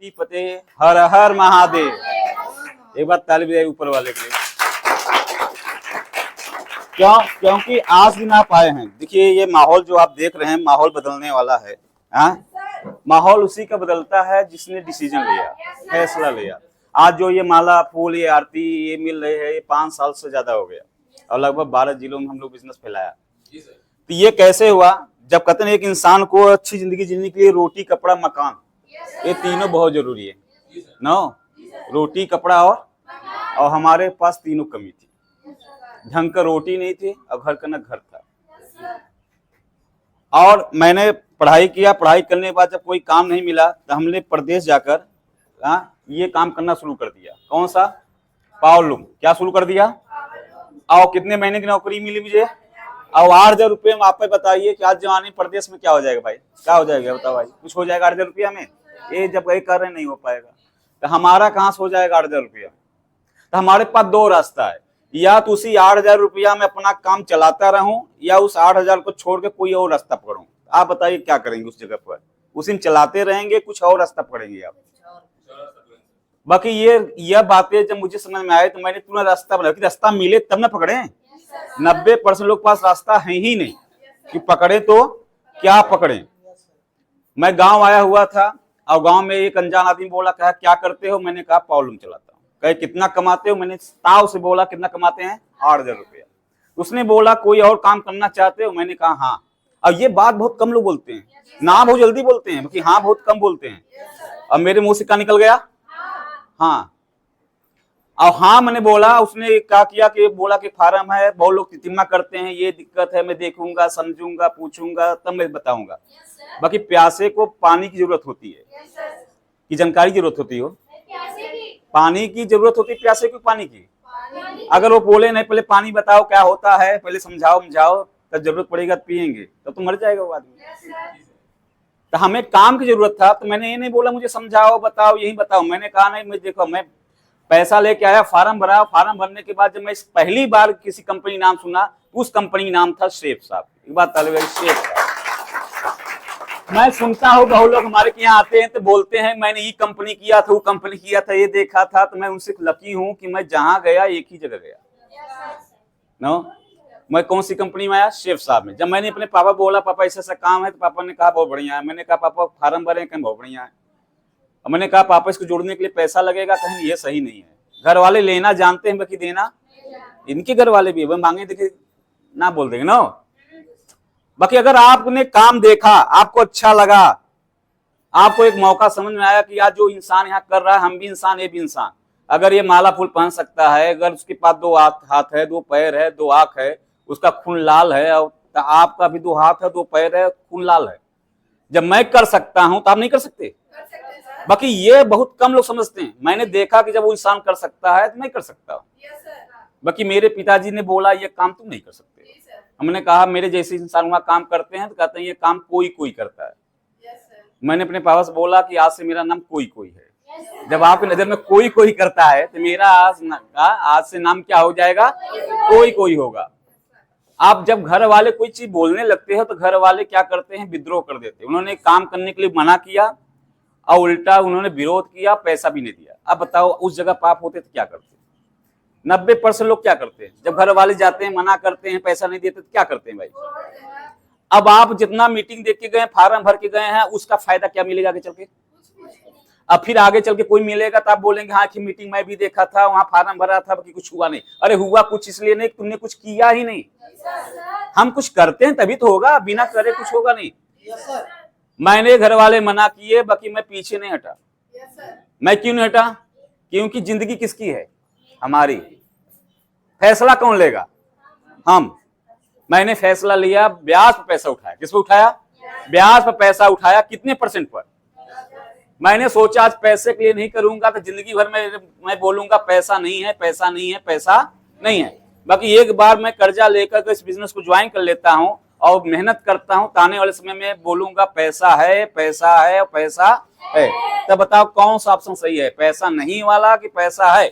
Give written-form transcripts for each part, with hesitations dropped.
की फतेह, हर हर महादेव। एक बार ताली बजाइए ऊपर वाले के लिए। क्योंकि आज दिन आप आए हैं। देखिए ये माहौल जो आप देख रहे हैं, माहौल बदलने वाला है। माहौल उसी का बदलता है जिसने डिसीजन लिया, फैसला लिया। आज जो ये माला फूल, ये आरती ये मिल रही है, ये 5 साल से ज्यादा हो गया और लगभग 12 जिलों में हम लोग बिजनेस फैलाया। तो ये कैसे हुआ? जब कहते हैं एक इंसान को अच्छी जिंदगी जीने के लिए रोटी, कपड़ा, मकान, ये तीनों बहुत जरूरी है नो। रोटी, कपड़ा और हमारे पास तीनों कमी थी। ढंग का रोटी नहीं थी और घर का न घर था। और मैंने पढ़ाई किया, पढ़ाई करने के बाद जब कोई काम नहीं मिला तो हमने प्रदेश जाकर ये काम करना शुरू कर दिया। कौन सा? पावरलूम। क्या शुरू कर दिया? और कितने महीने की नौकरी मिली मुझे? और 8,000 रुपये में। आप बताइए कि आज जवानी प्रदेश में क्या हो जाएगा भाई? क्या हो जाएगा बताओ भाई? कुछ हो जाएगा 8,000 रुपया में? ये जब वही कर रहे नहीं हो पाएगा तो हमारा कहाँ से हो जाएगा 8,000 रुपया? तो हमारे पास 2 रास्ता है, या तो उसी 8,000 रुपया में अपना काम चलाता रहूं या उस 8,000 को छोड़ के कोई और रास्ता पकड़ूं। आप बताइए क्या करेंगे उस जगह पर? उसी में चलाते रहेंगे, कुछ और रास्ता पकड़ेंगे आप? बाकी यह बातें जब मुझे समझ में आए तो मैंने तुरंत रास्ता बनाया कि रास्ता मिले तब ना पकड़े। 90% लोग के पास रास्ता है ही नहीं कि पकड़े तो क्या पकड़े। मैं गांव आया हुआ था और गांव में एक अनजान आदमी बोला, कहा क्या करते हो? मैंने कहा पावरलूम चलाता हूँ। कहे कितना कमाते हो? मैंने ताव से बोला कितना कमाते हैं? 8,000 रुपया। उसने बोला कोई और काम करना चाहते हो? मैंने कहा हाँ। और ये बात बहुत कम लोग बोलते हैं, ना बहुत जल्दी बोलते हैं कि हाँ बहुत कम बोलते हैं। अब मेरे मुंह से क्या निकल गया? हाँ। और हाँ मैंने बोला। उसने क्या किया कि बोला कि फार्म है, बहुत लोग तितिमा करते हैं, ये दिक्कत है, मैं देखूंगा, समझूंगा, पूछूंगा तब मैं बताऊंगा। बाकी प्यासे को पानी की जरूरत होती है कि जानकारी की जरूरत होती हो? पानी की जरूरत होती है प्यासे को, पानी की। अगर वो बोले नहीं पहले पानी बताओ क्या होता है, पहले समझाओ तब जरूरत पड़ेगा तो पियेंगे, तब तो मर जाएगा वो आदमी। तो हमें काम की जरूरत था तो मैंने ये नहीं बोला मुझे समझाओ बताओ यही बताओ। मैंने कहा नहीं, मैं देखो मैं पैसा लेके आया, फार्म भरा। फार्म भरने के बाद जब मैं पहली बार किसी कंपनी नाम सुना, उस कंपनी नाम था शेफ साहब। एक बात शेफ साहब। मैं सुनता हूँ बहुत लोग हमारे के यहाँ आते हैं तो बोलते हैं मैंने ये कंपनी किया था, वो कंपनी किया था, ये देखा था। तो मैं उनसे लकी हूँ कि मैं जहां गया एक ही जगह गया। नो, मैं कौन सी कंपनी में आया? शेफ साहब में। जब मैंने अपने पापा बोला पापा ऐसा ऐसा काम है तो पापा ने कहा बहुत बढ़िया है। मैंने कहा पापा फार्म भरे? कहीं बहुत बढ़िया है। और मैंने कहा पापा इसको जोड़ने के लिए पैसा लगेगा? कहीं ये सही नहीं है। घर वाले लेना जानते हैं बाकी देना, इनके घर वाले भी मांगे देखिए ना बोल देंगे ना। बाकी अगर आपने काम देखा, आपको अच्छा लगा, आपको एक मौका समझ में आया कि यार जो इंसान यहाँ कर रहा है हम भी इंसान, ये भी इंसान। अगर ये माला फूल पहन सकता है, अगर उसके पास 2 हाथ है, 2 पैर है, 2 आंख है, उसका खून लाल है, और आपका भी 2 हाथ है, 2 पैर है, खून लाल है। जब मैं कर सकता हूं तो आप नहीं कर सकते? बाकी ये बहुत कम लोग समझते हैं। मैंने देखा कि जब वो इंसान कर सकता है तो मैं कर सकता हूँ। बाकी मेरे पिताजी ने बोला ये काम तुम नहीं कर सकते। हमने कहा मेरे जैसे इंसान वहां काम करते हैं तो कहते हैं ये काम कोई कोई करता है। मैंने अपने पापा से बोला कि आज से मेरा नाम कोई कोई है। जब आपकी नजर में कोई कोई करता है तो मेरा आज से नाम क्या हो जाएगा? कोई कोई होगा। आप जब घर वाले कोई चीज बोलने लगते हो तो घर वाले क्या करते हैं? विद्रोह कर देते हैं। उन्होंने काम करने के लिए मना किया और उल्टा उन्होंने विरोध किया, पैसा भी नहीं दिया। अब बताओ उस जगह पाप होते तो क्या करते? 90% लोग क्या करते हैं? जब घर वाले जाते हैं, मना करते हैं, पैसा नहीं देते तो क्या करते हैं भाई? अब आप जितना मीटिंग देख के गए, फार्म भर के गए हैं, उसका फायदा क्या मिलेगा आगे चल के? अब फिर आगे चल के कोई मिलेगा तो आप बोलेंगे हाँ कि मीटिंग में भी देखा था, वहां फार्म भरा था, बाकी कुछ हुआ नहीं। अरे हुआ कुछ इसलिए नहीं, तुमने कुछ किया ही नहीं। हम कुछ करते हैं तभी तो होगा, बिना करे कुछ होगा नहीं। मैंने घर वाले मना किए, बाकी मैं पीछे नहीं हटा। मैं क्यों नहीं हटा? क्योंकि जिंदगी किसकी है? हमारी। फैसला कौन लेगा? हम। मैंने फैसला लिया, ब्याज पर पैसा उठाया। किस पर उठाया? ब्याज पर पैसा उठाया। कितने % पर? मैंने सोचा आज पैसे के लिए नहीं करूंगा तो जिंदगी भर में मैं बोलूंगा पैसा नहीं है, पैसा नहीं है, पैसा नहीं है। बाकी एक बार मैं कर्जा लेकर इस बिजनेस को ज्वाइन कर लेता हूं और मेहनत करता हूं, तो आने वाले समय में बोलूंगा पैसा है, पैसा है, पैसा है। तब बताओ कौन सा ऑप्शन सही है? पैसा नहीं वाला कि पैसा है?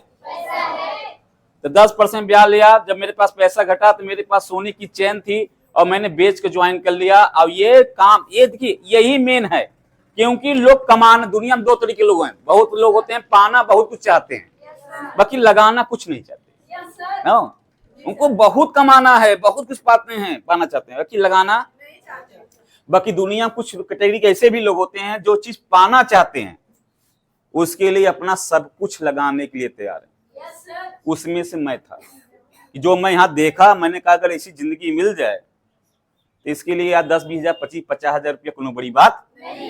तो 10% ब्याज लिया। जब मेरे पास पैसा घटा तो मेरे पास सोने की चेन थी और मैंने बेच के ज्वाइन कर लिया। और ये काम, ये देखिए यही मेन है। क्योंकि लोग कमाना, दुनिया में दो तरीके के लोग हैं। बहुत लोग होते हैं पाना बहुत कुछ चाहते हैं, बाकी लगाना कुछ नहीं चाहते ना। उनको बहुत कमाना है, बहुत कुछ पाते हैं, पाना चाहते हैं, बाकी लगाना। बाकी दुनिया कुछ कैटेगरी के ऐसे भी लोग होते हैं जो चीज पाना चाहते हैं उसके लिए अपना सब कुछ लगाने के लिए तैयार है। उसमें से मैं था, जो मैं यहाँ देखा, मैंने कहा अगर ऐसी जिंदगी मिल जाए तो इसके लिए यार 10, 20 हजार, 25, 50 हजार रुपया कोई बड़ी बात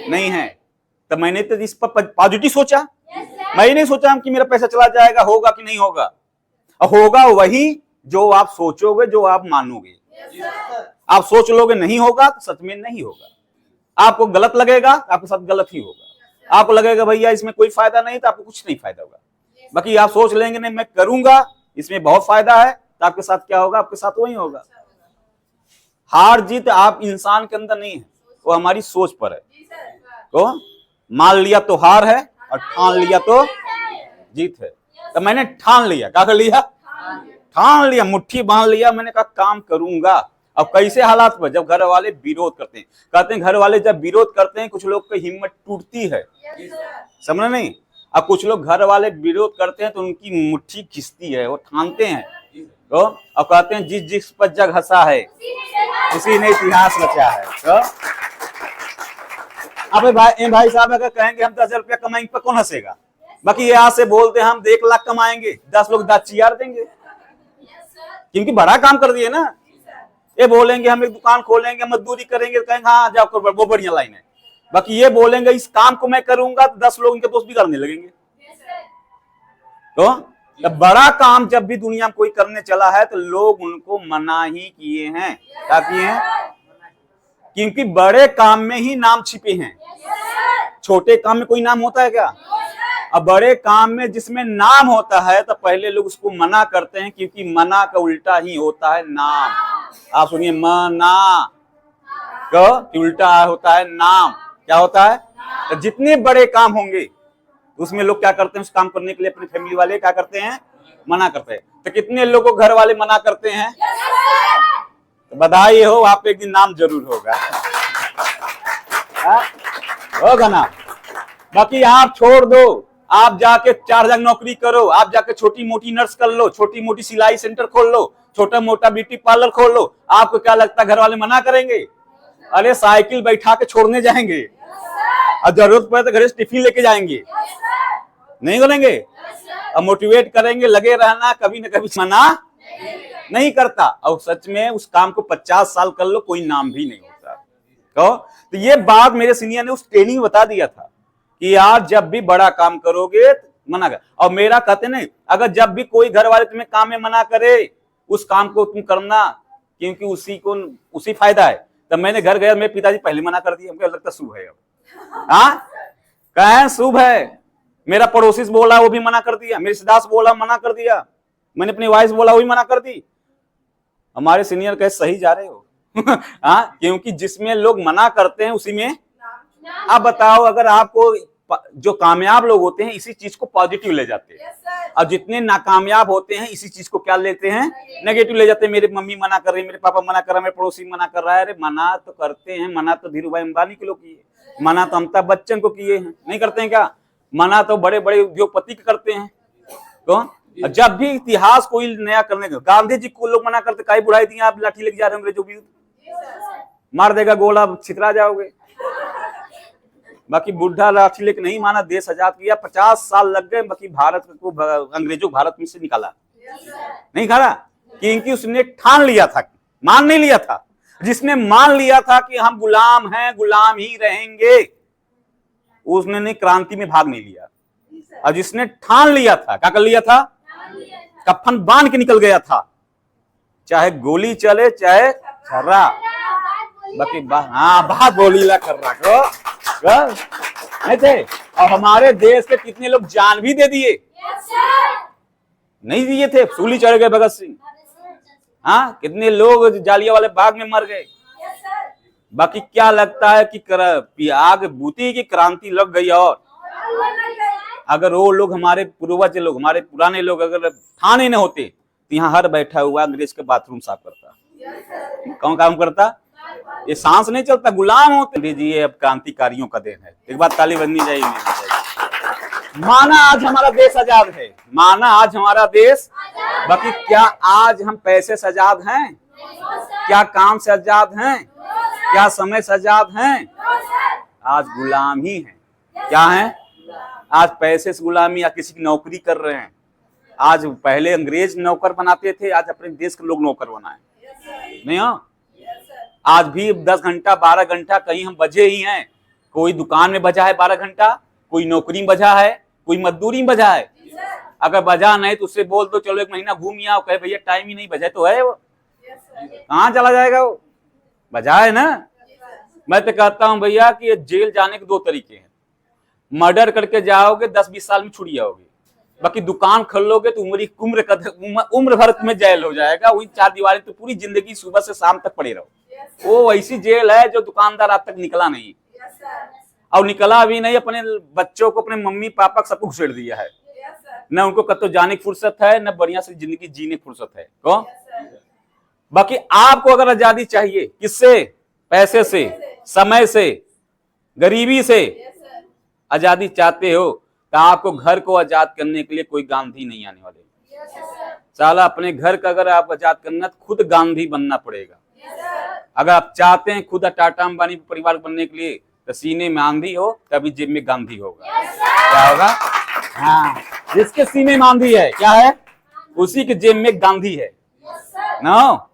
नहीं है। तो मैंने तो इस पर पॉजिटिव सोचा। मैं नहीं सोचा कि मेरा पैसा चला जाएगा, होगा कि नहीं होगा। होगा वही जो आप सोचोगे, जो आप मानोगे। आप सोच लोगे नहीं होगा तो सच में नहीं होगा। आपको गलत लगेगा, आपके साथ गलत ही होगा। आपको लगेगा भैया इसमें कोई फायदा नहीं, तो आपको कुछ नहीं फायदा होगा। बाकी आप सोच लेंगे नहीं मैं करूंगा, इसमें बहुत फायदा है, तो आपके साथ क्या होगा? आपके साथ वही होगा। हार जीत आप इंसान के अंदर नहीं है, वो हमारी सोच पर है। तो मान लिया तो हार है और ठान लिया तो जीत है। तो मैंने ठान लिया। क्या कर लिया? ठान लिया, मुट्ठी बांध लिया। मैंने कहा काम करूंगा। अब कैसे हालात पर? जब घर वाले विरोध करते हैं, कहते हैं घर वाले जब विरोध करते हैं कुछ लोग की हिम्मत टूटती है, समझ नहीं। अब कुछ लोग घर वाले विरोध करते हैं तो उनकी मुट्ठी खिंचती है, वो ठानते हैं। तो अब कहते हैं जिस पर जग हंसा है उसी ने इतिहास रचा है। तो अब भाई साहब अगर कहेंगे हम 10,000 रुपया कमाएंगे पर कौन हंसेगा? बाकी ये आज से बोलते हैं हम 1 लाख कमाएंगे, 10 लोग दांत चियार देंगे, क्योंकि बड़ा काम कर दिए ना। ये बोलेंगे हम एक दुकान खोलेंगे, मजदूरी करेंगे, कहेंगे हाँ जाओ करो, वो बढ़िया लाइन है। बाकी ये बोलेंगे इस काम को मैं करूंगा तो 10 लोग इनके दोस्त भी करने लगेंगे। तो बड़ा काम जब भी दुनिया में कोई करने चला है तो लोग उनको मना ही किए हैं। क्या किए हैं? क्योंकि बड़े काम में ही नाम छिपे हैं। छोटे काम में कोई नाम होता है क्या? अब बड़े काम में जिसमें नाम होता है तो पहले लोग उसको मना करते हैं, क्योंकि मना का उल्टा ही होता है नाम। आप सुनिए, मना का उल्टा होता है नाम। क्या होता है? तो जितने बड़े काम होंगे उसमें लोग क्या करते हैं? उस काम करने के लिए अपनी फैमिली वाले क्या करते हैं? मना करते हैं। तो कितने लोगों को घर वाले मना करते हैं? तो बधाई हो, आप एक दिन नाम जरूर होगा। होगा ना। बाकी आप छोड़ दो, आप जाके 4 जगह नौकरी करो, आप जाके छोटी मोटी नर्स कर लो, छोटी मोटी सिलाई सेंटर खोल लो, छोटा मोटा ब्यूटी पार्लर खोल लो। आपको क्या लगता है घर वाले मना करेंगे? अरे साइकिल बैठा के छोड़ने जाएंगे और जरूरत पड़े तो घर से टिफिन लेके जाएंगे, नहीं बोलेंगे? अब मोटिवेट करेंगे, लगे रहना, कभी न कभी मना नहीं करता। और सच में उस काम को 50 साल कर लो कोई नाम भी नहीं होता। तो ये बात मेरे सीनियर ने उस ट्रेनिंग में बता दिया था कि यार जब भी बड़ा काम करोगे मना कर। और मेरा कहते नहीं, अगर जब भी कोई घर वाले तुम्हें काम में मना करे उस काम को तुम करना, क्योंकि उसी फायदा है। तब मैंने घर गया, मेरे पिताजी पहले मना कर दिए, हमको लगता शुभ है। अब हाँ कहें शुभ है। मेरा पड़ोसी से बोला वो भी मना कर दिया, मेरे रिश्तेदार से बोला मना कर दिया, मैंने अपनी वाइफ से बोला वो भी मना कर दी। हमारे सीनियर कहे सही जा रहे हो। हाँ, क्योंकि जिसमें लोग मना करते हैं उसी में। आप बताओ, अगर आपको जो कामयाब लोग होते हैं इसी चीज को पॉजिटिव ले जाते हैं, और जितने नाकामयाब होते हैं इसी चीज को क्या लेते हैं? नेगेटिव ले जाते हैं। मेरे मम्मी मना कर रही है, मेरे पापा मना कर रहा है, मेरे पड़ोसी मना कर रहा है। अरे मना तो करते हैं, मना तो धीरू भाई अंबानी के लोग किए, मना तो अमिताभ बच्चन को किए हैं, नहीं करते हैं क्या? मना तो बड़े बड़े उद्योगपति के करते हैं। तो जब भी इतिहास कोई नया करने का, गांधी जी को लोग मना करते, काई बुढ़ाई दी आप लाठी लेके जा रहे होंगे, जो भी मार देगा गोला, छितरा जाओगे। बाकी बुढ़ा लाठी लेके नहीं माना, देश आजाद किया, 50 साल लग गए। बाकी भारत को अंग्रेजों भारत में से निकाला नहीं खाला, क्योंकि उसने ठान लिया था, मान नहीं लिया था। जिसने मान लिया था कि हम गुलाम हैं, गुलाम ही रहेंगे, उसने क्रांति में भाग नहीं लिया। और जिसने ठान लिया था, क्या कर लिया था? कफन बांध के निकल गया था, चाहे गोली चले चाहे छर्रा। बाकी बात गोलीला कर रहा नहीं थे। और हमारे देश के कितने लोग जान भी दे दिए, नहीं दिए थे, सूली चढ़ गए भगत सिंह। हाँ, कितने लोग जालियांवाला बाग में मर गए। बाकी क्या लगता है कि आग बूती की क्रांति लग गई? और अगर वो लोग, हमारे पूर्वज लोग, हमारे पुराने लोग अगर ठाने न होते तो यहाँ हर बैठा हुआ अंग्रेज के बाथरूम साफ करता। कौन काम करता? ये सांस नहीं चलता, गुलाम होते। लीजिए अब क्रांतिकारियों का देन है। एक बात ताली बननी चाहिए। माना आज हमारा देश आजाद है, माना आज हमारा देश, बाकी क्या आज हम पैसे से आजाद हैं? क्या काम से आजाद हैं? क्या समय से आजाद हैं? आज गुलाम ही हैं। क्या है? आज पैसे से गुलामी या किसी की नौकरी कर रहे हैं। आज पहले अंग्रेज नौकर बनाते थे, आज अपने देश के लोग नौकर बनाए नहीं हो। आज भी 10 घंटा 12 घंटा कहीं हम बजे ही हैं। कोई दुकान में बजा है 12 घंटा, कोई नौकरी में बजा है, कोई मजदूरी में बजा है। अगर बजा नहीं तो उससे बोल दो चलो 1 महीना घूम आओ, कहे भैया टाइम ही नहीं बजा तो है वो, कहाँ चला जाएगा वो? बजा है ना। मैं तो कहता हूं भैया कि ये जेल जाने के 2 तरीके हैं। मर्डर करके जाओगे 10-20 साल में छुट जाओगे, बाकी दुकान खोलोगे तो उम्र भर में जेल हो जाएगा। वही 4 दीवारें तो पूरी जिंदगी सुबह से शाम तक पड़े रहो। वो ऐसी जेल है जो दुकानदार आज तक निकला नहीं, और निकला भी नहीं, अपने बच्चों को अपने मम्मी पापा सबको घुसेड़ दिया है। न उनको कतो जाने की फुर्सत है, न बढ़िया से जिंदगी जीने की फुर्सत है। कौन? बाकी आपको अगर आजादी चाहिए, किससे? पैसे से, समय से, गरीबी से आजादी चाहते हो तो आपको घर को आजाद करने के लिए कोई गांधी नहीं आने वाले। साला अपने घर का अगर आप आजाद करना तो खुद गांधी बनना पड़ेगा। अगर आप चाहते हैं खुद टाटा अंबानी परिवार बनने के लिए तो सीने में आंधी हो तभी जेब में गांधी होगा। क्या होगा? हाँ, जिसके सीने में आंधी है क्या है, उसी के जेब में गांधी है ना।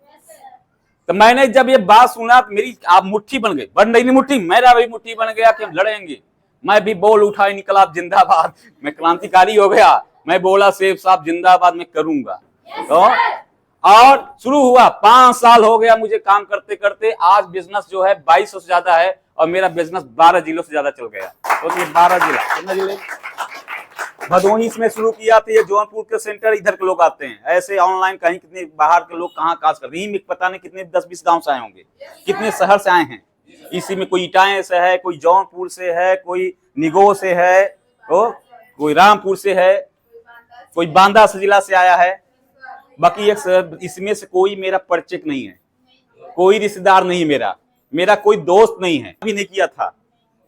तो मैंने जब ये बात सुना तो मेरी आप मुट्ठी बन गई, बन रही मुट्ठी, मेरा भी मुट्ठी बन गया कि हम लड़ेंगे। मैं भी बोल उठा, इनकलाब जिंदाबाद, मैं क्रांतिकारी हो गया। मैं बोला सेफ साहब जिंदाबाद, मैं करूंगा। तो और शुरू हुआ। 5 साल हो गया मुझे काम करते करते। आज बिजनेस जो है 2200 से ज्यादा है और मेरा बिजनेस 12 जिलों से ज्यादा चल गया। तो ये 12 जिला, कितना जिले? भदोही में शुरू किया तो ये जौनपुर के सेंटर, इधर के लोग आते हैं। ऐसे ऑनलाइन कहीं कितने बाहर के लोग कहाँ काज कर रहे हैं, पता नहीं कितने 10-20 गांव से आए होंगे, कितने शहर से आए हैं। इसी में कोई इटाएं से है, कोई जौनपुर से है, कोई निगो से है, कोई रामपुर से है, कोई बांदा से जिला से आया है। बाकी इसमें से कोई मेरा परिचित नहीं है, कोई रिश्तेदार नहीं, मेरा कोई दोस्त नहीं है। कभी नहीं किया था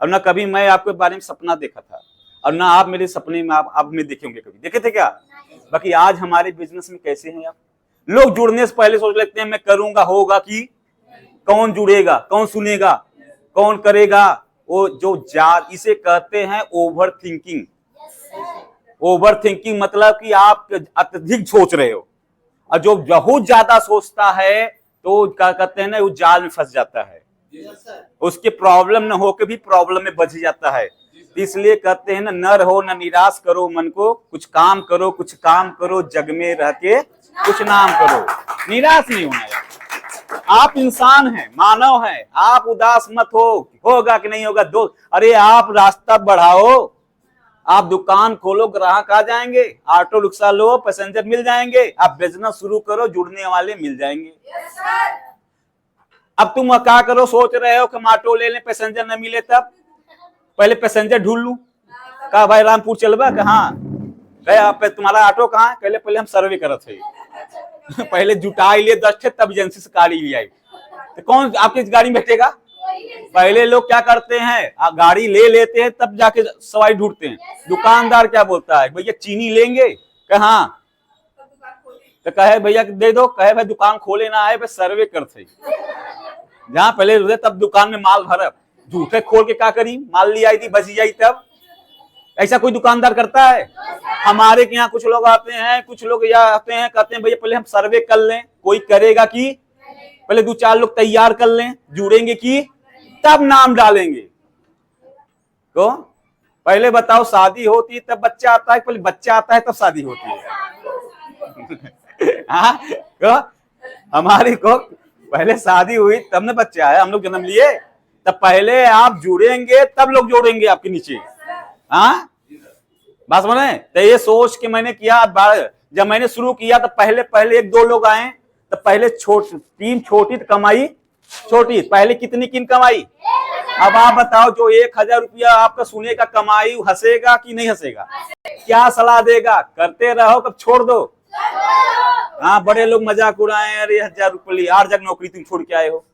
और ना कभी मैं आपके बारे में सपना देखा था और ना आप मेरे सपने में आप में देखे होंगे, कभी देखे थे क्या? बाकी आज हमारे बिजनेस में कैसे हैं आप लोग? जुड़ने से पहले सोच लेते हैं मैं करूंगा, होगा कि कौन जुड़ेगा, कौन सुनेगा, कौन करेगा। वो जो इसे कहते हैं ओवर थिंकिंग। ओवर थिंकिंग मतलब कि आप अत्यधिक सोच रहे हो, और जो बहुत ज्यादा सोचता है तो क्या कहते हैं ना, वो जाल में फंस जाता है। उसके प्रॉब्लम न होके भी प्रॉब्लम में बच जाता है। इसलिए कहते हैं ना रहो न निराश करो मन को, कुछ काम करो, कुछ काम करो, जग में रह के कुछ नाम करो। निराश नहीं होना यार। आप इंसान हैं, मानव हैं, आप उदास मत हो, होगा कि नहीं होगा दोस्त। अरे आप रास्ता बढ़ाओ, आप दुकान खोलो, ग्राहक आ जाएंगे, ऑटो रिक्शा लो, पैसेंजर मिल जाएंगे। आप बिजनेस शुरू करो, जुड़ने वाले मिल जाएंगे। अब तुम क्या करो, सोच रहे हो कि हम ऑटो ले लें, पैसेंजर न मिले तब पहले पैसेंजर ढूंढ लूं। कहा भाई रामपुर चलबा? कहाँ गए? तुम्हारा ऑटो कहाँ है? पहले हम सर्वे करत थे। पहले जुटाई लिए 10 थे, तब एजेंसी से गाड़ी ले आई। तो कौन आपकी गाड़ी में बैठेगा? पहले लोग क्या करते हैं, गाड़ी ले लेते हैं तब जाके सवारी ढूंढते हैं। दुकानदार क्या बोलता है, भैया चीनी लेंगे? कहाँ? तो कहे भैया दे दो। कहे भाई दुकान खोले ना आए, भाई सर्वे करते जहाँ पहले रुके तब दुकान में माल भरब। झूठे खोल के क्या करी, माल ली आई थी, बची जाई तब। ऐसा कोई दुकानदार करता है? हमारे के यहाँ कुछ लोग आते हैं, कुछ लोग यहाँ आते हैं, कहते हैं भैया पहले हम सर्वे कर लें। कोई करेगा कि पहले 2-4 लोग तैयार कर लें, जुड़ेंगे कि तब नाम डालेंगे। तो पहले बताओ, शादी होती है तब बच्चा आता है, पहले बच्चा आता है तब शादी होती है? हमारी को पहले शादी हुई तब न बच्चा आया, हम लोग जन्म लिए। तब पहले आप जुड़ेंगे तब लोग जोड़ेंगे आपके नीचे। हाँ बस मैंने तो ये सोच के मैंने किया। जब मैंने शुरू किया तो पहले 1-2 लोग आए, तो पहले टीम छोटी तो कमाई छोटी। पहले कितनी की कमाई? अब आप बताओ, जो 1000 रुपया आपका सुनेगा कमाई, हंसेगा कि नहीं हंसेगा? क्या सलाह देगा? करते रहो, कब छोड़ दो। हाँ, बड़े लोग मजाक उड़ाए, अरे 1000 रुपये 8 जगह नौकरी तुम छोड़ के आए हो,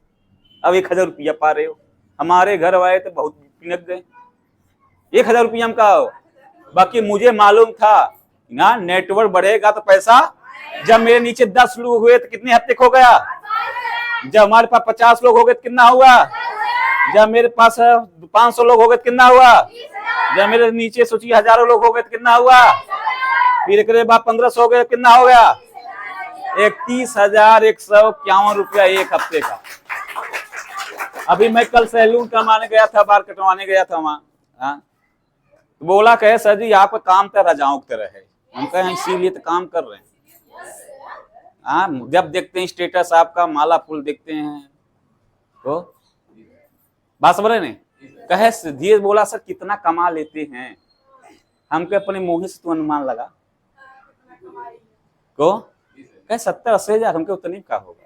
अब 1000 रुपया पा रहे हो। हमारे घर वाले तो बहुत पिनक गए, 1000 रुपया हम का हो। बाकी मुझे मालूम था ना, नेटवर्क बढ़ेगा तो पैसा। जब मेरे नीचे 10 लोग हुए तो कितने हफ्ते खो गया। जब हमारे पास 50 लोग हो गए तो कितना हुआ। जब मेरे पास 500 लोग हो गए तो कितना हुआ। जब मेरे नीचे सोचिए हजारों लोग हो गए तो कितना हुआ। फिर एक बाद 1500 हो गए कितना हो गया। 31,151 रुपया एक हफ्ते का। अभी मैं कल सैलून करवाने गया था, बाल कटवाने गया था वहां। बोला कहे सर जी आपका काम तो राजाओं की तरह है। हम कहे इसीलिए तो काम कर रहे हैं। जब देखते हैं स्टेटस आपका, माला फूल देखते हैं तो बात समझ रहे नहीं। कहे धीरे बोला सर कितना कमा लेते हैं। हमके अपने मुंह से तो अनुमान लगा को कहे 70-80 हजार। हमके उतने का होगा,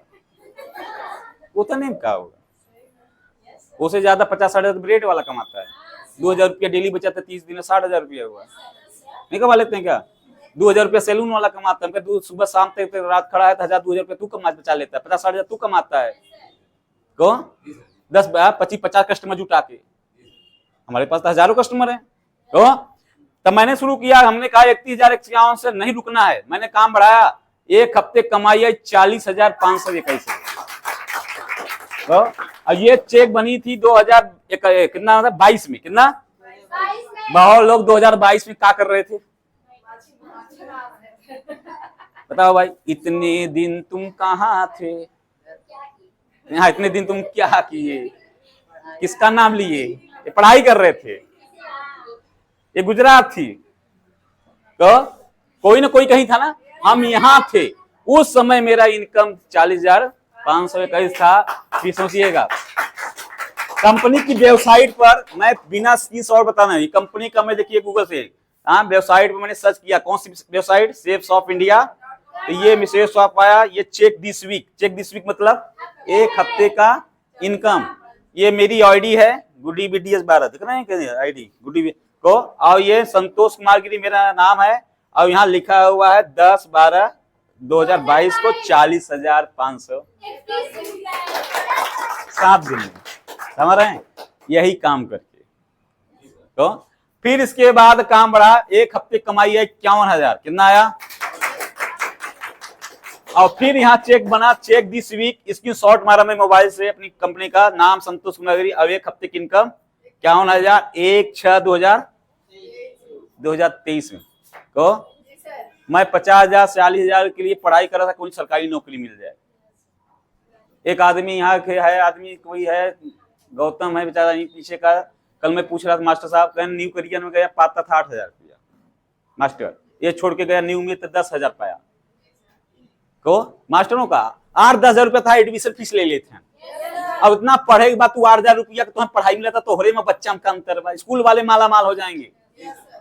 उतने का होगा। उससे ज्यादा 50-60 हजार ब्रेड वाला कमाता है। 2000 रुपया डेली बचाता है, 30 दिन में 60,000 रुपया हुआ। नहीं कमा लेते हैं क्या। 2000 रुपया सैलून वाला कमाता है, सुबह शाम तक रात खड़ा है तो 1000-2000 रुपया तू कमा बचा लेता है। 50-60 हजार तू कमाता है को 10-25-50 कस्टमर जुटा के। हमारे पास तो हजारों कस्टमर है। तो तब मैंने शुरू किया, हमने कहा 31,051 से नहीं रुकना है। मैंने काम बढ़ाया, एक हफ्ते कमाई है 40,521। तो ये चेक बनी थी 2022 में। कितना बहुत लोग 2022 में क्या कर रहे थे बताओ भाई। इतने दिन तुम कहाँ थे, यहाँ इतने दिन तुम क्या किए, किसका नाम लिए, ये पढ़ाई कर रहे थे। ये गुजरात थी तो कोई ना कोई कहीं था ना, हम यहाँ थे। उस समय मेरा इनकम 40,521 था। फिर सोचिएगा कंपनी की वेबसाइट पर, मैं बिना चीज और बताना है कंपनी का, मैं देखिए गूगल से वेबसाइट पर मैंने सर्च किया कौन सी वेबसाइट, शेफ्स ऑफ इंडिया। तो ये शेफ्स ऑफ आया, ये check this week. Check this week मतलब एक हफ्ते का इनकम। ये मेरी आईडी है गुडी BDS 12, देख रहे हैं आईडी गुडी को। और ये संतोष कुमार गिरी मेरा नाम है। और यहाँ लिखा हुआ है 10/12/2022 को 40,500 7 दिन में। समझ रहे हैं, यही काम करके। तो फिर इसके बाद काम बढ़ा, एक हफ्ते कमाई है 51,000। कितना आया। और फिर यहाँ चेक बना, चेक दिस वीक। इसकी शॉर्ट मारा मैं मोबाइल से, अपनी कंपनी का नाम संतोष कुमार गिरी। अब एक हफ्ते की इनकम 51,000 1/6/2023 में। तो मैं 50,000 40,000 के लिए पढ़ाई कर रहा था, कोई सरकारी नौकरी मिल जाए। एक आदमी यहाँ के है, आदमी कोई है गौतम है बेचारा यहीं पीछे का। कल मैं पूछ रहा था मास्टर साहब, कहने न्यू करियर में गया, पाता था 8,000 रुपया मास्टर। ये छोड़ के गया न्यू में तो 10,000 पाया। को मास्टरों का 8-10 हजार रुपया था, एडमिशन फीस ले लेते हैं। अब इतना पढ़े के बाद तू 8,000 रुपया तुम्हें पढ़ाई मिला था, तोहरे में बच्चा का अंतर। स्कूल वाले माला माल हो जाएंगे,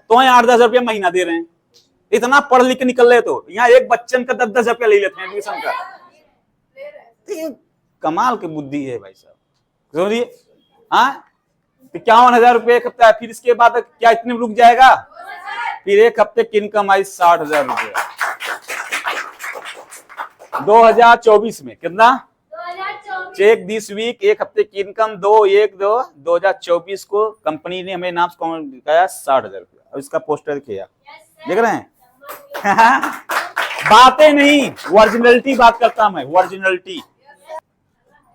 तो 8-10 हजार रुपया महीना दे रहे हैं। इतना पढ़ लिख के निकल रहे, तो यहाँ एक बच्चन का 10-10 रुपया ले लेते हैं एडमिशन का। कमाल की बुद्धि है भाई साहब, समझिए। 51,000 रुपये एक हफ्ता है। फिर इसके बाद क्या इतने में रुक जाएगा। फिर एक हफ्ते की इनकम आई 60,000 रुपया 2024 में। कितना चेक दिस वीक, एक हफ्ते की इनकम 2/1/2024 को कंपनी ने हमें नाम दिखाया 60,000 रुपया। अब इसका पोस्टर किया, देख रहे हैं। बातें नहीं, ओरिजिनलिटी बात करता मैं। ओरिजिनलिटी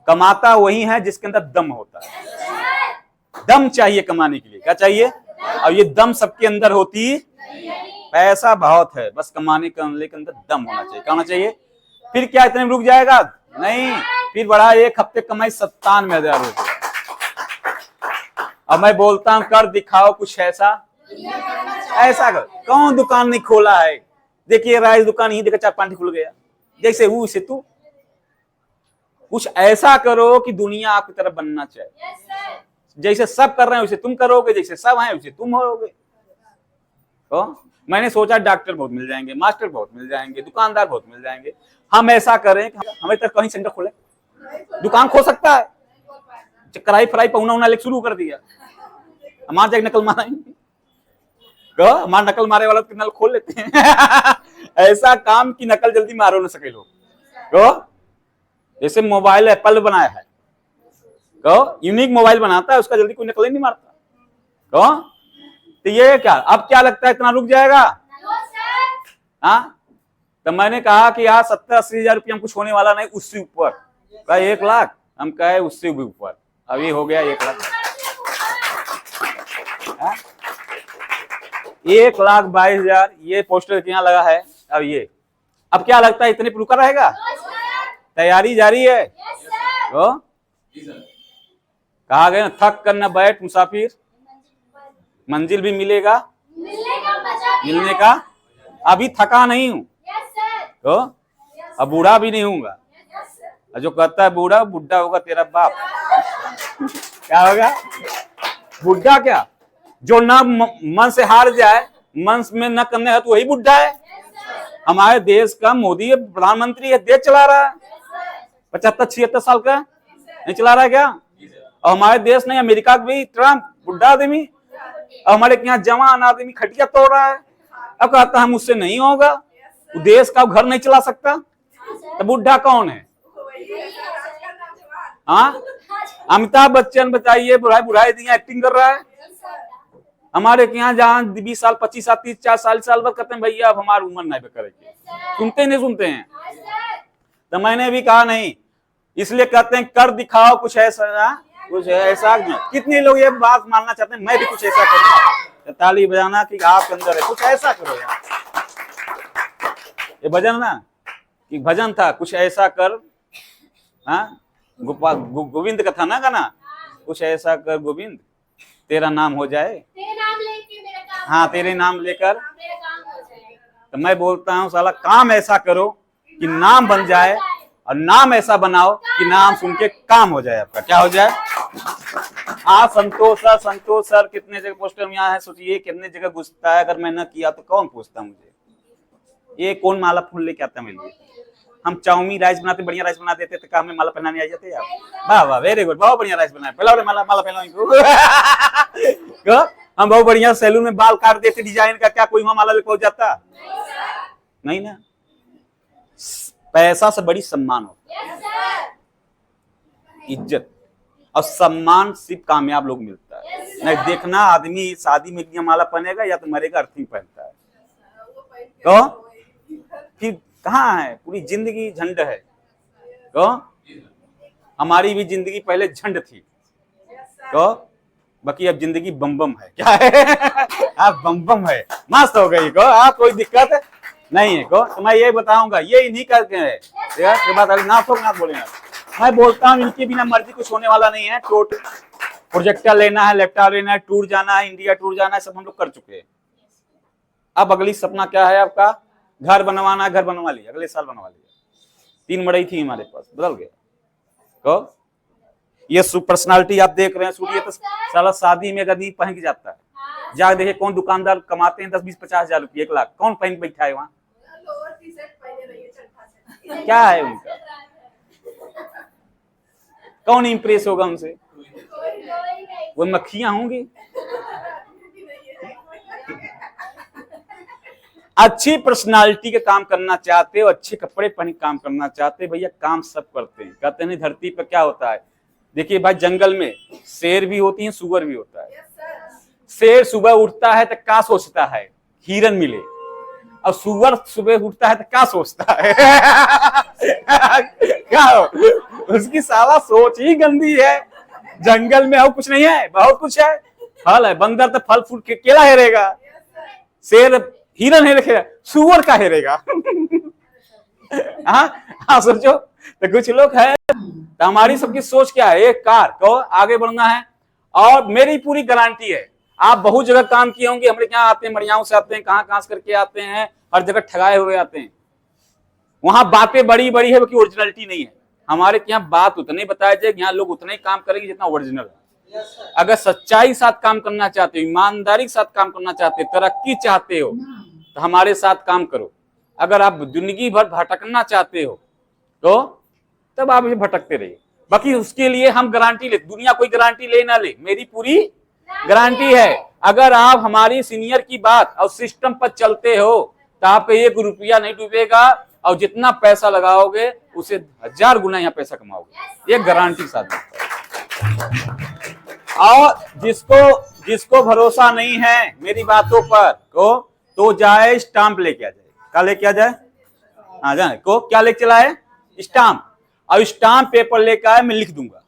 कमाता वही है जिसके अंदर दम होता है। दम चाहिए कमाने के लिए। क्या चाहिए। और ये दम सबके अंदर होती। पैसा बहुत है, बस कमाने के अंदर दम होना चाहिए। क्या होना चाहिए। फिर क्या इतने में रुक जाएगा नहीं। फिर बढ़ा, एक हफ्ते कमाई 97,000 रुपये। अब मैं बोलता हूं कर दिखाओ कुछ ऐसा। ऐसा कर, कौन दुकान नहीं खोला है। देखिए राइस दुकान ही देखा 4-5 खुल गया। जैसे वो उसे तू कुछ ऐसा करो कि दुनिया आपकी तरफ बनना चाहिए। जैसे सब कर रहे हैं वैसे तुम करोगे, जैसे सब हैं वैसे तुम होगे। तो मैंने सोचा डॉक्टर बहुत मिल जाएंगे, मास्टर बहुत मिल जाएंगे, दुकानदार बहुत मिल जाएंगे। हम ऐसा करें कि हमें तक कहीं सेंटर खोले, दुकान खोल सकता है। कढ़ाई फ्राई पहुना लेके शुरू कर दिया। हमारे जाके नकल मारा, हमारा नकल मारे वाला नल खोल लेते हैं। ऐसा काम की नकल जल्दी मारो ना सके लोग। तो जैसे मोबाइल एप्पल बनाया है, कहो यूनिक मोबाइल बनाता है, उसका जल्दी कोई नकल ही नहीं मारता। कहो तो ये क्या अब क्या लगता है इतना रुक जाएगा? हाँ, तो मैंने कहा कि यार 70-80 हजार रुपया कुछ होने वाला नहीं, उससे ऊपर का 1 लाख, हम कहे उससे भी ऊपर, अभी हो गया 1 लाख। 1,22,000 ये पोस्टर यहाँ लगा है। अब ये अब क्या लगता है इतने पर रुका रहेगा? तैयारी जारी है। तो कहा गया थक कर न बैठ मुसाफिर, मंजिल भी मिलेगा मिलने का। अभी थका नहीं हूं तो अब बूढ़ा भी नहीं हूँगा। जो कहता है बूढ़ा, बुढ़ा होगा तेरा बाप। क्या होगा? बुढ़ा क्या? जो ना मन से हार जाए, मन में न करने है तो वही बुढ़ा है। हमारे देश का मोदी प्रधानमंत्री है, देश चला रहा है, 75-76 साल का नहीं चला रहा है क्या? और हमारे देश नहीं, अमेरिका भी ट्रम्प बुढ़ा आदमी, और हमारे यहाँ जवान आदमी खटिया तोड़ रहा है। अब कहता है मुझसे नहीं होगा, देश का घर नहीं चला सकता, तो बुढ़ा कौन है? हाँ, अमिताभ बच्चन बताइए, बुढ़ाई दिया एक्टिंग कर रहा है। हमारे यहाँ जहाँ 20 साल 25 साल 30 साल बाद कहते हैं भैया अब हमारी उम्र नहीं करेगी, सुनते नहीं सुनते हैं। तो मैंने भी कहा नहीं, इसलिए कहते हैं कर दिखाओ कुछ ऐसा, कुछ ऐसा। कितने लोग ये बात मानना चाहते हैं मैं भी कुछ ऐसा करूं, ताली बजाना कि आपके अंदर है, कुछ ऐसा करो यार। ये भजन ना कि भजन था कुछ ऐसा कर, हाँ गोपाल गोविंद का था ना गाना, कुछ ऐसा कर गोविंद तेरा नाम हो जाए, तेरे नाम लेके मेरा काम, हाँ तेरे नाम लेकर मेरा काम हो जाए। तो मैं बोलता हूँ साला काम ऐसा करो कि नाम बन जाए, और नाम ऐसा बनाओ कि नाम सुन के काम हो जाए। आपका क्या हो जाए? हाँ संतोष सर कितने जगह पोस्टर में यहाँ है, सोचिए कितने जगह घुसता है। अगर मैं न किया तो कौन पूछता मुझे? ये कौन माला फूल लेके आता है मेरे लिए? हम चाउमीन राइस बनाते, बढ़िया राइस बना देते, तो काम में माला पहनाने आ जाते आप। वाह वाह, वेरी गुड, बहुत बढ़िया राइस बनाए, पहला माला पहना। हम बहुत बढ़िया सैलून में बाल काट देते डिजाइन का, क्या कोई वहां माला लेके पहुंच जाता? नहीं ना। पैसा से बड़ी सम्मान होता है, इज्जत और सम्मान सिर्फ कामयाब लोग मिलता है। नहीं देखना आदमी शादी में माला पहनेगा या तो मरेगा अर्थिंग पहनता है, तो फिर कहाँ है? पूरी जिंदगी झंड है। तो हमारी भी जिंदगी पहले झंड थी, तो बाकी अब जिंदगी बम है। क्या है? आप बम है, मस्त हो गई को, आप कोई दिक्कत नहीं है को। तो मैं ये बताऊंगा, ये इन्हीं करके है के बाद ना बोलेगा। मैं बोलता हूँ इनके बिना मर्जी कुछ होने वाला नहीं है। प्रोजेक्टर लेना है, लैपटॉप लेना है, टूर जाना है, इंडिया टूर जाना है, सब हम लोग कर चुके हैं। अब अगली सपना क्या है आपका? घर बनवाना है, घर बनवा लिया, अगले साल बनवा लिया। 3 मड़ई थी हमारे पास, बदल गया। तो ये पर्सनालिटी आप देख रहे हैं, सूट ये तो साला शादी में आदमी पहन के जाता है। जाके देखिए कौन दुकानदार कमाते हैं 10-20-50 हजार रुपये, 1 लाख, कौन पहन बैठा है वहाँ? क्या है उनका? कौन इंप्रेस होगा उनसे? वो मक्खियां होंगी। अच्छी पर्सनालिटी के काम करना चाहते हो, अच्छे कपड़े पहन काम करना चाहते, भैया काम सब करते हैं। कहते हैं धरती पर क्या होता है? देखिए भाई, जंगल में शेर भी होती है, सुअर भी होता है। शेर सुबह उठता है तो क्या सोचता है? हिरन मिले। और सुअर सुबह उठता है तो क्या सोचता है? क्या हो? उसकी साला सोच ही गंदी है। जंगल में और कुछ नहीं है, बहुत कुछ है। फल है, बंदर तो फल फूल केला हेरेगा, शेर हिरन हेरेगा, सुअर का हेरेगा। हाँ सोचो। तो कुछ लोग है, तो हमारी सबकी सोच क्या है? एक कार को आगे बढ़ना है। और मेरी पूरी गारंटी है, आप बहुत जगह काम किए होंगे, हमारे यहाँ आते हैं, मरियाओं से आते हैं, कहाँ से करके आते हैं, हर जगह ठगाए हुए आते हैं। वहां बातें बड़ी बड़ी है, बाकी ओरिजिनलिटी नहीं है। हमारे यहाँ बात उतने बताया जाए, यहाँ लोग उतना ही काम करेंगे जितना ओरिजिनल है। अगर सच्चाई के साथ काम करना चाहते हो, ईमानदारी के साथ काम करना चाहते हो, तरक्की चाहते हो, तो हमारे साथ काम करो। अगर आप जिंदगी भर भटकना चाहते हो तो तब आप ये भटकते रहिए। बाकी उसके लिए हम गारंटी ले, दुनिया कोई गारंटी ले ना ले, मेरी पूरी गारंटी है। अगर आप हमारी सीनियर की बात और सिस्टम पर चलते हो तो आपका 1 रुपया नहीं डूबेगा, और जितना पैसा लगाओगे उसे 1000 गुना यहाँ पैसा कमाओगे, ये गारंटी साथ। और जिसको जिसको भरोसा नहीं है मेरी बातों पर को तो जाए स्टाम्प लेके आ जाए। क्या लेके आ जाए? हाँ जाए को क्या लेके चला है? स्टाम्प। और स्टाम्प पेपर लेकर आए, मैं लिख दूंगा।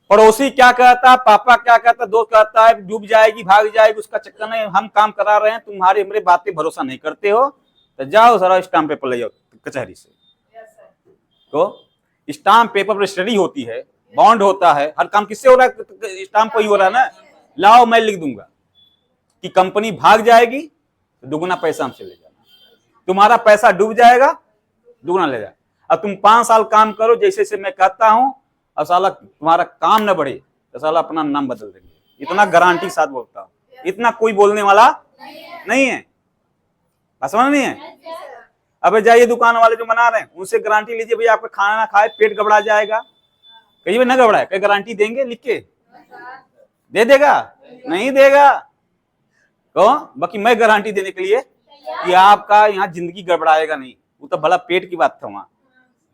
पड़ोसी क्या कहता, पापा क्या कहता, दोस्त कहता है डूब जाएगी भाग जाएगी, उसका चक्कर नहीं, हम काम करा रहे हैं, तुम्हारी मेरी बातें भरोसा नहीं करते हो तो जाओ सारा स्टाम्प पेपर ले जाओ कचहरी से। तो स्टाम्प पेपर पर स्टडी होती है, बॉन्ड होता है, हर काम किससे हो रहा है? स्टाम्प पर ही हो रहा है ना। लाओ मैं लिख दूंगा कि कंपनी भाग जाएगी तो दुगुना पैसा हमसे ले जाना, तुम्हारा पैसा डूब जाएगा दुगुना ले जाए। अब तुम 5 साल काम करो जैसे से मैं कहता हूं, और साला तुम्हारा काम न बढ़े तो साला अपना नाम बदल देंगे। इतना गारंटी साथ बोलता हूं, इतना कोई बोलने वाला नहीं है। समझ नहीं है? अब जाइए दुकान वाले जो बना रहे हैं उनसे गारंटी लीजिए, भैया आपका खाना ना खाए पेट घबरा जाएगा, कहिए ना घबराए, कहीं गारंटी देंगे लिख के? दे देगा? नहीं देगा। कौन? बाकी मैं गारंटी देने के लिए कि आपका यहाँ जिंदगी गड़बड़ाएगा नहीं। वो तो भला पेट की बात था, वहां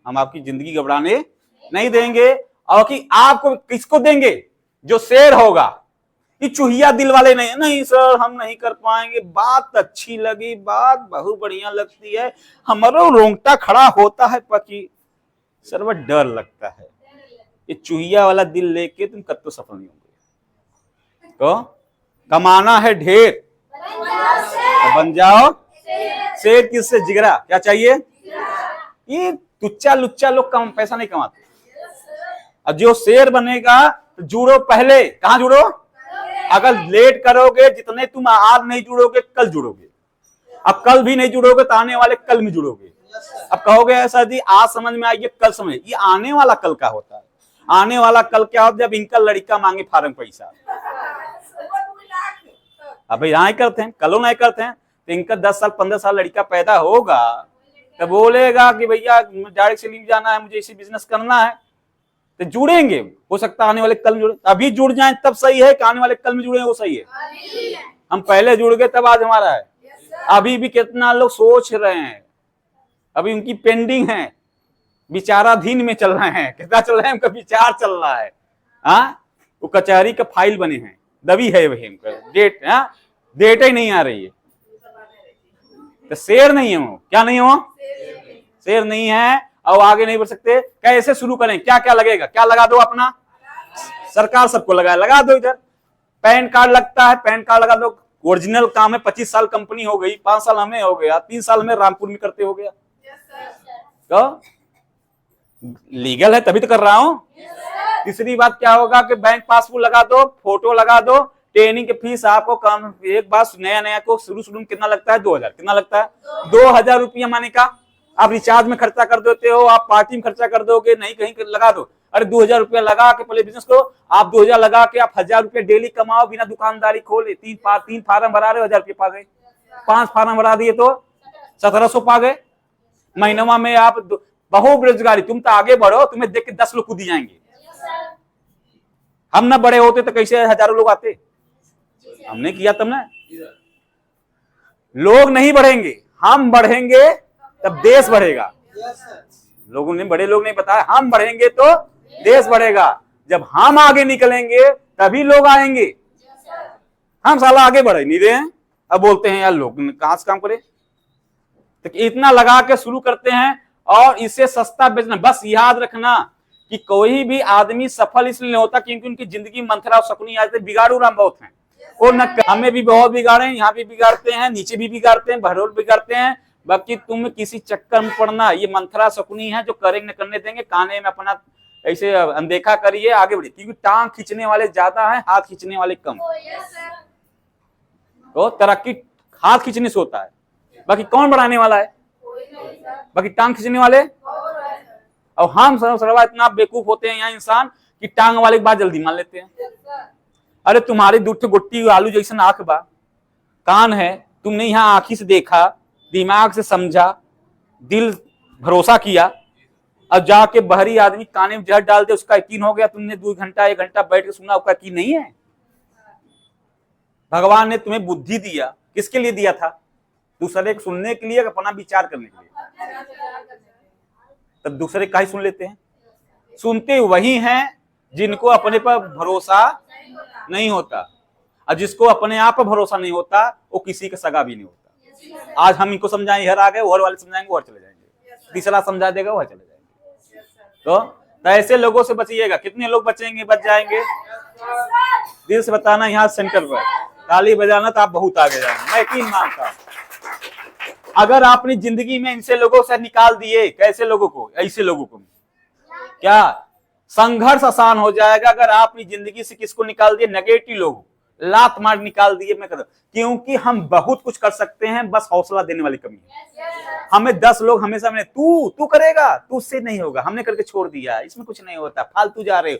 हम आपकी जिंदगी गड़बड़ाने नहीं देंगे। और कि आपको किसको देंगे? जो शेर होगा। ये चूहिया दिल वाले नहीं, नहीं सर हम नहीं कर पाएंगे, बात अच्छी लगी, बात बहुत बढ़िया लगती है, हमारा रोंगटा खड़ा होता है, पकी सर वो डर लगता है। ये चूहिया वाला दिल लेके तुम कब तो सफल नहीं होंगे। तो कमाना है ढेर तो बन जाओ शेर। किससे? जिगरा। क्या चाहिए? ये तुच्चा लुच्चा लोग कम पैसा नहीं कमाते। अब जो शेर बनेगा तो जुड़ो पहले। कहां जुड़ो? अगर लेट करोगे, जितने तुम आज नहीं जुड़ोगे कल जुड़ोगे, अब कल भी नहीं जुड़ोगे तो आने वाले कल में जुड़ोगे। अब कहोगे ऐसा जी आज समझ में आई, कल समझ, ये आने वाला कल का होता है। आने वाला कल क्या होता है? जब इनका लड़का मांगे फार्म पैसा, अब यहाँ करते हैं, कलो नहीं करते हैं, तो इनका 10 साल 15 साल लड़का पैदा होगा तो बोलेगा कि भैया डायरेक्ट सेलिंग जाना है, मुझे इसी बिजनेस करना है, तो जुड़ेंगे। हो सकता है आने वाले कल में जुड़े, अभी जुड़ जाए तब सही है कि आने वाले कल में जुड़े वो सही है? हम पहले जुड़ गए तब आज हमारा है। अभी भी कितना लोग सोच रहे हैं, अभी उनकी पेंडिंग है, विचाराधीन में चल रहे हैं। कितना चल रहे हैं? उनका विचार चल रहा है। हाँ वो कचहरी का फाइल बने हैं, दबी है वही डेट, डेट ही नहीं आ रही है। तो शेर नहीं है वो। क्या नहीं हो? शेर नहीं है। और आगे नहीं बढ़ सकते। कैसे शुरू करें? क्या क्या लगेगा? क्या लगा दो अपना, सरकार सबको लगा दो। इधर पैन कार्ड लगता है, पैन कार्ड लगा दो। ओरिजिनल काम है, 25 साल कंपनी हो गई, 5 साल हमें हो गया, 3 साल में रामपुर में करते हो गया। तो लीगल है तभी तो कर रहा हूं। तीसरी बात क्या होगा कि बैंक पासबुक लगा दो, फोटो लगा दो। ट्रेनिंग की फीस आपको कम, एक बात नया को शुरू में कितना लगता है? 2000। कितना लगता है? 2000 रुपया माने का आप रिचार्ज में खर्चा कर देते हो, आप पार्टी में खर्चा कर दोगे, नहीं कहीं लगा दो। अरे 2000 रुपया लगा के पहले बिजनेस करो। आप 2000 लगा के आप 1000 रुपया डेली कमाओ, बिना दुकानदारी खोले। 3 फार्म भरा रहे हो, 1000 रुपये पा गए। 5 फार्म भरा दिए तो 1700 पा गए। महीनों में आप बहुत बेरोजगारी। तुम तो आगे बढ़ो, तुम्हें देख के 10 लोग कूद जाएंगे। हम ना बड़े होते तो कैसे हजारों लोग आते? हमने किया तब ना। लोग नहीं बढ़ेंगे, हम बढ़ेंगे तब देश बढ़ेगा। लोगों ने, बड़े लोग नहीं बताया, हम बढ़ेंगे तो देश बढ़ेगा। जब हम आगे निकलेंगे तभी लोग आएंगे। हम साला आगे बढ़े नहीं रहे हैं, अब बोलते हैं यार लोग कहां से काम करे। तो इतना लगा के शुरू करते हैं और इसे सस्ता बेचना। बस याद रखना कि कोई भी आदमी सफल इसलिए नहीं होता क्योंकि उनकी जिंदगी मंथरा और शकुनी आते। बिगाड़ू राम बहुत हैं, और न हमें भी बहुत बिगाड़े, यहाँ भी बिगाड़ते हैं, नीचे भी बिगाड़ते हैं, भरोल बिगाड़ते हैं। बाकी तुम किसी चक्कर में पड़ना, ये मंथरा शकुनी है जो करेंगे न करने देंगे। काने में अपना ऐसे अनदेखा करिए, आगे बढ़िए, क्योंकि टांग खींचने वाले ज्यादा हैं, हाथ खींचने वाले कम। तो तरक्की हाथ खींचने से होता है, बाकी कौन बढ़ाने वाला है? बाकी टांग खींचने वाले। और हम सर्वा इतना बेवकूफ होते हैं यहाँ इंसान कि टांग वाले की बात जल्दी मान लेते हैं। अरे तुम्हारी दूध गुट्टी आलू जैसा आंख बा, कान है, तुमने यहाँ आंखी से देखा, दिमाग से समझा, दिल भरोसा किया, अब जाके बहरी आदमी काने में जहर डाल दे, उसका यकीन हो गया। तुमने 2 घंटा 1 घंटा बैठ के सुना, उसका यकीन नहीं है। भगवान ने तुम्हें बुद्धि दिया, किसके लिए दिया था? दूसरे को सुनने के लिए, अपना विचार करने के लिए। तब दूसरे का ही सुन लेते हैं। सुनते वही हैं जिनको अपने पर भरोसा नहीं होता, और जिसको अपने आप पर भरोसा नहीं होता वो किसी का सगा भी नहीं होता। आज हम इनको समझाएंगे, घर आ गए, और वाले समझाएंगे और चले जाएंगे, तीसरा समझा देगा वह चले जाएंगे। तो ऐसे लोगों से बचिएगा। कितने लोग बचेंगे, बच जाएंगे? दिल से बताना, यहाँ सेंटर पर ताली बजाना, तो आप बहुत आगे जाएंगे, मैं यकीन मानता हूं। अगर आपने जिंदगी में इनसे लोगों से निकाल दिए, कैसे लोगों को, ऐसे लोगों को, क्या संघर्ष आसान हो जाएगा। अगर आपने जिंदगी से किसको निकाल दिए, नेगेटिव लोग, लात मार निकाल दिए, मैं कहता क्योंकि हम बहुत कुछ कर सकते हैं, बस हौसला देने वाली कमी है। हमें 10 लोग हमेशा मैंने तू करेगा, तू उससे नहीं होगा, हमने करके छोड़ दिया, इसमें कुछ नहीं होता, फालतू जा रहे हो।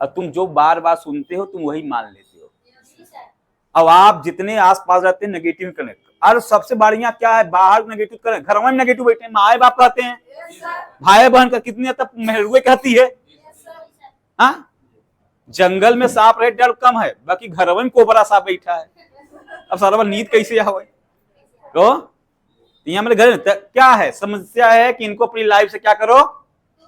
और तुम जो बार बार सुनते हो तुम वही मान लेते हो। अब आप जितने आसपास रहते हैं नेगेटिव कनेक्ट, और सबसे बढ़िया क्या है, बाहर नेगेटिव करें, घर में नेगेटिव बैठे, माए बाप कहते हैं, भाई बहन का कितनी तब मेहरुए कहती है। हाँ, जंगल में सांप रहे डर कम है, बाकी घर में कोबरा सांप बैठा है। अब सारा नींद कैसे आवे? तो यहाँ मेरे घर क्या है, समस्या है कि इनको अपनी लाइफ से क्या करो,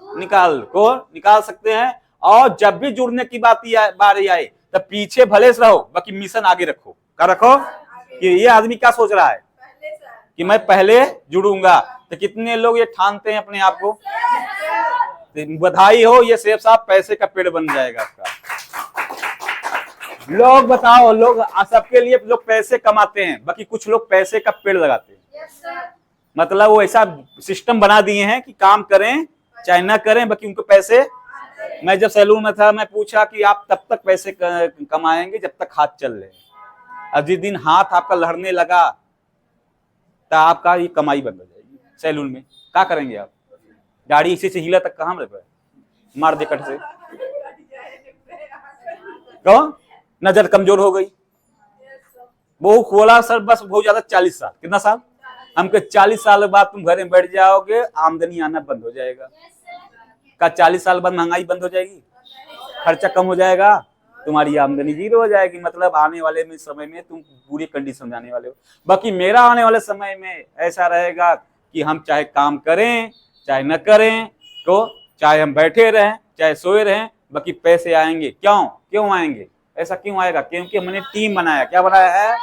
निकाल सकते हैं। और जब भी जुड़ने की बारी आए तब पीछे भले से रहो, बाकी मिशन आगे रखो। क्या रखो? कि ये आदमी क्या सोच रहा है कि मैं पहले जुड़ूंगा। तो कितने लोग ये ठानते हैं अपने आप को? बधाई हो, ये सेब साहब पैसे का पेड़ बन जाएगा आपका। लोग बताओ, लोग सबके लिए लोग पैसे कमाते हैं, बाकी कुछ लोग पैसे का पेड़ लगाते हैं। मतलब वो ऐसा सिस्टम बना दिए हैं कि काम करें चाहे ना करें, बाकी उनको पैसे। मैं जब सैलून में था, मैं पूछा कि आप तब तक पैसे कमाएंगे जब तक हाथ चल रहे। अब जिस दिन हाथ आपका लहरने लगा तो आपका ये कमाई बंद हो जाएगी। सैलून में क्या करेंगे आप? गाड़ी इसी से हिला तक कहाँ रहे, मार दे कट से, कौन नजर कमजोर हो गई। वो खोला सर, बस बहुत ज्यादा 40 साल, कितना साल? हमको 40 साल बाद तुम घर में बैठ जाओगे, आमदनी आना बंद हो जाएगा। का 40 साल बाद महंगाई बंद हो जाएगी, खर्चा कम हो जाएगा, तुम्हारी आमदनी 0 हो जाएगी। मतलब आने वाले में समय में तुम पूरी कंडीशन में आने वाले हो। बाकी मेरा आने वाले समय में ऐसा रहेगा कि हम चाहे काम करें चाहे न करें, तो चाहे हम बैठे रहें चाहे सोए रहें, बाकी पैसे आएंगे। क्यों आएंगे? ऐसा क्यों आएगा? क्योंकि हमने टीम बनाया। क्या बनाया है?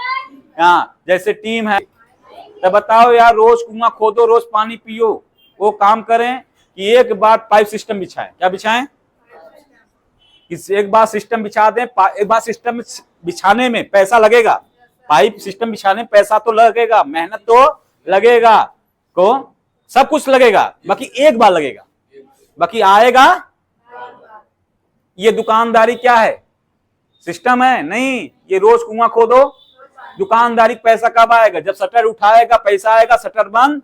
हाँ, जैसे टीम है। तो बताओ यार, रोज कुआं खोदो, रोज पानी पियो, वो काम करें कि एक बार पाइप सिस्टम बिछाएं। क्या बिछाएं? एक बार सिस्टम बिछा दें। एक बार सिस्टम बिछाने में पैसा लगेगा, पाइप सिस्टम बिछाने में पैसा तो लगेगा, मेहनत तो लगेगा, को सब कुछ लगेगा, बाकी एक बार लगेगा, बाकी आएगा। ये दुकानदारी क्या है? सिस्टम है? नहीं, ये रोज कुआं खोदो। दुकानदारी पैसा कब आएगा? जब शटर उठाएगा पैसा आएगा, शटर बंद।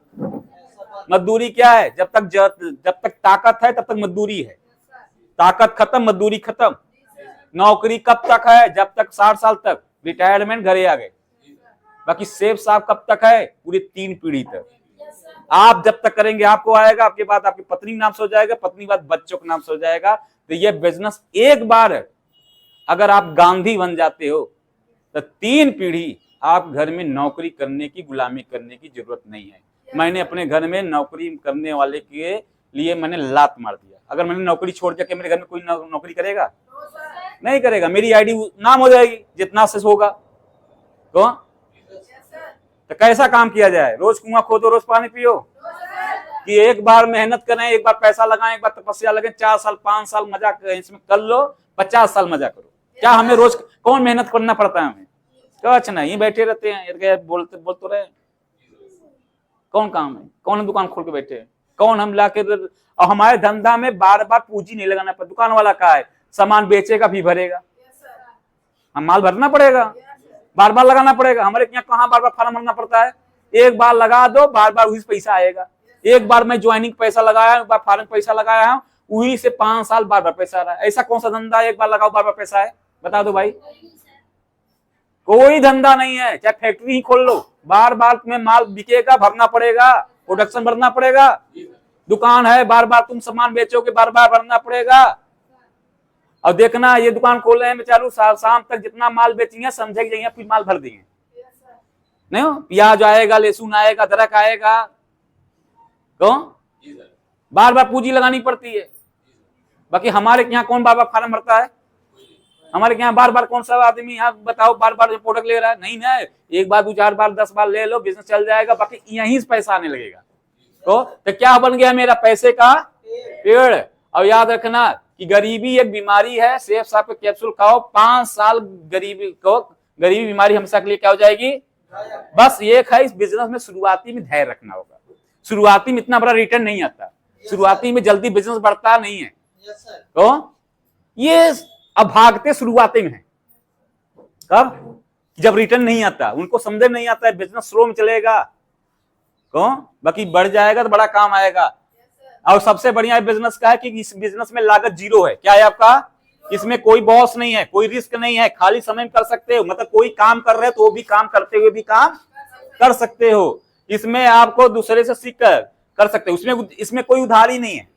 मजदूरी क्या है? जब तक ताकत है तब तक मजदूरी है, ताकत खत्म मजदूरी खत्म। नौकरी कब तक है? जब तक 60 साल तक, रिटायरमेंट घरे आ गए। बाकी सेब साहब कब तक है? पूरी 3 पीढ़ी तक। आप जब तक करेंगे आपको आएगा, आपके बाद आपकी पत्नी नाम से हो जाएगा, पत्नी बाद बच्चों के नाम से हो जाएगा। तो ये बिजनेस एक बार अगर आप गांधी बन जाते हो तो 3 पीढ़ी आप घर में नौकरी करने की, गुलामी करने की जरूरत नहीं है। मैंने अपने घर में नौकरी करने वाले के लिए मैंने लात मार दिया। अगर मैंने नौकरी छोड़ दिया, मेरे घर में कोई नौकरी करेगा? नहीं करेगा। मेरी आईडी नाम हो जाएगी जितना से होगा। तो कैसा काम किया जाए? रोज कुआं खोदो, रोज पानी पियो, कि एक बार मेहनत करें, एक बार पैसा लगाएं, एक बार तपस्या लगे, 4 साल 5 साल मजा इसमें कर लो, 50 साल मजा करो। क्या हमें रोज कौन मेहनत करना पड़ता है? हमें कुछ नहीं, बैठे रहते हैं, बोलते रहे। कौन काम है? कौन दुकान खोल के बैठे हैं? कौन हम लाके? और हमारे धंधा में बार बार पूंजी नहीं लगाना पड़ता। दुकान वाला का है, सामान बेचेगा भी भरेगा, हम माल भरना पड़ेगा, बार बार लगाना पड़ेगा। हमारे यहाँ कहाँ बार बार फार्म भरना पड़ता है? एक बार लगा दो, बार बार वही पैसा आएगा। एक बार मैं ज्वाइनिंग पैसा लगाया, एक बार फार्म पैसा लगाया हूँ, वही से 5 साल बार बार पैसा आ रहा है। ऐसा कौन सा धंधा एक बार लगाओ बार बार पैसा है? बता दो भाई। कोई धंधा नहीं है। चाहे फैक्ट्री ही खोल लो, बार बार तुम्हें माल बिकेगा, भरना पड़ेगा, प्रोडक्शन भरना पड़ेगा। दुकान है, बार बार तुम सामान बेचोगे, बार बार भरना पड़ेगा। और देखना, ये दुकान खोल रहे हैं चालू, शाम तक जितना माल बेचेंगे समझे जाइए फिर माल भर देंगे। नहीं हो, प्याज आएगा, लहसुन आएगा, अदरक आएगा, तो बार बार पूंजी लगानी पड़ती है। बाकी हमारे यहाँ कौन बार बार फार्म भरता है? हमारे यहाँ बार बार कौन सा आदमी यहाँ बताओ बार बार प्रोडक्ट ले रहा है? नहीं ना, एक बार 2-4 बार 10 बार ले लो, बिजनेस चल जाएगा, बाकी यहीं से पैसा आने लगेगा। तो क्या बन गया मेरा? पैसे का पेड़। और याद रखना कि गरीबी एक बीमारी है, सेफ साहब के कैप्सूल खाओ, 5 साल गरीबी बीमारी हमेशा के लिए क्या हो जाएगी? बस ये है, इस बिजनेस में शुरुआती में धैर्य रखना होगा। शुरुआती में इतना बड़ा रिटर्न नहीं आता, शुरुआती में जल्दी बिजनेस बढ़ता नहीं है। तो ये अब भागते शुरुआती में है, कब? जब रिटर्न नहीं आता, उनको समझ नहीं आता है बिजनेस स्लो में चलेगा, क्यों? बाकी बढ़ जाएगा तो बड़ा काम आएगा। और सबसे बढ़िया बिजनेस का है कि इस बिजनेस में लागत 0 है। क्या है आपका? इसमें कोई बॉस नहीं है, कोई रिस्क नहीं है, खाली समय में कर सकते हो। मतलब कोई काम कर रहे हो तो वो भी काम करते हुए भी काम कर सकते हो। इसमें आपको दूसरे से सीख कर सकते हो। इसमें कोई उधारी नहीं है।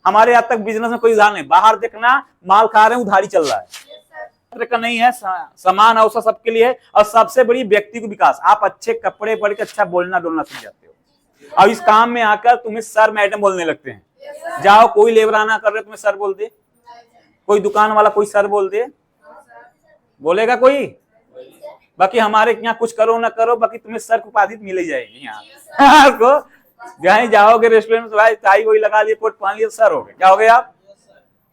हमारे यहाँ तक बिजनेस में कोई उधार नहीं। बाहर देखना, माल खा रहे हैं, उधारी चल रहा है। का नहीं है, समान अवसर सबके लिए है। और सबसे बड़ी व्यक्ति को विकास, आप अच्छे कपड़े पहन के अच्छा बोलना डोलना सीख जाते हो। और इस काम में आकर तुम्हें सर मैडम बोलने लगते हैं। जाओ, कोई लेबराना कर रहे तुम्हें सर बोल दे, कोई दुकान वाला कोई सर बोल दे, बोलेगा कोई? बाकी हमारे यहाँ कुछ करो ना करो, बाकी तुम्हें सर की उपाधि मिल ही जाएगी। यहाँ को जहाँ जाओगे रेस्टोरेंट में, भाई टाई वही लगा लिए, कोट पहन लिए, सर हो गए। क्या हो गए आप?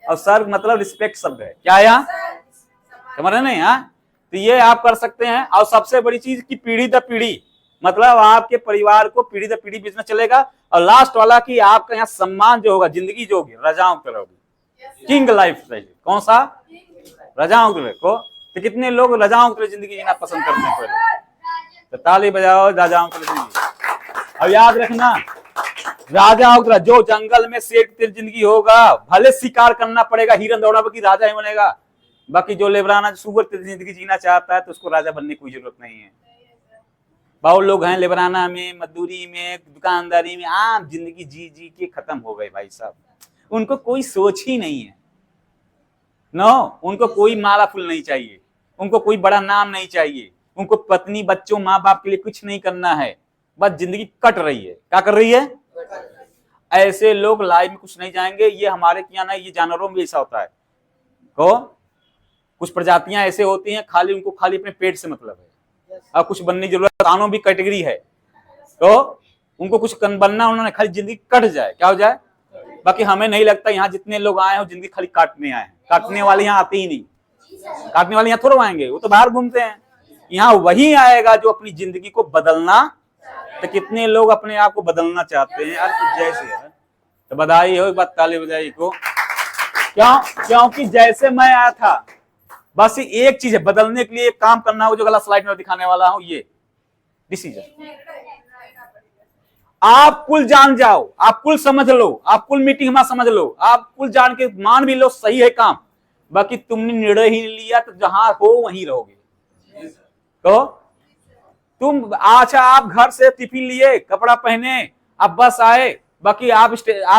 और सर मतलब रिस्पेक्ट शब्द है। क्या यहाँ समझ रहे नहीं? हाँ, तो ये आप कर सकते हैं। और सबसे बड़ी चीज की पीढ़ी दर पीढ़ी, मतलब आपके परिवार को पीढ़ी दर पीढ़ी बिजनेस चलेगा। और लास्ट वाला कि आपका यहाँ सम्मान जो होगा, जिंदगी जो होगी रजाओं की तरह होगी, किंग लाइफ स्टाइल। कौन सा? रजाओं की तरह। तो कितने लोग रजाओं की तरह जिंदगी जीना पसंद करते हैं? पहले तो ताली बजाओ रजाओं की तरह। और याद रखना, राजाओं की तरह जो जंगल में शेर की तरह जिंदगी होगा, भले शिकार करना पड़ेगा, हिरन दौड़ा, बाकी राजा ही बनेगा। बाकी जो लेबराना सुअर की जिंदगी जीना चाहता है तो उसको राजा बनने की कोई जरूरत नहीं है। बहुत लोग हैं लेबराना में, मजदूरी में, दुकानदारी में, आम जिंदगी जी जी के खत्म हो गए भाई साहब। उनको कोई सोच ही नहीं है। नो, उनको कोई माला फूल नहीं चाहिए, उनको कोई बड़ा नाम नहीं चाहिए, उनको पत्नी बच्चों माँ बाप के लिए कुछ नहीं करना है, बस जिंदगी कट रही है। क्या कर रही है? ऐसे लोग लाइफ में कुछ नहीं जाएंगे। ये हमारे यहाँ ना, ये जानवरों में ऐसा होता है। तो कुछ प्रजातियां ऐसे होती हैं, खाली उनको खाली अपने पेट से मतलब है, और कुछ बनने की जरूरत। कानों भी कैटेगरी है, तो उनको कुछ बनना, उन्होंने खाली जिंदगी कट जाए, क्या हो जाए। बाकी हमें नहीं लगता यहाँ जितने लोग आए हो जिंदगी खाली काटने आए हैं। काटने वाले यहाँ आते ही नहीं, काटने वाले यहाँ थोड़ा आएंगे, वो तो बाहर घूमते हैं। यहाँ वही आएगा जो अपनी जिंदगी को बदलना। तो कितने लोग अपने आप को बदलना चाहते हैं यार, कुछ जैसे है तो बधाई हो, एक बात ताली बजाई को। क्योंकि जैसे मैं आया था, बस एक चीज है बदलने के लिए, एक काम करना हो जो अगला स्लाइड में दिखाने वाला हूं, ये डिसीजन। आप कुल जान जाओ, आप कुल समझ लो, आप कुल मीटिंग में समझ लो, आप कुल जान के मान भी लो सही है काम, बाकी तुमने निर्णय ही लिया तो जहां हो वहीं रहोगे। तो तुम अच्छा, आप घर से टिफिन लिए, कपड़ा पहने, आप बस आए, बाकी आप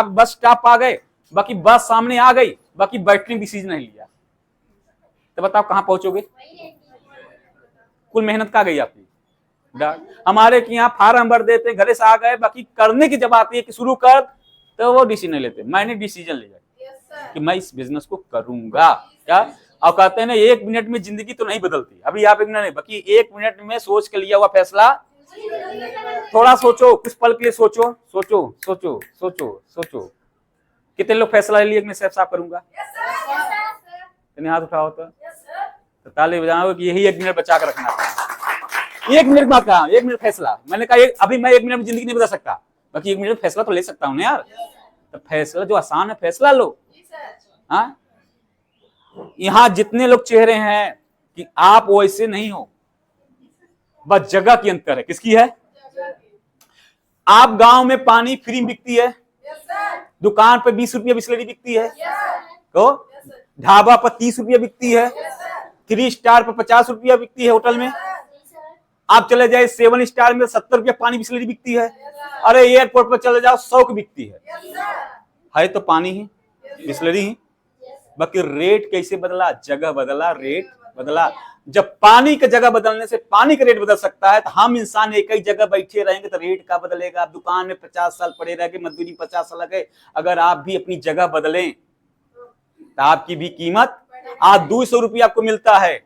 बस स्टॉप आ गए, बाकी बस सामने आ गई, बाकी बैठने की डिसीजन नहीं लिया, तो बताओ कहां पहुंचोगे? कुल मेहनत कहां गई आपकी? हमारे यहाँ फार्म भर देते, घरे से आ गए, बाकी करने की जब आती है कि शुरू कर, तो वो डिसीजन नहीं लेते। मैंने डिसीजन लिया कि मैं इस बिजनेस को करूंगा। क्या? और कहते हैं ना, 1 मिनट में जिंदगी तो नहीं बदलती। अभी आप 1 मिनट नहीं, बाकी 1 मिनट में सोच के लिया हुआ फैसला। थोड़ा सोचो, कुछ पल के लिए सोचो, सोचो सोचो सोचो सोचो। कितने लोग फैसला लिए मैं सेफ साफ करूंगा? हाथ उठाओ तो ताली बजाओ कि यही 1 मिनट बचा कर रखना था। 1 मिनट बाद कहा, 1 मिनट फैसला। मैंने कहा अभी मैं 1 मिनट में जिंदगी नहीं बदल सकता, बाकी 1 मिनट में फैसला तो ले सकता हूँ ना यार। तो फैसला जो आसान है, फैसला लो। हाँ, यहाँ जितने लोग चेहरे हैं कि आप वैसे नहीं हो, बस जगह की अंतर है। किसकी है? आप गांव में पानी फ्री बिकती है, दुकान पे 20 रुपया बिस्लरी बिकती है, तो ढाबा पर 30 रुपया बिकती है, 3 स्टार पर 50 रुपया बिकती है, होटल में आप चले जाए 7 स्टार में 70 रुपया पानी बिस्लरी बिकती है। अरे एयरपोर्ट पर चले जाओ 100 की बिकती है तो पानी ही बिस्लरी ही। बाकी रेट कैसे बदला? जगह बदला, रेट बदला। जब पानी की जगह बदलने से पानी का रेट बदल सकता है, तो हम इंसान एक ही जगह बैठे रहेंगे तो रेट का बदलेगा। आप दुकान में 50 साल पड़े रह गए, मजदूरी 50 साल लगे, अगर आप भी अपनी जगह बदलें तो आपकी भी कीमत, आज 200 रुपया आपको मिलता है,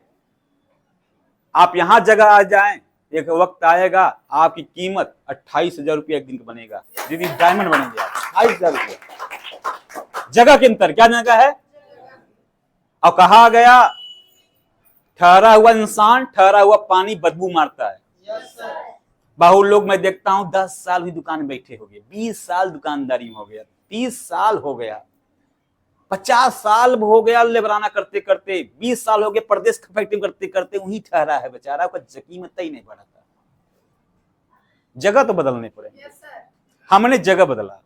आप यहां जगह आ जाएं, एक वक्त आएगा आपकी कीमत 28,000 रुपया एक दिन का बनेगा, दीदी डायमंड बनेंगे आप 28,000 रुपया। जगह के अंतर, क्या जगह है? और कहा गया ठहरा हुआ इंसान, ठहरा हुआ पानी बदबू मारता है। बहुत लोग मैं देखता हूं 10 साल भी दुकान में बैठे हो गए, 20 साल दुकानदारी में हो गया, 30 साल हो गया, 50 साल हो गया लेबराना करते करते, 20 साल हो गए परदेश फैक्ट्री करते करते, वहीं ठहरा है बेचारा, उसका कीमत ही नहीं बढ़ा था। जगह तो बदलने पड़े। हमने जगह बदला,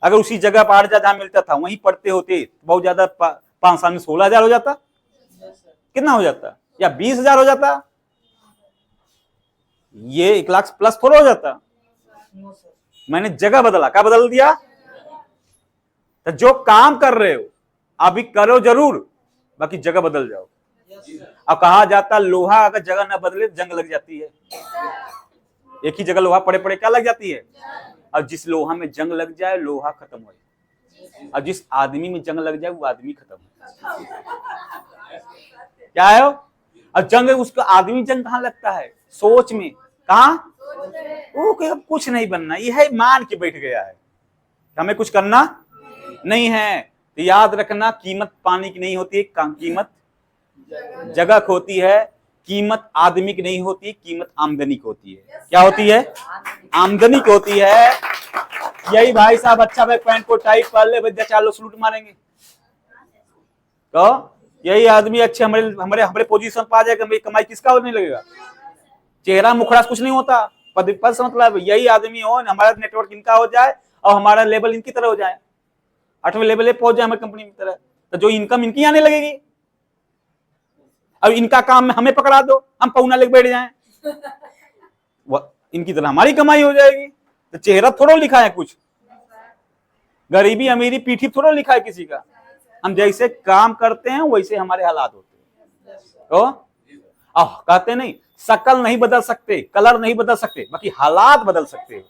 अगर उसी जगह पर जहां मिलता था वहीं पढ़ते होते, बहुत ज्यादा 5 साल में 16,000 हो जाता, कितना हो जाता, या 20,000 हो जाता, ये 1 लाख प्लस थोड़ा हो जाता। मैंने जगह बदला, क्या बदल दिया? तो जो काम कर रहे हो अभी करो जरूर, बाकी जगह बदल जाओ। अब कहा जाता लोहा अगर जगह ना बदले जंग लग जाती है, एक ही जगह लोहा पड़े पड़े क्या लग जाती है, और जिस लोहा में जंग लग जाए लोहा खत्म हो जाए, और जिस आदमी में जंग लग जाए वो आदमी खत्म हो जाए। क्या है? और जंग उसका आदमी जंग कहां लगता है? सोच में। कहा? वो कुछ नहीं बनना, यह मान के बैठ गया है, हमें कुछ करना नहीं है। तो याद रखना, कीमत पानी की नहीं होती है, कीमत जगह की होती है, कीमत आदमी की नहीं होती, कीमत आमदनी की होती है। क्या होती है? आमदनी की होती है। यही भाई साहब अच्छा भाई पैंट को टाइट पहन ले, भैया 4 लोग सलूट मारेंगे, तो यही आदमी अच्छे हमारे हमारे हमारे पोजीशन पा जाएगा, भाई कमाई किसका और नहीं लगेगा, चेहरा मुखड़ा कुछ नहीं होता, पद से मतलब यही आदमी हो, हमारा नेटवर्क इनका हो जाए और हमारा लेवल इनकी तरह हो जाए, 8वें लेवल पे पहुंच जाए हमारी कंपनी की तरह, तो जो इनकम इनकी आने लगेगी। अब इनका काम हमें पकड़ा दो, हम पौना लेके बैठ जाएं, इनकी तरह हमारी कमाई हो जाएगी। तो चेहरा थोड़ा लिखा है कुछ, गरीबी अमीरी पीठी थोड़ा लिखा है किसी का, हम जैसे काम करते हैं वैसे हमारे हालात होते हैं। तो कहते नहीं शकल नहीं बदल सकते, कलर नहीं बदल सकते, बाकी हालात बदल सकते हो।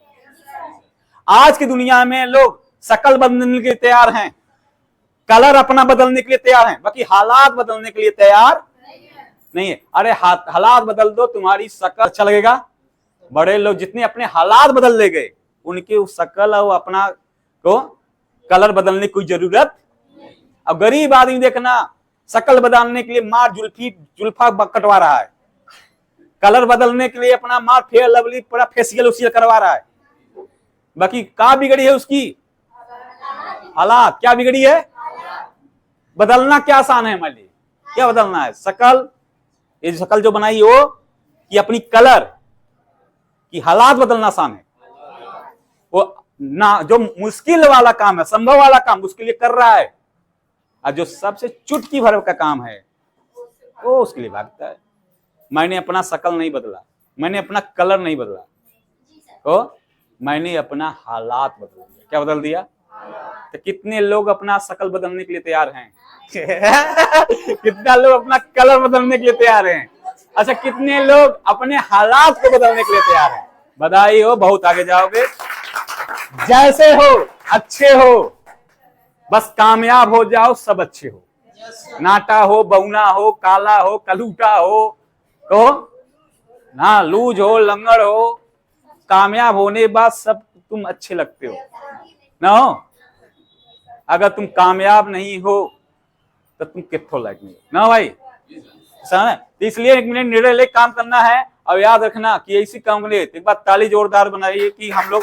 आज की दुनिया में लोग शकल बदलने के लिए तैयार हैं, कलर अपना बदलने के लिए तैयार हैं, बाकी हालात बदलने के लिए तैयार नहीं है। अरे हालात बदल दो, तुम्हारी शकल अच्छा लगेगा। बड़े लोग जितने अपने हालात बदल ले गए, उनके उस शकल और अपना को कलर बदलने की कोई जरूरत। अब गरीब आदमी देखना शकल बदलने के लिए मार जुल्फा कटवा रहा है, कलर बदलने के लिए अपना मार फेयर लवली पूरा फेशियल उसियल करवा रहा है, बाकी क्या बिगड़ी है उसकी? हालात। क्या बिगड़ी है? बदलना क्या आसान है हमारे लिए? क्या बदलना है? शकल। ये शकल जो बनाई हो कि अपनी कलर की हालात बदलना आसान है, वो ना जो मुश्किल वाला काम है, संभव वाला काम उसके लिए कर रहा है, और जो सबसे चुटकी भर का काम है वो उसके लिए भागता है। मैंने अपना शकल नहीं बदला, मैंने अपना कलर नहीं बदला, तो मैंने अपना हालात बदल दिया। क्या बदल दिया? तो कितने लोग अपना शकल बदलने के लिए तैयार हैं? कितना लोग अपना कलर बदलने के लिए तैयार हैं? अच्छा, कितने लोग अपने हालात को बदलने के लिए तैयार हैं? बधाई हो, बहुत आगे जाओगे। जैसे हो अच्छे हो, बस कामयाब हो जाओ, सब अच्छे हो, नाटा हो, बौना हो, काला हो, कलूटा हो, तो ना लूज हो, लंगड़ हो, कामयाब होने के बाद सब तुम अच्छे लगते हो ना। हो अगर तुम कामयाब नहीं हो तो तुम कितों लायक नहीं हो ना भाई। तो इसलिए 1 मिनट निर्णय ले काम करना है, और याद रखना कि ऐसी काम के लिए एक बार ताली जोरदार बनाइए कि हम लोग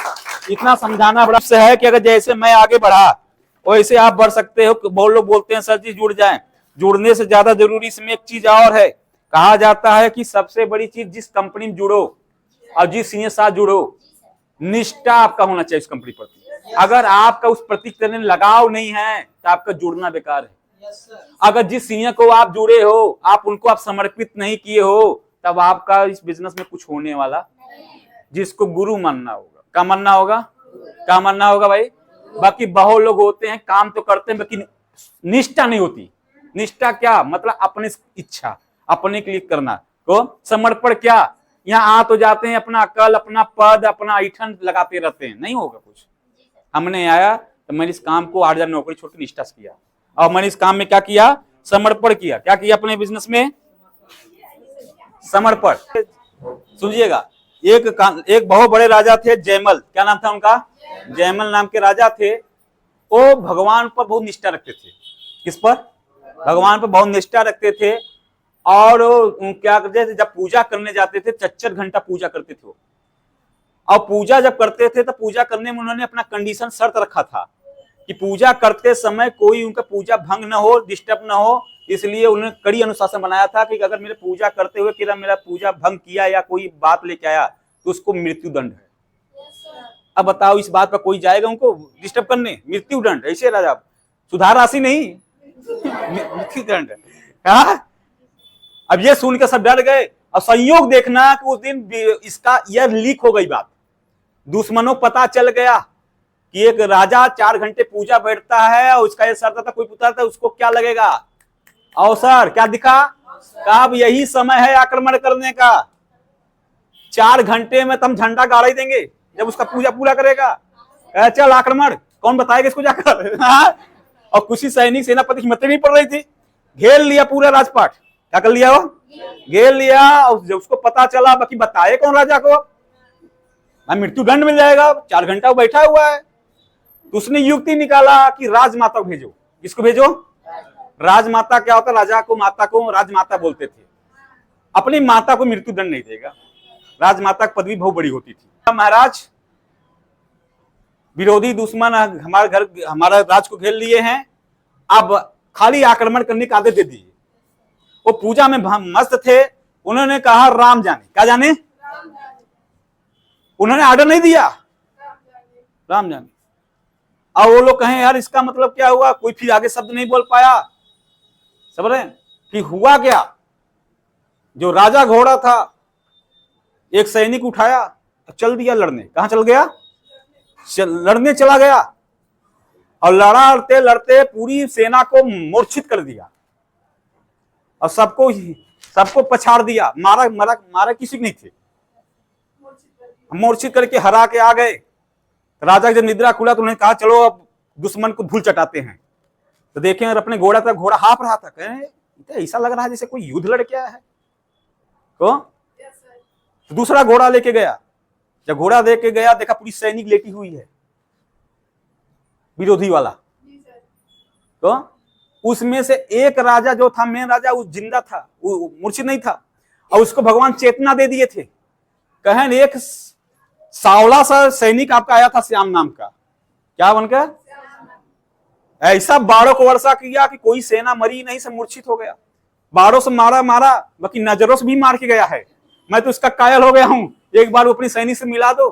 इतना समझाना बड़ा से है कि अगर जैसे मैं आगे बढ़ा वैसे आप बढ़ सकते हो। बहुत लोग बोलते हैं सर जी जुड़ जाएं, जुड़ने से ज्यादा जरूरी इसमें एक चीज और है। कहा जाता है कि सबसे बड़ी चीज, जिस कंपनी में जुड़ो और जिस सीनियर साथ जुड़ो, निष्ठा आपका होना चाहिए उस कंपनी प्रति। अगर आपका उस प्रति लगाव नहीं है तो आपका जुड़ना बेकार है। अगर जिस सीनियर को आप जुड़े हो, आप उनको आप समर्पित नहीं किए हो, तब आपका इस बिजनेस में कुछ होने वाला। जिसको गुरु मानना होगा, क्या मानना होगा? क्या मानना होगा भाई? बाकी बहुत लोग होते हैं काम तो करते हैं लेकिन निष्ठा नहीं होती। निष्ठा क्या मतलब? अपने इच्छा, अपने के लिए करना को समर्पण। क्या यहाँ आ तो जाते हैं, अपना अकल, अपना पद, अपना ऐठन लगाते रहते हैं, नहीं होगा कुछ। हमने आया तो मैंने इस काम को 8,000 नौकरी छोड़ के निष्ठा से किया, और मैंने इस काम में क्या किया, समर्पण किया। क्या किया अपने बिजनेस में, समर्पण। सुनिएगा, एक बहुत बड़े राजा थे जयमल, क्या नाम था उनका, जयमल नाम के राजा थे। वो भगवान पर बहुत निष्ठा रखते थे। किस पर, भगवान पर बहुत निष्ठा रखते थे। और क्या करते थे, जब पूजा करने जाते थे 4 घंटा पूजा करते थे। और पूजा जब करते थे तो पूजा करने में उन्होंने अपना कंडीशन शर्त रखा था कि पूजा करते समय कोई उनका पूजा भंग न हो, डिस्टर्ब न हो। इसलिए उन्होंने कड़ी अनुशासन बनाया था कि अगर मेरे पूजा करते हुए किसी मेरा पूजा भंग किया या कोई बात लेके आया तो उसको मृत्यु दंड है। अब बताओ, इस बात पर कोई जाएगा उनको डिस्टर्ब करने, मृत्यु दंड। ऐसे राजा, सुधार राशि नहीं, मृत्यु दंड। अब ये सुन के सब डर गए। और संयोग देखना कि उस दिन इसका यह लीक हो गई बात, दुश्मनों को पता चल गया कि एक राजा 4 घंटे पूजा बैठता है और उसका ये शर्त था, कोई पूछता था उसको क्या लगेगा, अवसर। क्या दिखा, कहा अब यही समय है आक्रमण करने का। 4 घंटे में तुम झंडा गाड़ ही देंगे जब उसका पूजा पूरा करेगा। चल आक्रमण, कौन बताएगा इसको जाकर। और कुछ ही सैनिक सेनापति की हिम्मत नहीं पड़ रही थी, घेर लिया पूरा राजपाट। क्या कर लिया, वो घेर लिया। और जब उसको पता चला, बाकी बताए कौन राजा को, मृत्यु दंड मिल जाएगा, 4 घंटा वो बैठा हुआ है। तो उसने युक्ति निकाला कि राजमाता को भेजो। किसको भेजो, राजमाता। क्या होता, राजा को, माता को राजमाता बोलते थे। अपनी माता को मृत्यु दंड नहीं देगा, राजमाता की पदवी बहुत बड़ी होती थी। महाराज, विरोधी दुश्मन हमारे घर, हमारा राज को घेर लिए हैं, अब खाली आक्रमण करने का आदेश दे दिए। वो पूजा में मस्त थे, उन्होंने कहा राम जाने। क्या जाने, उन्होंने ऑर्डर नहीं दिया, राम जाने। और वो लोग कहें यार इसका मतलब क्या हुआ, कोई फिर आगे शब्द नहीं बोल पाया। समझ रहे हैं, फिर हुआ क्या, जो राजा घोड़ा था एक सैनिक उठाया तो चल दिया लड़ने। कहां चल गया, लड़ने चला गया। और लड़ते लड़ते पूरी सेना को मूर्छित कर दिया और सबको पछाड़ दिया। मारा मारा मारा किसी को नहीं थे, मूर्छित करके हरा के आ गए। राजा जब निद्रा खुला तो उन्होंने कहा चलो अब दुश्मन को धूल चटाते हैं। तो देखें और अपने घोड़ा था, घोड़ा हाँफ रहा था। कहें ऐसा लग रहा है जैसे कोई युद्ध लड़ के आया है। तो दूसरा घोड़ा लेके गया। जब घोड़ा लेके गया, देखा पूरी सैनिक लेटी हुई है, विरोधी वाला। तो उसमें से एक राजा जो था, मेन राजा, वो जिंदा था, वो मूर्छित नहीं था। और उसको भगवान चेतना दे दिए थे। कहें एक सावला सा सैनिक आपका आया था, श्याम नाम का। क्या बनकर, ऐसा बाड़ों को वर्षा किया कि कोई सेना मरी नहीं, सब मूर्छित हो गया। बाड़ों से मारा, बाकी नजरों से भी मार के गया है। मैं तो उसका कायल हो गया हूं, एक बार वो अपनी सैनिक से मिला दो।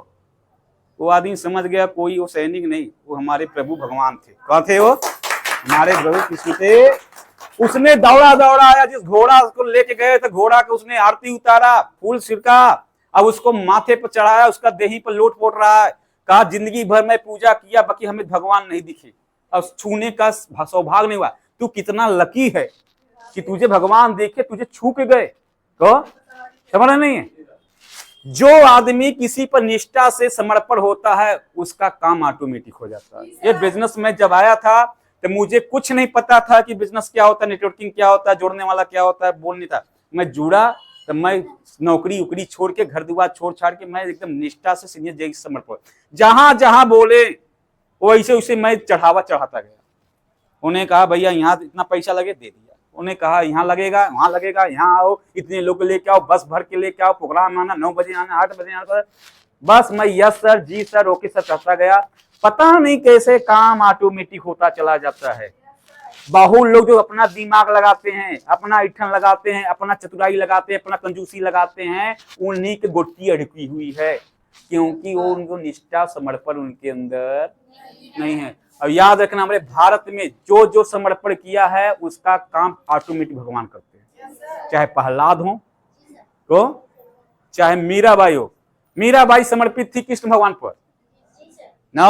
वो आदमी समझ गया कोई वो सैनिक नहीं, वो हमारे प्रभु भगवान थे। कौन थे वो, हमारे प्रभु कृष्ण थे। उसने दौड़ा दौड़ा आया, जिस घोड़ा को लेके गए थे, घोड़ा को उसने आरती उतारा, फूल छिड़का, अब उसको माथे पर चढ़ाया, उसका देही पर लोट पोट रहा है। कहा जिंदगी भर मैं पूजा किया, बाकी हमें भगवान नहीं दिखे, अब छूने का सौभाग्य नहीं हुआ। तू कितना लकी है कि तुझे भगवान देखे, तुझे छू के गए। तो समझ नहीं है, जो आदमी किसी पर निष्ठा से समर्पण होता है उसका काम ऑटोमेटिक हो जाता है। ये बिजनेस में जब आया था तो मुझे कुछ नहीं पता था कि बिजनेस क्या होता है, नेटवर्किंग क्या होता है, जोड़ने वाला क्या होता है, बोल नहीं था। मैं जुड़ा तो मैं नौकरी उकरी छोड़ के, घर दुआर छोड़ छाड़ के, मैं एकदम निष्ठा से सीनियर जय समर्पण, जहां जहां बोले वैसे वैसे मैं चढ़ावा चढ़ाता गया। उन्हें कहा भैया यहाँ इतना पैसा लगे, दे दिया। उन्हें कहा यहाँ लगेगा, वहां लगेगा, यहाँ आओ, इतने लोग लेके आओ, बस भर के लेके आओ, प्रोग्राम आना 9 बजे आना, 8 बजे आना। बस मैं यस सर, जी सर, ओके सर करता गया। पता नहीं कैसे काम ऑटोमेटिक होता चला जाता है। बहुत लोग जो अपना दिमाग लगाते हैं, अपना ईठन लगाते हैं, अपना चतुराई लगाते हैं, अपना कंजूसी लगाते हैं, उन्हीं की गुट्टी अड़की हुई है, क्योंकि वो उनको निष्ठा समर्पण उनके अंदर नहीं है। और याद रखना, हमारे भारत में जो जो समर्पण किया है उसका काम ऑटोमेटिक भगवान करते हैं। चाहे प्रहलाद हो तो चाहे मीराबाई हो। मीराबाई समर्पित थी कृष्ण भगवान पर, ना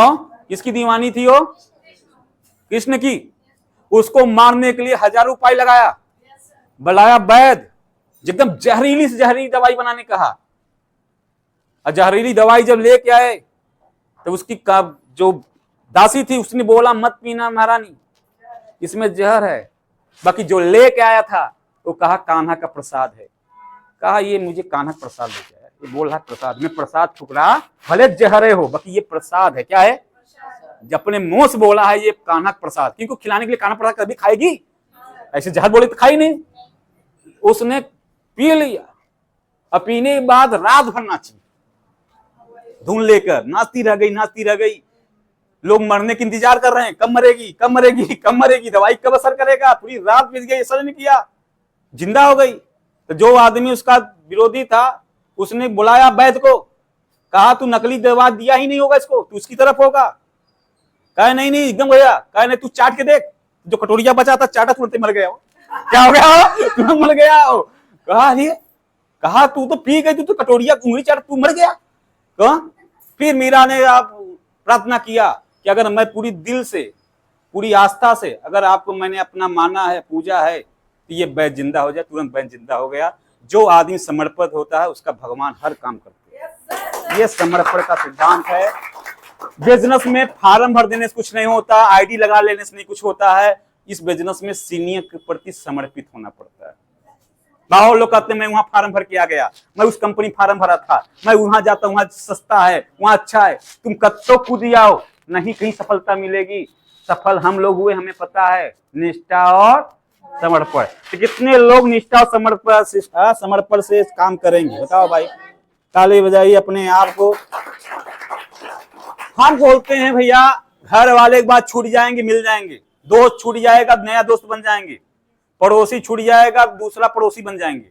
किसकी दीवानी थी वो, कृष्ण की। उसको मारने के लिए हजारों उपाय लगाया, बुलाया वैद, एकदम जहरीली से जहरीली दवाई बनाने कहा। और जहरीली दवाई जब लेके आए तो उसकी जो दासी थी उसने बोला मत पीना महारानी, इसमें जहर है। बाकी जो लेके आया था वो कहा कान्हा का प्रसाद है। कहा ये मुझे कान्हा प्रसाद लेके आया, ये बोल रहा प्रसाद, में प्रसाद ठुकरा, भले जहरे हो बाकी ये प्रसाद है। क्या है? जब अपने मुंह से बोला है ये कान्हा प्रसाद, किनको खिलाने के लिए कान्हा प्रसाद कभी खाएगी? ऐसे जहर बोले तो खाई नहीं। उसने पी लिया, अब पीने के बाद रात भर नाची, धुन लेकर नाचती रह गई, नाचती रह गई। लोग मरने के इंतजार कर रहे हैं, कब मरेगी, कब मरेगी, कब मरेगी, दवाई कब असर करेगा। पूरी रात बीत गई, असर नहीं किया, जिंदा हो गई। तो जो आदमी उसका विरोधी था उसने बुलाया वैद्य को, कहा तू नकली दवा दिया ही नहीं होगा इसको, तू इसकी तरफ होगा। कहा नहीं नहीं एकदम गया। कहा नहीं तू चाट के देख, जो कटोरिया बचा था चाटा तुरंत मर गया हो। क्या हो गया? तुरंत मर गया हो। कहा अरे, कहा तू तो पी गई, तू तो कटोरिया उंगली चाट, तू मर गया। कहा फिर मीरा ने आप प्रार्थना किया कि अगर मैं पूरी दिल से, पूरी आस्था से अगर आपको मैंने अपना माना है, पूजा है, तो ये वैद्य जिंदा हो जाए। तुरंत वैद्य जिंदा हो गया। जो आदमी समर्पित होता है उसका भगवान हर काम करते हैं। ये समर्पण का सिद्धांत है। बिजनेस में फार्म भर देने से कुछ नहीं होता, आईडी लगा लेने से नहीं कुछ होता है। इस बिजनेस में सीनियर के प्रति समर्पित होना पड़ता है। बहुत लोग कहते हैं मैं वहां फार्म भर के आ गया, मैं उस कंपनी फार्म भरा था, मैं वहां जाता हूं, वहां सस्ता है, वहां अच्छा है। तुम कत्तो कूद जाओ, नहीं कहीं सफलता मिलेगी। सफल हम लोग हुए, हमें पता है, निष्ठा और समर्पण। तो कितने लोग निष्ठा और समर्पण से काम करेंगे बताओ भाई? ताली बजाइए अपने आप को। हम बोलते हैं भैया घर वाले एक बार छूट जाएंगे मिल जाएंगे, दोस्त छूट जाएगा नया दोस्त बन जाएंगे, पड़ोसी छूट जाएगा दूसरा पड़ोसी बन जाएंगे।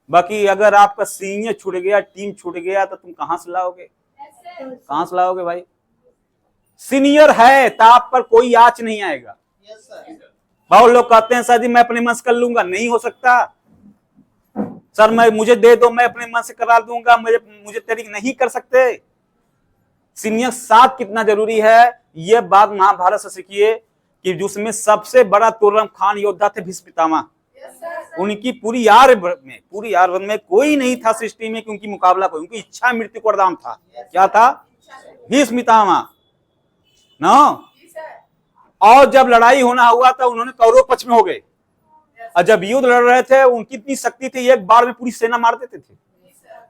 बाकी अगर आपका सीनियर छूट गया, टीम छूट गया, तो तुम कहां से लाओगे? कहां से लाओगे भाई? सीनियर है तो आप पर कोई आँच नहीं आएगा। बहुत लोग कहते हैं सर जी मैं अपने मन से कर लूंगा, नहीं हो सकता। सर मैं मुझे दे दो, मैं अपने मन से करा दूंगा, मुझे तरीक नहीं कर सकते। सीनियर साथ कितना जरूरी है, यह बात महाभारत से सीखिए कि जिसमें सबसे बड़ा तुर्रम खान योद्धा थे भीष्म पितामह। उनकी पूरी आर्य में कोई नहीं था सृष्टि में कि उनकी मुकाबला कोई, उनकी इच्छा मृत्यु को वरदान था। क्या था? भीष्म पितामह न। और जब लड़ाई होना हुआ था उन्होंने कौरव पक्ष में हो गए, और जब युद्ध लड़ रहे थे उनकी इतनी शक्ति थी एक बार में पूरी सेना मार देते थे।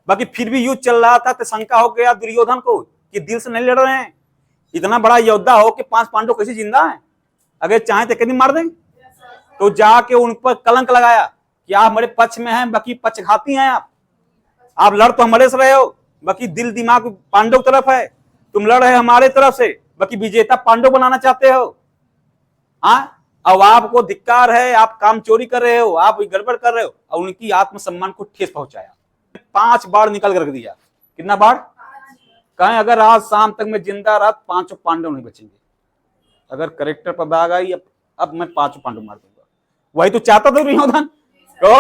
बाकी फिर भी युद्ध चल रहा था तो शंका हो गया दुर्योधन को कि दिल से नहीं लड़ रहे हैं, इतना बड़ा योद्धा हो कि 5 पांडव कैसे जिंदा हैं, अगर चाहे तो कहीं मार देंगे। तो जाके उन पर कलंक लगाया कि आप हमारे पक्ष में हैं, बाकी पक्षघाती हैं आप लड़ तो हमारे से रहे हो, बाकी दिल दिमाग पांडव तरफ है, तुम लड़ रहे हमारे तरफ से, बाकी विजेता पांडव बनाना चाहते हो। हाँ, अब आपको धिक्कार है, आप काम चोरी कर रहे हो, आप गड़बड़ कर रहे हो। और उनकी आत्मसम्मान को ठेस पहुंचाया। 5 बार निकल कर दिया। कितना बार? कहें अगर आज शाम तक मैं जिंदा रहा 5 पांडव नहीं बचेंगे। अगर करेक्टर पर बाग आई अब मैं 5 पांडव मार दूंगा। वही तो चाहता था दुर्योधन। तो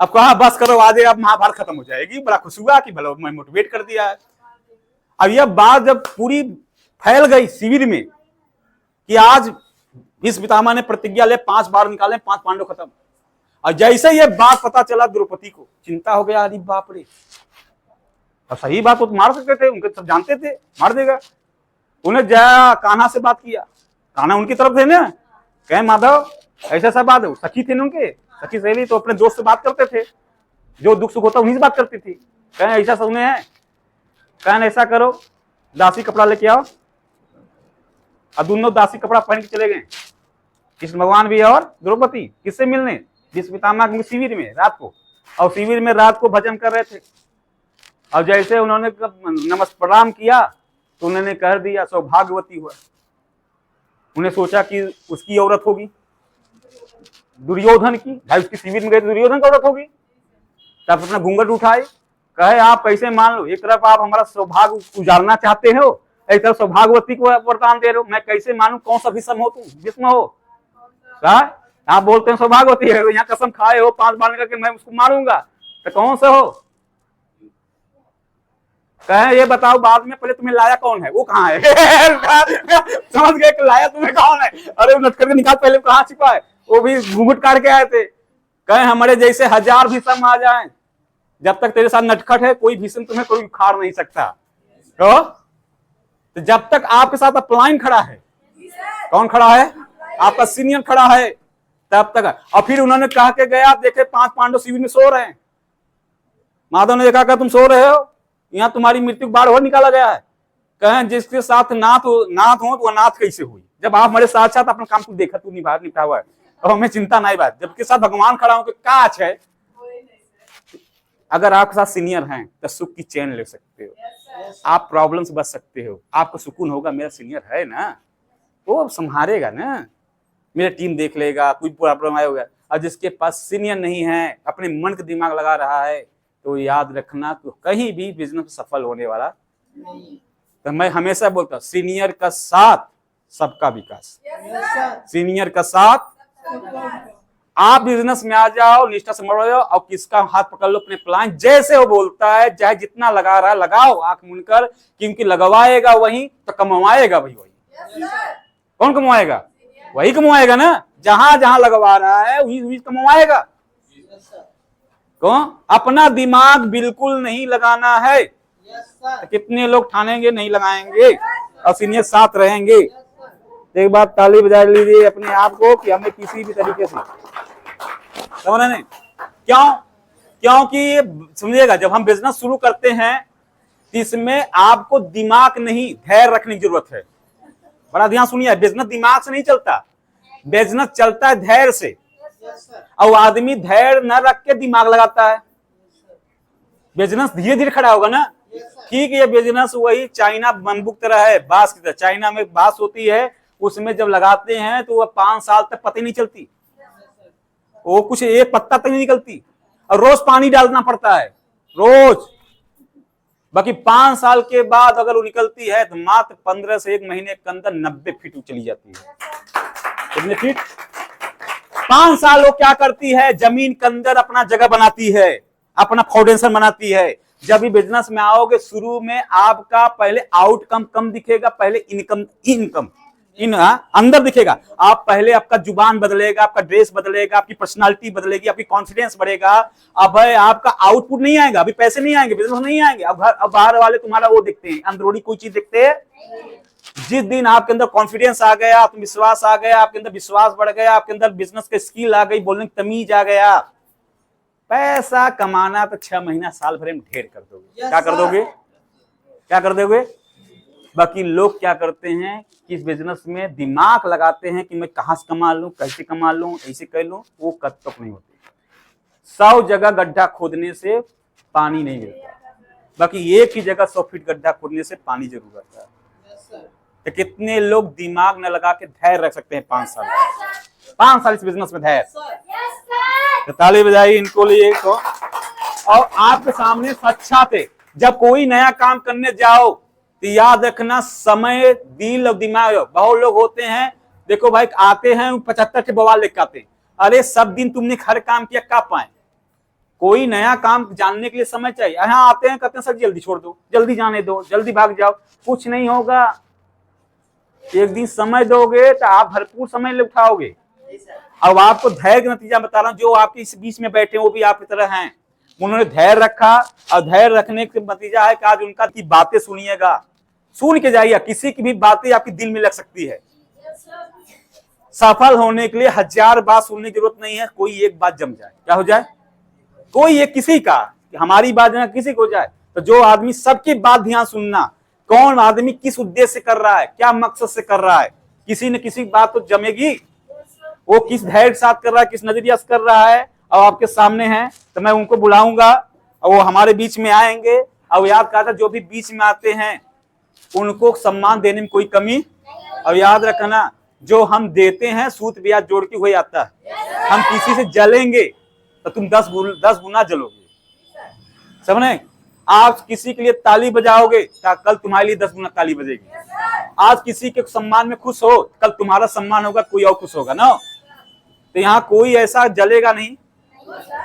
अब कहा बस करो आज अब महाभारत खत्म हो जाएगी। बड़ा खुश हुआ कि भला मैं मोटिवेट कर दिया है। अब यह बात जब पूरी फैल गई शिविर में कि आज भीष्म पितामह ने प्रतिज्ञा ले 5 बार निकाले, 5 पांडव खत्म। और जैसे ये बात पता चला द्रौपदी को, चिंता हो गया, अरे बाप रे, और सही बात तो मार सकते थे, उनके सब जानते थे मार देगा। उन्हें जाया कान्हा से बात किया, कान्हा उनकी तरफ थे ना, कहे माधव ऐसा सा बात है, सखी थे उनके, सखी सहेली तो अपने दोस्त से बात करते थे, जो दुख सुख होता उन्हीं से बात करती थी। कहे ऐसा सुने हैं, कहे ऐसा करो दासी कपड़ा लेके आओ। और दोनों दासी कपड़ा पहन के चले गए, कृष्ण भगवान भी और द्रौपदी। किससे मिलने? भीष्म पितामह के शिविर में रात को। और शिविर में रात को भजन कर रहे थे। और जैसे उन्होंने नमस्कार प्रणाम किया तो उन्होंने कह दिया सौभाग्यवती हुआ। उन्हें सोचा कि उसकी औरत होगी दुर्योधन की, भाई उसकी शिविर में गए तो दुर्योधन की औरत होगी। तब अपना घूंघट उठाए, कहे आप कैसे मान लो, एक तरफ आप हमारा सौभाग्य उजाड़ना चाहते हो, एक तरफ सौभाग्यवती को वरदान दे रहे हो, मैं कैसे मानूं कौन सा भीष्म हो तुम, भीष्म हो? आप बोलते हैं सौभाग्यवती है, यहाँ कसम खाए हो 5 बार निकल के मैं उसको मारूंगा, तो कौन सा हो? कहे ये बताओ बाद में पहले तुम्हें लाया कौन है, वो कहाँ है? समझ गए कि लाया तुम्हें कौन है? अरे वो नटखट के निकाल, पहले कहाँ छिपा है? वो भी घूंघट काट के आए थे। कहे हमारे जैसे 1000 भीष्म आ जाएं, जब तक तेरे साथ नटखट है कोई भीष्म तुम्हें कोई उखाड़ नहीं सकता। तो जब तक आपके साथ अपलाइन खड़ा है, कौन खड़ा है? आपका सीनियर खड़ा है तब तक। और फिर उन्होंने कहा के गया, देखे 5 पांडव शिविर में सो रहे हैं। माधव ने देखा कि तुम सो रहे हो, यहाँ तुम्हारी मृत्यु बाढ़ और निकाला गया है। कहें जिसके साथ नाथ हो तो अनाथ कैसे हुई? जब आप हमारे साथ अपना काम तू देखा, तू निभा हुआ है, और हमें चिंता नहीं बात। जबकि साथ भगवान खड़ा हो के काच है। अगर आपके साथ सीनियर हैं तो सुख की चैन ले सकते हो, आप प्रॉब्लम से बच सकते हो, आपको सुकून होगा मेरा सीनियर है ना, वो संभालेगा ना, मेरा टीम देख लेगा, कोई प्रॉब्लम आया होगा। और जिसके पास सीनियर नहीं है, अपने मन का दिमाग लगा रहा है, तो याद रखना तो कहीं भी बिजनेस सफल होने वाला नहीं। तो मैं हमेशा बोलता हूँ, सीनियर का साथ सबका विकास। सीनियर का साथ, आप बिजनेस में आ जाओ, निष्ठा से मरो जाओ, और किसका हाथ पकड़ लो, अपने प्लान जैसे वो बोलता है, चाहे जितना लगा रहा है लगाओ आंख मुनकर, क्योंकि लगवाएगा वही तो कमवाएगा वही। कौन कमवाएगा? वही कमवाएगा ना, जहां जहां लगवा रहा है वही कमवाएगा। कौन? अपना दिमाग बिल्कुल नहीं लगाना है। तो कितने लोग ठानेंगे, नहीं लगाएंगे, और सीनियर साथ रहेंगे। एक बात ताली बजा लीजिए अपने आप को कि हमें किसी भी तरीके से, समझ रहे? क्यों? क्योंकि समझिएगा, जब हम बिजनेस शुरू करते हैं तो इसमें आपको दिमाग नहीं, धैर्य रखने की जरूरत है। बड़ा ध्यान सुनिए, बिजनेस दिमाग से नहीं चलता, बिजनेस चलता है धैर्य से। और आदमी धैर्य न रख के दिमाग लगाता है, बिजनेस धीरे धीरे खड़ा होगा ना। ठीक है, ये बिजनेस वही चाइना बंबूक तरह है, बांस की तरह। चाइना में बांस होती है, उसमें जब लगाते हैं तो वह 5 साल तक पता ही नहीं चलती, वो कुछ एक पत्ता तक नहीं निकलती, और रोज पानी डालना पड़ता है, रोज। बाकी 5 साल के बाद अगर वो निकलती है तो मात्र 15 से 1 महीने के अंदर 90 फीट चली जाती है। कितने फीट? 5 साल वो क्या करती है, जमीन के अंदर अपना जगह बनाती है, अपना फाउंडेशन बनाती है। जब भी बिजनेस में आओगे, शुरू में आपका पहले आउटकम कम दिखेगा, पहले इनकम अंदर दिखेगा। आप पहले, आपका जुबान बदलेगा, आपका ड्रेस बदलेगा, आपकी पर्सनालिटी बदलेगी, आपकी कॉन्फिडेंस बढ़ेगा। अब आपका आउटपुट नहीं आएगा, अभी पैसे नहीं आएंगे, बिजनेस नहीं आएंगे। अब बाहर वाले तुम्हारा वो देखते हैं, अंदरूनी कोई चीज देखते हैं। जिस दिन आपके अंदर कॉन्फिडेंस आ गया, आत्मविश्वास आ गया, आपके अंदर विश्वास बढ़ गया, आपके अंदर बिजनेस का स्किल आ गई, बोलने की तमीज आ गया, पैसा कमाना तो 6 महीना साल भर में ढेर कर दोगे। क्या कर दोगे? क्या कर दोगे? बाकी लोग क्या करते हैं कि इस बिजनेस में दिमाग लगाते हैं कि मैं कहां से कमा लूं, कैसे कमा लूं, ऐसे कर लूं, वो कब तक नहीं होती। 100 जगह गड्ढा खोदने से पानी नहीं मिलता, बाकी एक ही जगह 100 फीट गड्ढा खोदने से पानी जरूर आता है। तो कितने लोग दिमाग न लगा के धैर्य रख सकते हैं 5 साल? 5 साल इस बिजनेस में धैर्य। तो ताली बजाइए इनको लिए तो। और आपके सामने सच्चा थे, जब कोई नया काम करने जाओ तो याद रखना, समय, दिल और दिमाग। बहुत लोग होते हैं, देखो भाई, आते हैं 75 के बवाल लेकर आते हैं। अरे सब दिन तुमने हर काम किया, कब पाए? कोई नया काम जानने के लिए समय चाहिए। यहाँ आते हैं, कहते हैं सर जल्दी छोड़ दो, जल्दी जाने दो, जल्दी भाग जाओ। कुछ नहीं होगा, एक दिन समय दोगे तो आप भरपूर समय उठाओगे। अब आपको धैर्य का नतीजा बता रहा हूं, जो आपके इस बीच में बैठे वो भी आपकी तरह हैं, उन्होंने धैर्य रखा, और धैर्य रखने का नतीजा है कि आज उनका की बातें सुनिएगा, सुन के जाइए। किसी की भी बातें आपके दिल में लग सकती है। सफल होने के लिए 1000 बात सुनने की जरूरत नहीं है, कोई एक बात जम जाए। क्या हो जाए? कोई एक, किसी का, हमारी बात ना किसी को जाए। तो जो आदमी सबकी बात ध्यान सुनना, कौन आदमी किस उद्देश्य से कर रहा है, क्या मकसद से कर रहा है, किसी न किसी बात तो जमेगी। वो किस धैर्य के साथ कर रहा है, किस नजरिया से कर रहा है, और आपके सामने है। तो मैं उनको बुलाऊंगा और वो हमारे बीच में आएंगे। और याद करता, जो भी बीच में आते हैं उनको सम्मान देने में कोई कमी। और याद रखना, जो हम देते हैं सूद ब्याज जोड़ के हुए आता है। हम किसी से जलेंगे तो तुम 10 गुना जलोगे, समझे? आज किसी के लिए ताली बजाओगे तो कल तुम्हारे लिए 10 गुना ताली बजेगी। आज किसी के सम्मान में खुश हो, कल तुम्हारा सम्मान होगा, कोई और खुश होगा ना। तो यहाँ कोई ऐसा जलेगा नहीं,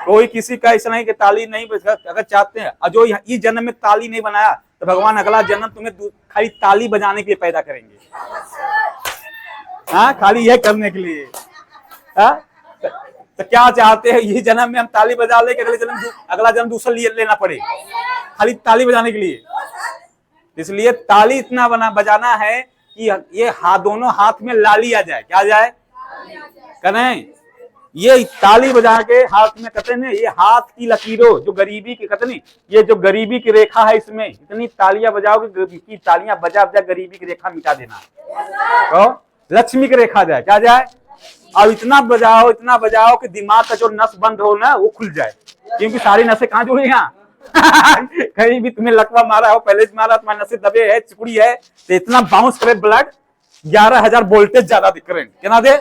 कोई किसी का ऐसा नहीं कि ताली नहीं अगर चाहते हैं। और जो इस जन्म में ताली नहीं बनाया तो भगवान अगला जन्म तुम्हें खाली ताली बजाने के लिए पैदा करेंगे। हाँ, खाली यह करने के लिए। हाँ, तो क्या चाहते हैं, ये जन्म में हम ताली बजा ले, अगला जन्म दूसरा लेना पड़े खाली ताली बजाने के लिए। इसलिए ताली इतना बजाना है कि ये दोनों हाथ में लाली आ जाए। क्या आ जाए? करें। ये ताली बजा के हाथ में कहते हैं, ये हाथ की लकीरों जो गरीबी की कहते नहीं, ये जो गरीबी की रेखा है इसमें इतनी तालियां बजाओ कि तालियां बजा बजा गरीबी की रेखा मिटा देना, तो लक्ष्मी की रेखा जाए, क्या जाए। और इतना बजाओ कि दिमाग का जो नस बंद हो ना वो खुल जाए, क्योंकि सारी नसें कहाँ जुड़ी हैं कहीं भी तुम्हें लकवा मारा हो, पहले से मारा, तुम्हारी नसें दबे है, चिपड़ी है, तो इतना बाउंस करे ब्लड, 11,000 वोल्टेज ज्यादा दिख रहे हैं, क्या दे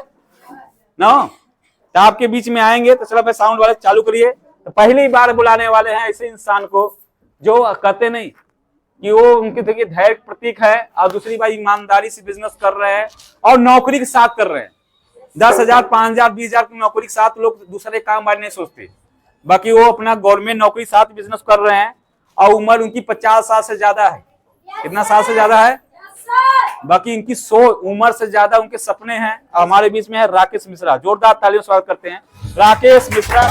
ना। तो आपके बीच में आएंगे तो चलो भाई साउंड वाले चालू करिए। तो पहली बार बुलाने वाले हैं ऐसे इंसान को जो कहते नहीं कि वो उनके देखिए धैर्य प्रतीक है, और दूसरी बात ईमानदारी से बिजनेस कर रहे हैं और नौकरी के साथ कर रहे हैं। 10,000 5,000 20,000 की नौकरी के साथ लोग दूसरे काम बारे नहीं सोचते, बाकी वो अपना गवर्नमेंट नौकरी के साथ बिजनेस कर रहे हैं। और उम्र उनकी 50 साल से ज्यादा है। कितना साल से ज्यादा है? बाकी इनकी उम्र से ज्यादा उनके सपने हैं। हमारे बीच में है राकेश मिश्रा, जोरदार तालियों स्वागत करते हैं राकेश मिश्रा।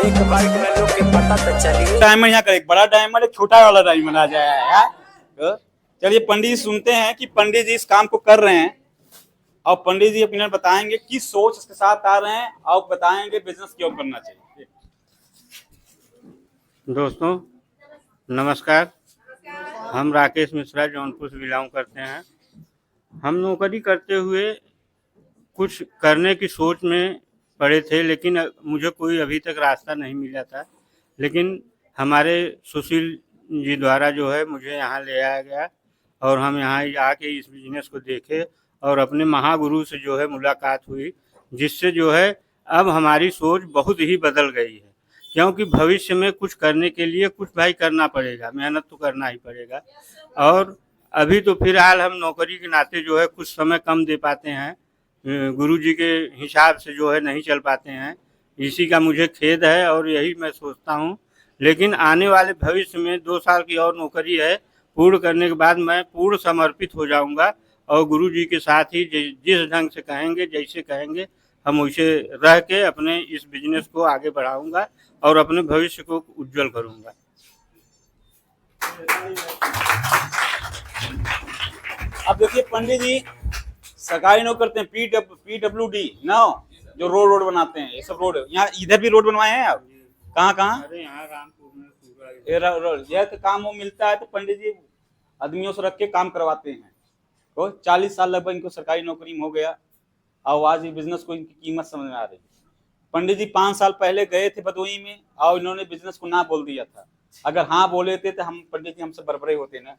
एक बाइट में लोग के पता तो चली। डायमंड यहाँ कर, एक बड़ा डायमंड एक छोटा वाला डायमंड आ जाए यार। तो चलिए पंडित जी सुनते हैं कि पंडित जी इस काम को कर रहे हैं, और पंडित जी अपने बताएंगे किस सोच के साथ आ रहे हैं, और बताएंगे बिजनेस क्यों करना चाहिए। दोस्तों नमस्कार, हम राकेश मिश्रा जौनपुर से बिलोंग करते हैं। हम नौकरी करते हुए कुछ करने की सोच में पड़े थे, लेकिन मुझे कोई अभी तक रास्ता नहीं मिला था। लेकिन हमारे सुशील जी द्वारा जो है मुझे यहाँ ले आया गया, और हम यहाँ आके इस बिजनेस को देखे और अपने महागुरु से जो है मुलाकात हुई, जिससे जो है अब हमारी सोच बहुत ही बदल गई है। क्योंकि भविष्य में कुछ करने के लिए कुछ भाई करना पड़ेगा, मेहनत तो करना ही पड़ेगा। और अभी तो फिलहाल हम नौकरी के नाते जो है कुछ समय कम दे पाते हैं, गुरुजी के हिसाब से जो है नहीं चल पाते हैं। इसी का मुझे खेद है, और यही मैं सोचता हूँ। लेकिन आने वाले भविष्य में 2 साल की और नौकरी है, पूर्ण करने के बाद मैं पूर्ण समर्पित हो जाऊंगा, और गुरुजी के साथ ही जिस ढंग से कहेंगे, जैसे कहेंगे, हम वैसे रह के अपने इस बिजनेस को आगे बढ़ाऊंगा और अपने भविष्य को उज्जवल करूंगा। अब देखिए पंडित जी सरकारी नौकरी करते हैं, PWD ना, जो रोड बनाते हैं, ये सब रोड यहाँ इधर भी रोड बनवाए हैं आप? कहाँ कहाँ? अरे यहाँ रामपुर में यह तो काम वो मिलता है तो पंडित जी आदमियों से रख के काम करवाते हैं। तो 40 साल लगभग इनको सरकारी नौकरी में हो गया, और आज ये बिजनेस को इनकी कीमत समझ में आ रही है। पंडित जी 5 साल पहले गए थे भदोही में, और इन्होंने बिजनेस को ना बोल दिया था। अगर हाँ बोले थे तो हम पंडित जी हमसे बरबरे होते ना।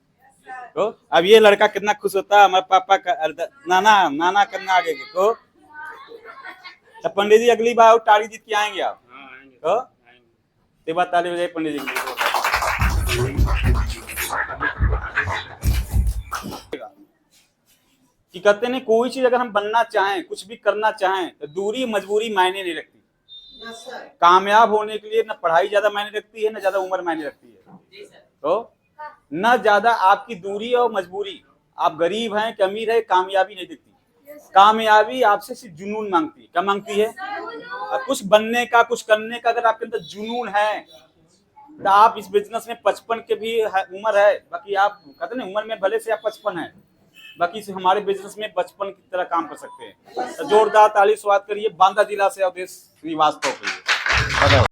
तो अब ये लड़का कितना खुश होता है, हमारे पापा का नाना करना आगे को। तो पंडित जी अगली बार ताली जीत के आएंगे आप? तो बात ताली बजाइए पंडित जी कि कहते नहीं, कोई चीज अगर हम बनना चाहें, कुछ भी करना चाहें, तो दूरी मजबूरी मायने नहीं रखती। कामयाब होने के लिए ना पढ़ाई ज्यादा मायने रखती है, ना ज्यादा उम्र मायने रखती है। तो न ज्यादा आपकी दूरी और मजबूरी, आप गरीब हैं कि अमीर है, कामयाबी नहीं देती। कामयाबी आपसे सिर्फ जुनून मांगती है। क्या मांगती है? कुछ बनने का, कुछ करने का अगर आपके अंदर जुनून है, तो आप इस बिजनेस में 55 के भी उम्र है, बाकी आप कहते ना उम्र में भले से आप 55 है, बाकी हमारे बिजनेस में 55 की तरह काम कर सकते हैं। तो जोरदार ताली स्वागत करिए बांदा जिला से अवधेश श्रीवास्तव के लिए।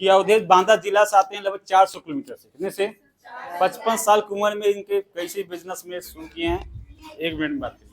कि अवधेश बांदा जिला से आते हैं लगभग 400 किलोमीटर से। कितने से? 55 साल की उम्र में इनके कैसे बिजनेस में शुरू किए हैं, 1 मिनट में बात करिए।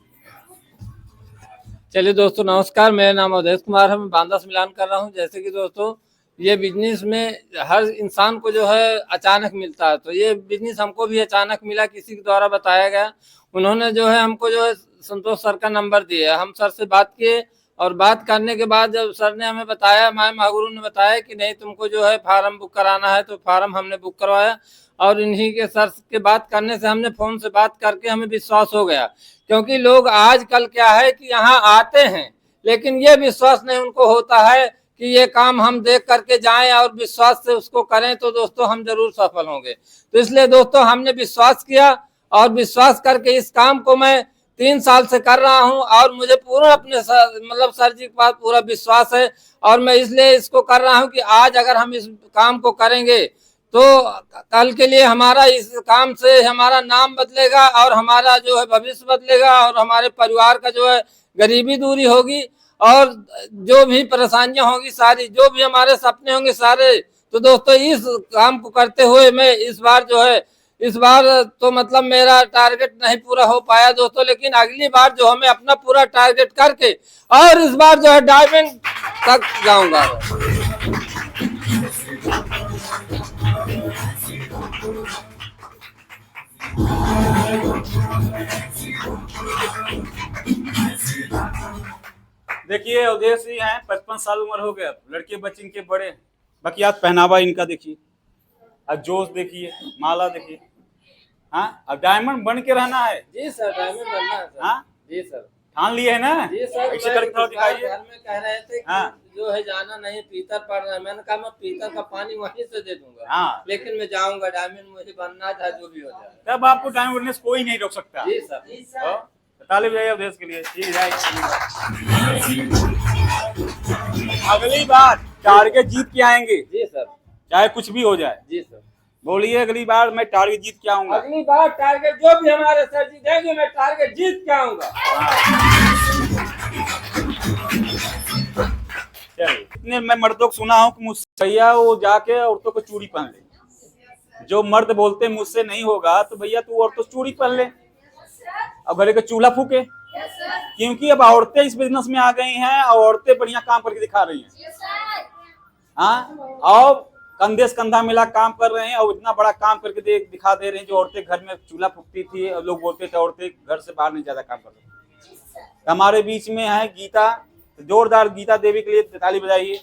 चलिए दोस्तों नमस्कार, मेरा नाम अवधेश कुमार है, मैं बांदा से मिलान कर रहा हूँ। जैसे कि दोस्तों ये बिजनेस में हर इंसान को जो है अचानक मिलता है, तो ये बिजनेस हमको भी अचानक मिला, किसी के द्वारा बताया गया। उन्होंने जो है हमको जो है संतोष सर का नंबर दिया, हम सर से बात किए और बात करने के बाद जब सर ने हमें बताया, माय महागुरु ने बताया कि नहीं तुमको जो है फार्म बुक कराना है, तो फार्म हमने बुक करवाया। और इन्हीं के सर के बात करने से हमने फोन से बात करके हमें विश्वास हो गया, क्योंकि लोग आजकल क्या है कि यहाँ आते हैं लेकिन ये विश्वास नहीं उनको होता है कि ये काम हम देख करके जाएं और विश्वास से उसको करें, तो दोस्तों हम जरूर सफल होंगे। तो इसलिए दोस्तों हमने विश्वास किया और विश्वास करके इस काम को मैं 3 साल से कर रहा हूं और मुझे पूरा अपने सर जी के पास पूरा विश्वास है। और मैं इसलिए इसको कर रहा हूं कि आज अगर हम इस काम को करेंगे तो कल के लिए हमारा इस काम से हमारा नाम बदलेगा और हमारा जो है भविष्य बदलेगा और हमारे परिवार का जो है गरीबी दूरी होगी और जो भी परेशानियां होंगी सारी, जो भी हमारे सपने होंगे सारे। तो दोस्तों इस काम को करते हुए मैं इस बार तो मतलब मेरा टारगेट नहीं पूरा हो पाया दोस्तों, लेकिन अगली बार जो हमें अपना पूरा टारगेट करके और इस बार जो है डायमंड तक जाऊंगा। देखिए अवधेश जी हैं, 55 साल उम्र हो गया, लड़के बच्चे इनके बड़े, बाकी आज पहनावा इनका देखिए, आज जोश देखिए, माला देखिए। हाँ, अब डायमंड बन के रहना है। जी सर, डायमंड बनना है सर। हाँ जी सर, ठान लिए है ना? जी सर। ऐसे करके थोड़ा दिखाइए। घर में कह रहे थे कि हाँ। जो है जाना नहीं, पीतर पड़ रहा है। मैंने कहा मैं पीतर का पानी वहीं से दे दूंगा। हाँ। लेकिन मैं जाऊंगा, डायमंड मुझे बनना था, जो भी हो जाए। तब आपको डायमंड बनने से कोई नहीं रोक सकता। जी सर, जी सर। ताली बजाइए अवधेश के लिए। ठीक है, अगली बार टारगेट जीत के आएंगे। जी सर, चाहे कुछ भी हो जाए। जी सर। बोलिए अगली बार मैं टारगेट जीत के आऊंगा। अगली बार टारगेट जो भी हमारे सर जी देंगे, मैं टारगेट जीत के आऊंगा। इतने मैं मर्दों को सुना हूँ कि मुझसे भैया वो जाके औरतों को चूड़ी पहन ले। जो मर्द बोलते मुझसे नहीं होगा तो भैया तू औरतों चूड़ी पहन ले, अब घरे का चूल्हा फूके, क्योंकि अब औरतें इस बिजनेस में आ गई हैं और औरतें बढ़िया काम करके दिखा रही हैं। हाँ, और कंधे से कंधा मिला काम कर रहे हैं और इतना बड़ा काम करके दिखा दे रहे हैं। जो औरतें घर में चूल्हा फूकती थी और लोग बोलते थे औरतें घर से बाहर नहीं ज्यादा काम कर रही। हमारे बीच में है गीता, जोरदार गीता देवी के लिए ताली बजाइए।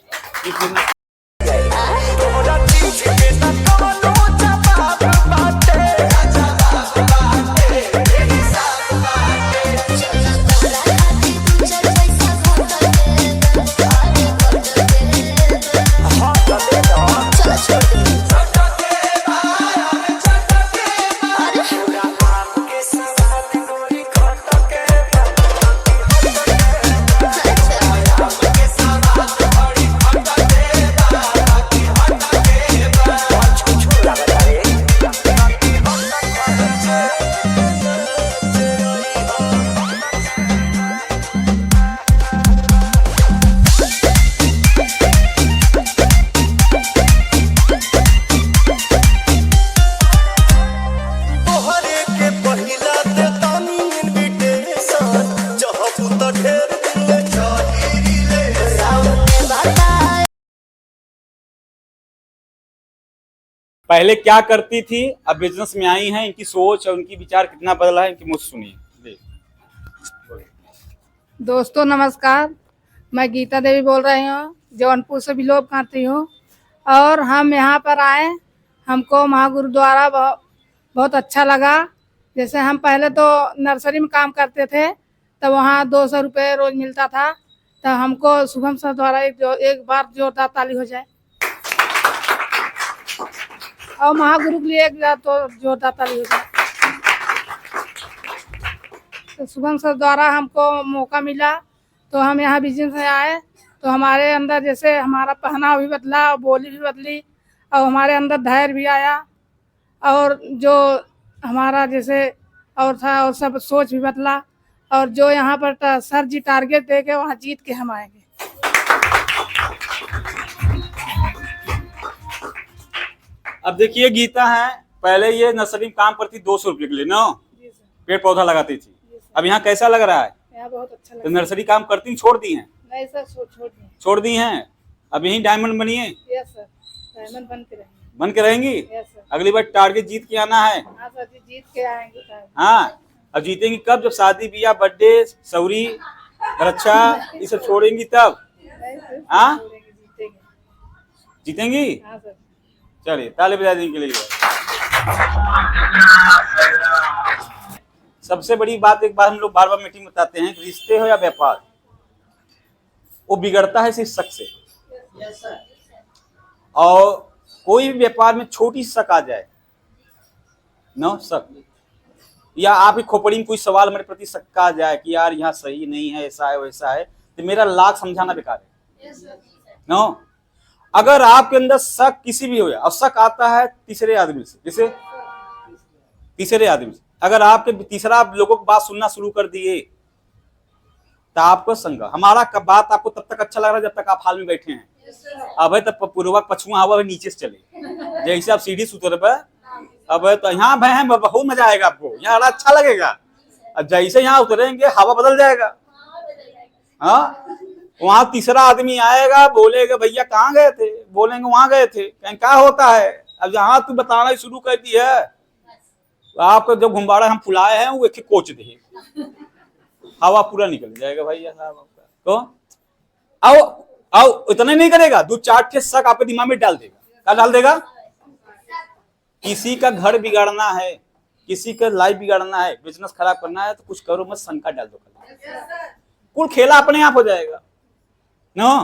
पहले क्या करती थी, अब बिजनेस में आई हैं, इनकी सोच और उनकी विचार कितना बदला है, इनकी मुझसे सुनिए। दोस्तों नमस्कार, मैं गीता देवी बोल रही हूँ, जौनपुर से बिलोंग करती हूँ। और हम यहाँ पर आए, हमको महागुरु द्वारा बहुत अच्छा लगा। जैसे हम पहले तो नर्सरी में काम करते थे, तब वहाँ 200 रुपये रोज मिलता था। तो हमको शुभम सर द्वारा एक बार जोरदार ताली हो जाए, और महागुरु के लिए एक तो जोरदार ताली हो जाए। तो शुभम सर द्वारा हमको मौका मिला, तो हम यहाँ बिजनेस में आए। तो हमारे अंदर जैसे हमारा पहनावा भी बदला और बोली भी बदली, और हमारे अंदर धैर्य भी आया, और जो हमारा जैसे और था और सब सोच भी बदला। और जो यहाँ पर सर जी टारगेट देके वहाँ जीत के हम आएंगे। अब देखिए गीता है, पहले ये नर्सरी में काम करती 200 रुपये के लिए ना, पेड़ पौधा लगाती थी। अब यहाँ कैसा लग रहा है? यहाँ बहुत अच्छा तो लगा। नर्सरी काम करती छोड़ दी हैं? नहीं सर, छोड़ दिए। छोड़ दी हैं। अब यही डायमंड बनिए, यस सर, डायमंड बन के रहेंगे। बन के रहेंगी। Yes sir. अगली बार टारगेट जीत के आना है। हाँ सर जी, जीत के आएंगे सर। हाँ, अब जीतेंगी कब? जब शादी ब्याह, बर्थडे, सौरी, रक्षा ये सब छोड़ेंगी तब। नहीं सर, हाँ? छोड़ेंगे, जीतेंगे। जीतेंगी। हाँ सर। चलिए ताली बजा देने के लिए। सबसे बड़ी बात, एक बार हम लोग बार बार मीटिंग में बताते हैं, रिश्ते हो या व्यापार, वो बिगड़ता है सिर्फ शक से। और कोई भी व्यापार में छोटी शक आ जाए ना, शक, या आपकी खोपड़ी में कोई सवाल हमारे प्रति शक का आ जाए कि यार यहाँ सही नहीं है, ऐसा है वैसा है, तो मेरा लाख समझाना बेकार है नो। अगर आपके अंदर शक किसी भी हो जाए, और शक आता है तीसरे आदमी से, जैसे तीसरे आदमी से, अगर आपके तीसरा लोगों की बात सुनना शुरू कर दिए तो आपको संगा, हमारा बात आपको तब तक अच्छा लग रहा है जब तक आप हाल में बैठे हैं। अब है तब पूर्वक पछुआ हवा नीचे से चले, जैसे आप सीढ़ी से उतर पे, अब है तो यहाँ भय बहुत मजा आएगा आपको, यहाँ अच्छा लगेगा। अब जैसे यहाँ उतरेंगे हवा बदल जाएगा। हाँ, वहां तीसरा आदमी आएगा, बोलेगा भैया कहाँ गए थे, बोलेंगे वहां गए थे, कहीं क्या होता है। अब यहाँ तू बताना शुरू कर दी है, तो आपको जो घुमबाड़ा हम फुलाए हैं वो एक कोच दे, हवा पूरा निकल जाएगा भैया साहब आपका। तो आओ इतना नहीं करेगा, 2-4 ठे शक आपके दिमाग में डाल देगा। क्या डाल देगा? किसी का घर बिगाड़ना है, किसी का लाइफ बिगाड़ना है, बिजनेस खराब करना है, तो कुछ करो मत, शंका डाल दो, कुल खेला अपने आप हो जाएगा नो।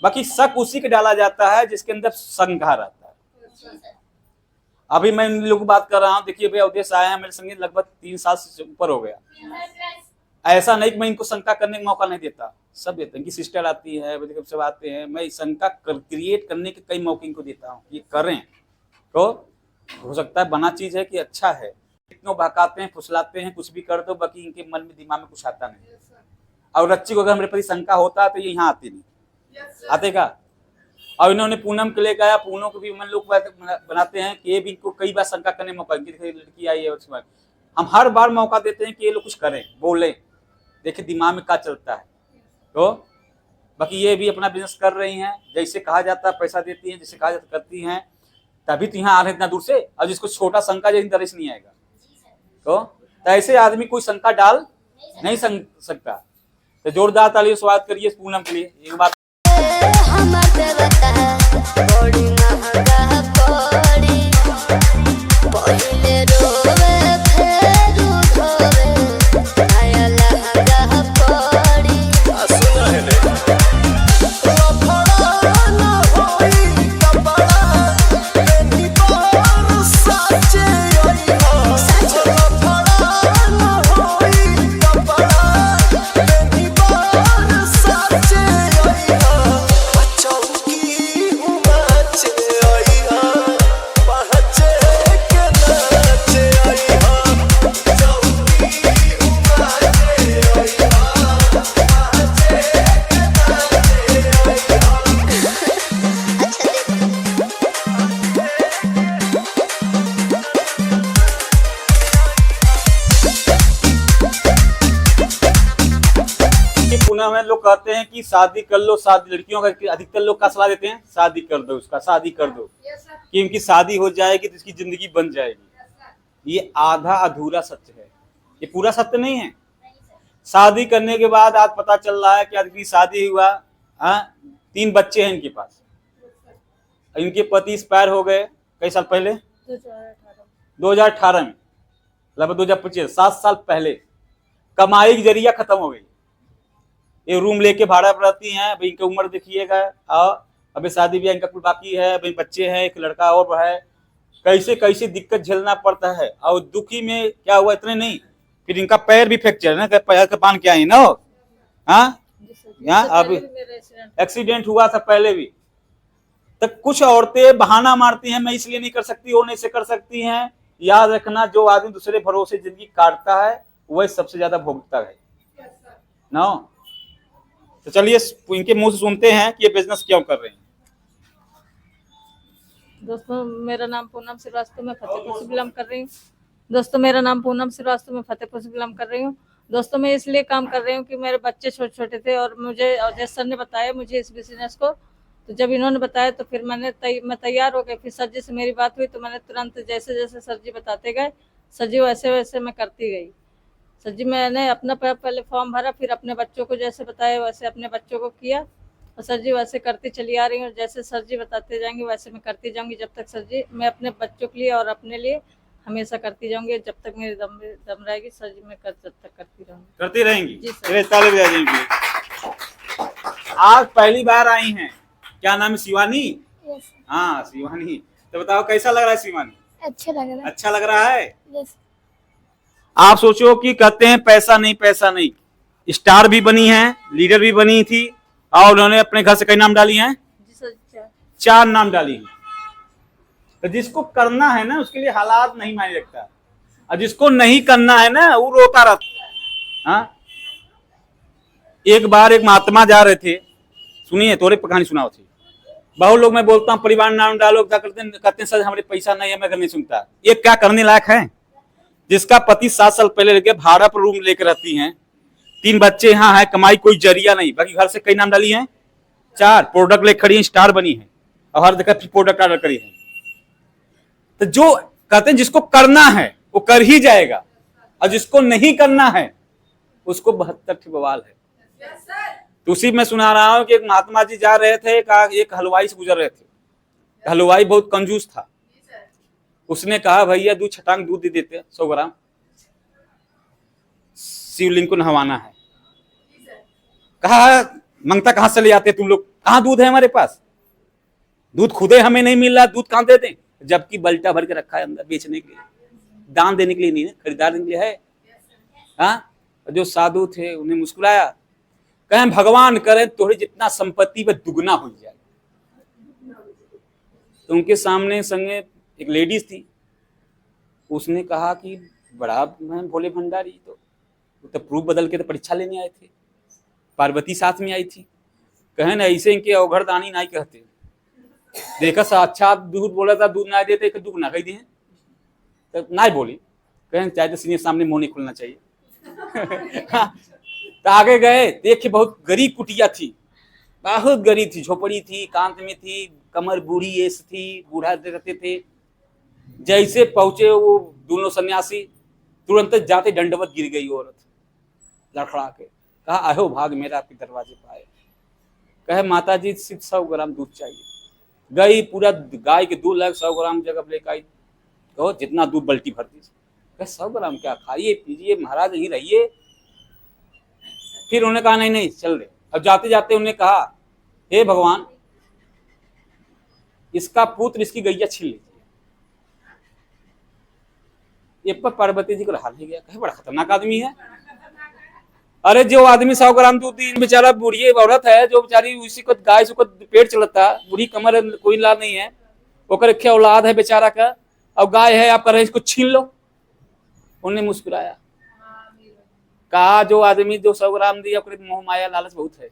बाकी शक उसी के डाला जाता है जिसके अंदर शंका रहता है। अभी मैं इन लोगों की बात कर रहा हूँ, देखिए भैया उद्देश्य आए हैं मेरे संगे, लगभग 3 साल से ऊपर हो गया। ऐसा नहीं कि मैं इनको शंका करने का मौका नहीं देता, सब देते हैं। इनकी सिस्टर आती है, सब आते हैं, मैं शंका क्रिएट करने के कई मौके इनको देता हूँ, ये करें तो हो सकता है बना चीज है कि अच्छा है। इतनों बहकाते हैं, फुसलाते हैं, कुछ भी कर दो, बाकी इनके मन में दिमाग में कुछ आता नहीं। और रच्ची को अगर मेरे प्रति शंका होता तो ये यहाँ आते नहीं, आते का। और इन्होंने पूनम के लिए कहा, पूनम को भी मन लोग बनाते हैं कि ये भी इनको कई बार शंका करने मौका, लड़की आई है, हम हर बार मौका देते हैं कि ये लोग कुछ करें, बोले, देखिए दिमाग में क्या चलता है। तो बाकी ये भी अपना बिजनेस कर रही हैं, जैसे कहा जाता है पैसा देती हैं, जैसे कहा जाता करती हैं, तभी तो यहाँ आ रहे इतना दूर से। अब जिसको छोटा शंका जैसे दरिश नहीं आएगा, तो ऐसे आदमी कोई शंका डाल नहीं सकता। तो जोरदार ताली स्वागत करिए पूनम के लिए। एक बात में लोग कहते हैं कि शादी कर लो, शादी, लड़कियों का अधिकतर लोग का सलाह देते हैं शादी कर दो, उसका शादी कर दो, कि इनकी शादी हो जाएगी तो इसकी जिंदगी बन जाएगी। ये आधा अधूरा सत्य है, ये पूरा सत्य नहीं है। शादी करने के बाद आज पता चल रहा है कि आदमी शादी हुआ, 3 बच्चे हैं इनके पास, इनके पति एक्सपायर हो गए कई साल पहले, 2018 में, लगभग 2025, 7 साल पहले। कमाई की जरिया खत्म हो गई। ये रूम लेके भाड़ा पर रहती हैं। भाई इनकी उम्र देखिएगा, अभी शादी ब्याह इनका कुल बाकी है, भाई बच्चे हैं, एक लड़का और है। कैसे कैसे दिक्कत झेलना पड़ता है। और दुखी में क्या हुआ, इतने नहीं, फिर इनका पैर भी फ्रैक्चर है ना, पैर का बांध के आई ना। हाँ, यहाँ अभी एक्सीडेंट हुआ था पहले भी। तो कुछ औरतें बहाना मारती हैं, मैं इसलिए नहीं कर सकती, वो नहीं से कर सकती हैं। याद रखना, जो आदमी दूसरे भरोसे जिंदगी काटता है वह सबसे ज्यादा भोगता है ना। तो चलिए इनके मुंह से सुनते हैं कि ये बिजनेस क्यों कर रहे हैं। दोस्तों मेरा नाम पूनम श्रीवास्तव, मैं फतेहपुर से बिलोंग कर रही हूँ। दोस्तों मेरा नाम पूनम श्रीवास्तव, मैं फतेहपुर से बिलोंग कर रही हूँ। दोस्तों मैं इसलिए काम कर रही हूँ कि मेरे बच्चे छोटे छोटे थे और मुझे अवधेश सर ने बताया मुझे इस बिजनेस को, तो जब इन्होंने बताया तो फिर मैं तैयार हो गई। फिर सर जी से मेरी बात हुई तो मैंने तुरंत जैसे जैसे सर जी बताते गए सर जी वैसे वैसे मैं करती गई। सर जी मैंने अपना पहले फॉर्म भरा, फिर अपने बच्चों को जैसे बताया वैसे अपने बच्चों को किया और सर जी वैसे करती चली आ रही हूँ। जैसे सर जी बताते जाएंगे वैसे मैं करती जाऊंगी जब तक सर जी, मैं अपने बच्चों के लिए और अपने लिए हमेशा करती जाऊंगी जब तक मेरी दम रहेगी। सर जी मैं जब तक करती रहूंगी। करती रहेंगी। जी सर। चलिए ताली बजा देंगे। आज पहली बार आई हैं, क्या नाम है? शिवानी। यस हाँ शिवानी, तो बताओ कैसा लग रहा है शिवानी? अच्छा लग रहा है। अच्छा लग रहा है। यस आप सोचो कि कहते हैं पैसा नहीं पैसा नहीं, स्टार भी बनी है, लीडर भी बनी थी और उन्होंने अपने घर से कई नाम डाली हैं? जी सर। 4 नाम डाली हैं। तो जिसको करना है ना उसके लिए हालात नहीं मायने रखता, और जिसको नहीं करना है ना वो रोता रहता। हाँ, एक बार एक महात्मा जा रहे थे, सुनिए थोड़ी कहानी सुनाओ थी। बहुत लोग मैं बोलता हूँ परिवार नाम डालो, क्या करते हैं सर हमारे पैसा नहीं है, मैं घर नहीं सुनता। ये क्या करने लायक है? जिसका पति 7 साल पहले लेके भाड़ा पर रूम लेकर रहती हैं, 3 बच्चे यहाँ है, कमाई कोई जरिया नहीं, बाकी घर से कई नाम डाली हैं? 4 प्रोडक्ट लेकर खड़ी है, स्टार बनी है और हर जगह प्रोडक्ट ऑर्डर करी है। तो जो कहते हैं जिसको करना है वो कर ही जाएगा, और जिसको नहीं करना है उसको 72 बवाल है। तो उसी में सुना रहा हूं कि एक महात्मा जी जा रहे थे, एक हलवाई से गुजर रहे थे। हलवाई बहुत कंजूस था। उसने कहा भैया 2 छटांग दूध दे देते 100 ग्राम, शिवलिंग को नहवाना है। कहा मंगता कहां से ले आते तुम लोग, कहां दूध है हमारे पास, दूध खुदे हमें नहीं मिल रहा, दूध कहां दे दें, जबकि बल्टा भर के रखा है अंदर बेचने के लिए, दान देने के लिए नहीं, खरीदार के लिए है। हाँ, जो साधु थे उन्हें मुस्कुराया, कहें भगवान करें थोड़ी जितना संपत्ति पे दुगना हो जाए। तो उनके सामने संगे एक लेडीज थी, उसने कहा कि बड़ा मैं भोले भंडारी, तो प्रूफ बदल के तो परीक्षा लेने आए थे, पार्वती साथ में आई थी। कहें ना ऐसे इनके अवघड़दानी नहीं कहते, देखा सा अच्छा दूध बोला था, दूध ना देते दुगना कही दिए तो ना बोली। कहें चाहे तो सीनियर सामने मुंह नहीं खुलना चाहिए। तो आगे गए, देखे बहुत गरीब कुटिया थी, बहुत गरीब थी, झोपड़ी थी, कांत में थी, कमर बूढ़ी ऐस थी, बूढ़ा रहते थे। जैसे पहुंचे वो दोनों सन्यासी, तुरंत जाते दंडवत गिर गई औरत, लड़खड़ा के कहा आहो भाग मेरा आपके दरवाजे पर आए। कहे माता जी सिर्फ 100 ग्राम दूध चाहिए। गई, पूरा गाय के दूध लायक 100 ग्राम जगह लेकर आई। कहो जितना दूध बल्टी भर दी। 100 ग्राम क्या, खाइए पीजिए महाराज यहीं रहिए। फिर उन्होंने कहा नहीं नहीं चल रहे। अब जाते जाते उन्होंने कहा हे भगवान, इसका पुत्र इसकी गैया छीन लीजिए। ये पर पार्वती जी को रहा नहीं गया, कहे बड़ा खतरनाक आदमी है। अरे जो आदमी 100 ग्राम दूध दी, बेचारा बूढ़ी औरत है जो बेचारी उसी को गाय से पेट चलता, बूढ़ी कमर कोई लाभ नहीं है, ओकर क्या औलाद है बेचारा का, और गाय है आप कर रहे इसको छीन लो। उन्होंने मुस्कुराया, कहा जो आदमी जो 100 ग्राम दिया मोह माया लालच बहुत है,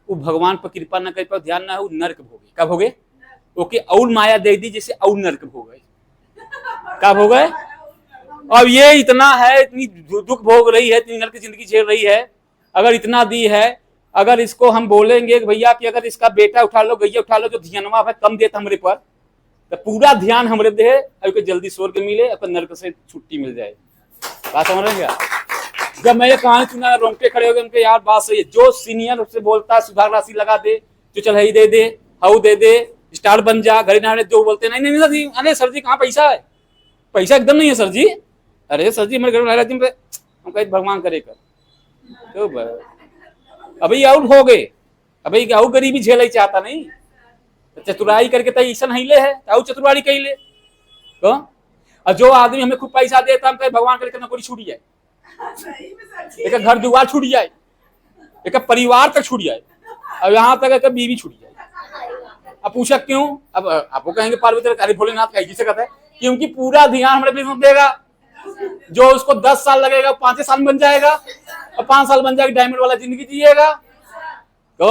वो भगवान पर कृपा न कर पर ध्यान ना हो नर्क भोगे। कब हो गए? ओके, और माया दे दी जैसे और नर्क भोग गए। कब हो गए? अब ये इतना है, इतनी दुख भोग रही है, इतनी नर्क जिंदगी झेल रही है, अगर इतना दी है, अगर इसको हम बोलेंगे भैया कि अगर इसका बेटा उठा लो, गैया उठा लो, जो ध्यानवा है कम देता हमरे पर, तो पूरा ध्यान हमरे दे, अब जल्दी स्वर्ग मिले, अब नर्क से छुट्टी मिल जाए। बात समझ रहे क्या? जब मैं ये कहानी सुना, रोंगटे खड़े हो गए उनके, यार बात सही है। जो सीनियर उससे बोलता है सुधार राशि लगा दे, जो चल हई दे दे, हाउ दे दे, स्टार बन जा, घड़ी ना, जो बोलते नहीं नहीं सर जी, अरे सर जी कहाँ पैसा है, पैसा एकदम नहीं है सर जी। अरे सर जी मेरे घर में हम कहे भगवान करे कर, तो अभी आउट हो गए, अभी आउ गरीबी झेल ही चाहता नहीं, चतुराई करके तो ऐसा नहीं ले है, आउ चतुराई कही ले। तो और जो आदमी हमें खूब पैसा देता, हम कहे भगवान करे कर नौकरी छूट जाए, एक घर दुआर छूट जाए, एक परिवार तक छूट जाए, और यहाँ तक एक बीवी छूट जाए। अब पूछा क्यों? अब आपको कहेंगे पार्वती अरे भोलेनाथ का जिसे कहता है, क्योंकि पूरा ध्यान हमारे बिजनेस देगा। जो उसको 10 साल लगेगा 5 साल में बन जाएगा, और 5 साल बन जाएगा, डायमंड वाला जिंदगी जिएगा। तो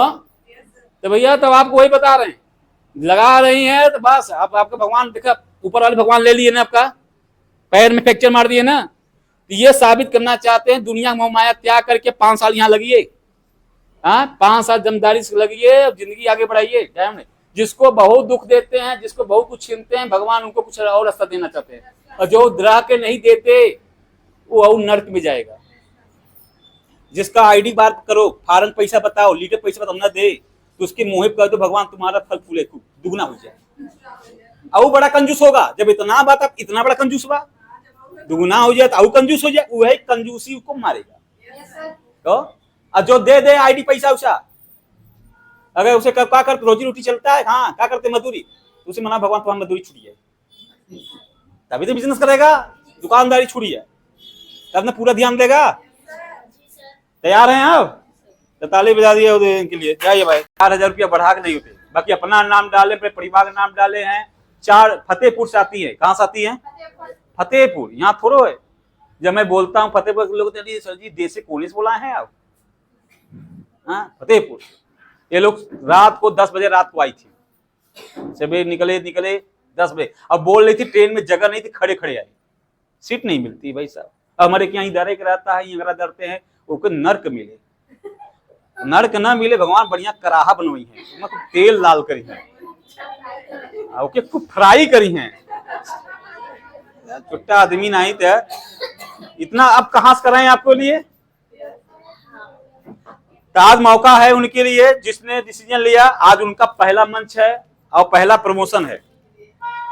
भैया तब आपको वही बता रहे हैं, लगा रही हैं तो बस अब आपका भगवान देखा, ऊपर वाले भगवान ले लिए ना, आपका पैर में फ्रैक्चर मार दिए ना। तो ये साबित करना चाहते हैं दुनिया मोह माया त्याग करके 5 साल यहाँ लगिए, हाँ 5 साल जमदारी से लगिए और जिंदगी आगे बढ़ाइए। टाइम नहीं, जिसको बहुत दुख देते हैं, जिसको बहुत कुछ छीनते हैं, भगवान उनको कुछ और रास्ता देना चाहते हैं, और जो द्राह के नहीं देते वो और नर्क में जाएगा। जिसका आईडी बार करो, फॉरन पैसा बताओ, लीटर पैसा बताओ ना दे, तो उसके मोहित कर दो, भगवान तुम्हारा फल फूले खूब दुगना हो जाए। और बड़ा कंजूस होगा जब इतना बात, आप इतना बड़ा कंजूस बा, दुगना हो जाए तो कंजूस हो जाए, वही कंजूसी को मारेगा। तो और जो दे दे आईडी पैसा उसा, अगर उसे क्या कर रोजी रोटी चलता है, हाँ क्या करते मजदूरी, तो उसे मना भगवान तुम्हारी मजदूरी छुड़ी है, तभी तो बिजनेस करेगा, दुकानदारी छुड़ी है, तब ना पूरा ध्यान देगा। तैयार हैं आप? तो ताली बजा दिए इनके लिए, जाइए भाई। 4,000 रुपया बढ़ा के नहीं होते, बाकी अपना नाम डाले, अपने परिवार का नाम डाले हैं। 4 फतेहपुर से आती है, कहाँ से आती है? फतेहपुर। यहाँ थोड़ो है, जब मैं बोलता हूँ फतेहपुर के लोग कहते हैं सर जी देश से कोने से बोला है आप? हाँ फतेहपुर। ये लोग रात को 10 बजे रात को आई थी, सवेरे निकले 10 बजे, अब बोल रही थी ट्रेन में जगह नहीं थी, खड़े खड़े आई, सीट नहीं मिलती भाई साहब। हमारे यहाँ इधर एक रहता है, यहाँ डरते हैं उसको नर्क मिले, नर्क ना मिले, भगवान बढ़िया कराहा बनवाई है, खूब तेल लाल करी है, ओके खूब फ्राई करी है, छोटा आदमी नहीं थे इतना। अब कहां से कराएं आपको लिए? तो आज मौका है उनके लिए, जिसने डिसीजन लिया, आज उनका पहला मंच है और पहला प्रमोशन है,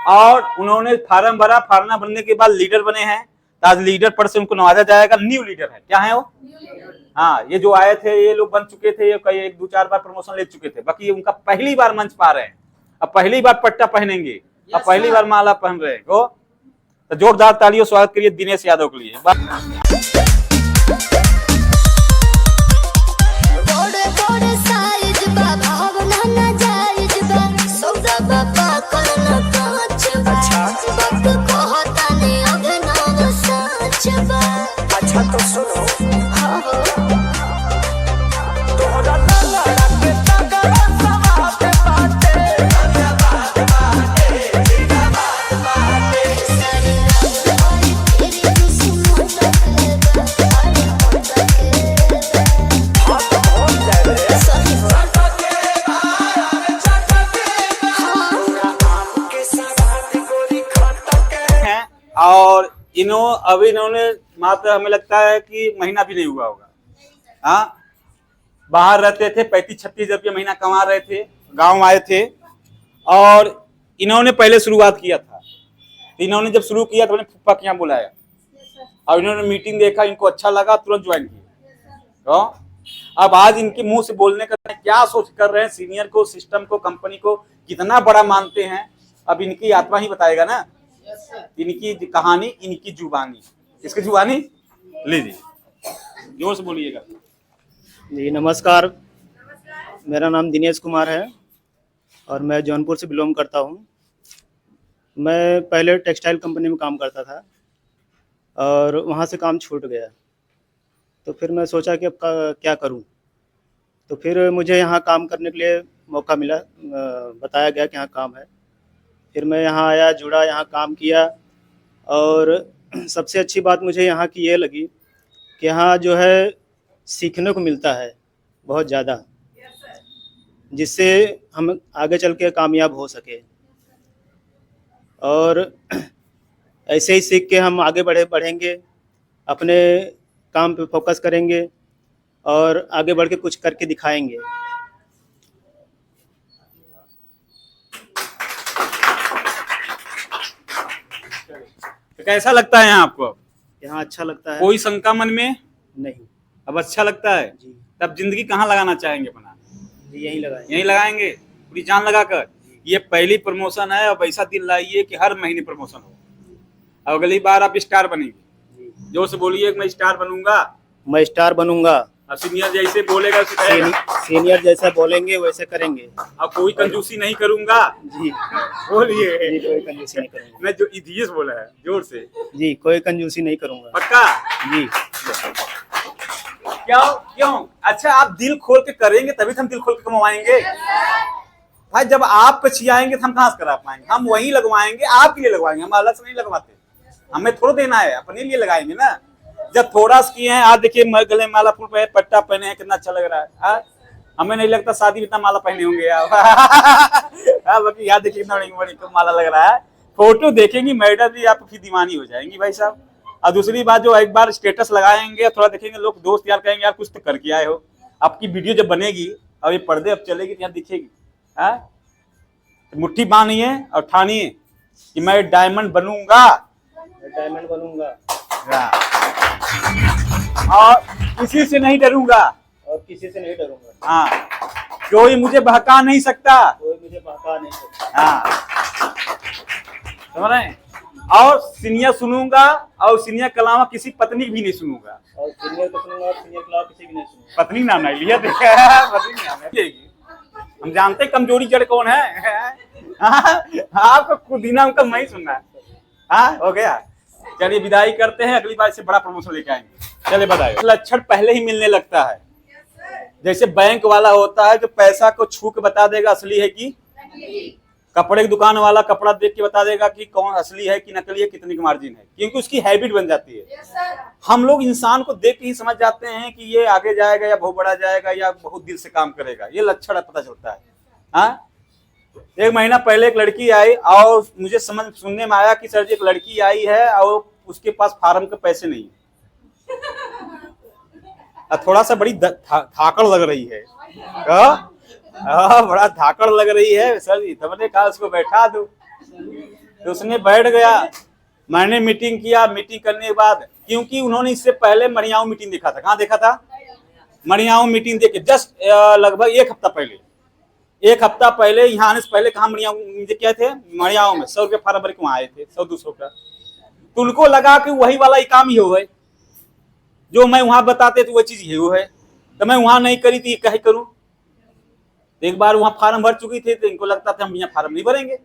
और उन्होंने फार्म भरा, फार्म भरने के बाद लीडर बने हैं। तो आज लीडर पद से उनको नवाजा जाएगा। न्यू लीडर है, क्या है वो? हाँ, ये जो आए थे ये लोग बन चुके थे, ये कई 1-2-4 बार प्रमोशन ले चुके थे, बाकी ये उनका पहली बार मंच पा रहे हैं, अब पहली बार पट्टा पहनेंगे, अब पहली बार माला पहन रहे हैं। तो जोरदार तालियों स्वागत करिए दिनेश यादव के लिए। अच्छा तो सुनो, और इन्होंने मात्र हमें लगता है कि महीना भी नहीं हुआ होगा, हाँ बाहर रहते थे, 35-36 रुपये महीना कमा रहे थे, गांव आए थे, और इन्होंने पहले शुरुआत किया था। इन्होंने जब शुरू किया तो मैंने फूफा के यहाँ बुलाया, और इन्होंने मीटिंग देखा, इनको अच्छा लगा, तुरंत ज्वाइन किया। तो अब आज इनके मुंह से बोलने का क्या सोच कर रहे हैं, सीनियर को, सिस्टम को, कंपनी को कितना बड़ा मानते हैं, अब इनकी आत्मा ही बताएगा ना, इनकी कहानी, इनकी जुबानी, इसकी जुबानी लीजिए, जोर से बोलिएगा। जी नमस्कार, मेरा नाम दिनेश कुमार है और मैं जौनपुर से बिलोंग करता हूँ। मैं पहले टेक्सटाइल कंपनी में काम करता था और वहाँ से काम छूट गया, तो फिर मैं सोचा कि अब क्या करूँ। तो फिर मुझे यहाँ काम करने के लिए मौका मिला, बताया गया कि यहाँ काम है। फिर मैं यहाँ आया, जुड़ा, यहाँ काम किया, और सबसे अच्छी बात मुझे यहाँ की ये लगी कि यहाँ जो है सीखने को मिलता है बहुत ज़्यादा, जिससे हम आगे चल के कामयाब हो सके, और ऐसे ही सीख के हम आगे बढ़ेंगे, अपने काम पे फोकस करेंगे और आगे बढ़ के कुछ करके दिखाएंगे। तो कैसा लगता है यहाँ आपको? यहाँ अच्छा लगता है, कोई शंका मन में नहीं। अब अच्छा लगता है जी तब जिंदगी कहाँ लगाना चाहेंगे अपना? जी यहीं लगाएंगे, यहीं लगाएंगे पूरी जान लगाकर। ये पहली प्रमोशन है, अब ऐसा दिल लाइए कि हर महीने प्रमोशन हो, अब अगली बार आप स्टार बनेंगे। जोर से बोलिए मैं स्टार बनूंगा, मैं स्टार बनूंगा। और सीनियर जैसे बोलेगा उसे करेगा। सीनियर जैसा बोलेंगे वैसे करेंगे। अब कोई कंजूसी नहीं करूंगा। जी बोलिए। जी कोई कंजूसी नहीं करूंगा। मैं जो इधीस बोला है जोर से, जी कोई कंजूसी नहीं करूंगा। पक्का? जी क्यों? अच्छा आप दिल खोल के करेंगे तभी तो हम दिल खोल के कमाएंगे। भाई जब आप कचियाएंगे तो हम कहाँ से करा पाएंगे? हम वही लगवाएंगे, आपके लिए लगवाएंगे, हम अलग से नहीं लगवाते। हमें थोड़ा देना है, अपने लिए लगाएंगे ना। जब थोड़ा सा किए हैं, आज देखिए गले माला फूल पे पट्टा पहने हैं, कितना अच्छा लग रहा है। हमें नहीं लगता शादी में इतना माला पहने होंगे आप। बाकी याद देखिए कितना बड़ी माला लग रहा है। फोटो देखेंगी मैडम भी आपकी दीवानी हो जाएंगी भाई साहब। और दूसरी बात, जो एक बार स्टेटस लगाएंगे थोड़ा देखेंगे लोग, दोस्त यार कहेंगे यार कुछ तो करके आए हो। आपकी वीडियो जब बनेगी और ये पर्दे अब चलेगी तो यहाँ दिखेगी। तो मुट्ठी बांधिए और ठानिए कि मैं डायमंड बनूंगा, डायमंड बनूंगा और किसी से नहीं डरूंगा, और किसी से नहीं डरूंगा। हाँ, कोई मुझे बहका नहीं सकता। कोई मुझे बहका नहीं सकता। हाँ, समझ रहे हैं? और सीनियर सुनूंगा, और सीनियर के अलावा किसी पत्नी भी नहीं सुनूंगा। और सीनियर को सुनूंगा, और सीनियर के अलावा किसी की नहीं सुनूंगा। पत्नी नाम नहीं लिया, देखा पत्नी नाम है। हम जानते हैं कमजोरी जड़ कौन है। आपको खुद ही नाम का मैं ही सुनना है। हाँ, हो गया। चलिए विदाई करते हैं, अगली बार से बड़ा प्रमोशन लेके आएंगे। चलिए बताइए। लक्षण पहले ही मिलने लगता है। जैसे बैंक वाला होता है जो पैसा को छू के बता देगा असली है कि, कपड़े की दुकान वाला कपड़ा देख के बता देगा कि कौन असली है कि नकली है, कितनी की मार्जिन है, क्योंकि उसकी हैबिट बन जाती है। हम लोग इंसान को देख के ही समझ जाते हैं कि ये आगे जाएगा या बहुत बड़ा जाएगा या बहुत दिल से काम करेगा। ये लक्षण पता चलता है। हाँ, एक महीना पहले एक लड़की आई और मुझे सुनने में आया कि सर जी एक लड़की आई है और उसके पास फार्म के पैसे नहीं है। थोड़ा सा बड़ी धाकड़ लग रही है। बड़ा धाकड़ लग रही है सर जी। तो मैंने कहा उसको बैठा दो, तो उसने बैठ गया। मैंने मीटिंग किया। मीटिंग करने के बाद, क्योंकि उन्होंने इससे पहले मरियाऊ मीटिंग देखा था। कहाँ देखा था? मरियाऊ मीटिंग देखे जस्ट लगभग एक हफ्ता पहले यहाँ आने से पहले कहाँ मरियाऊ क्या थे? मरियाऊ में 100 रुपये फार्म भर के वहाँ आए थे, 100-200 का। तो उनको लगा कि वही वाला काम ही हो है जो मैं वहां बताते थे, वो चीज ही है। तो मैं वहां नहीं करी थी, कहीं करूं। एक बार वहां फार्म भर चुकी थी तो इनको लगता था हम यहाँ फार्म नहीं भरेंगे।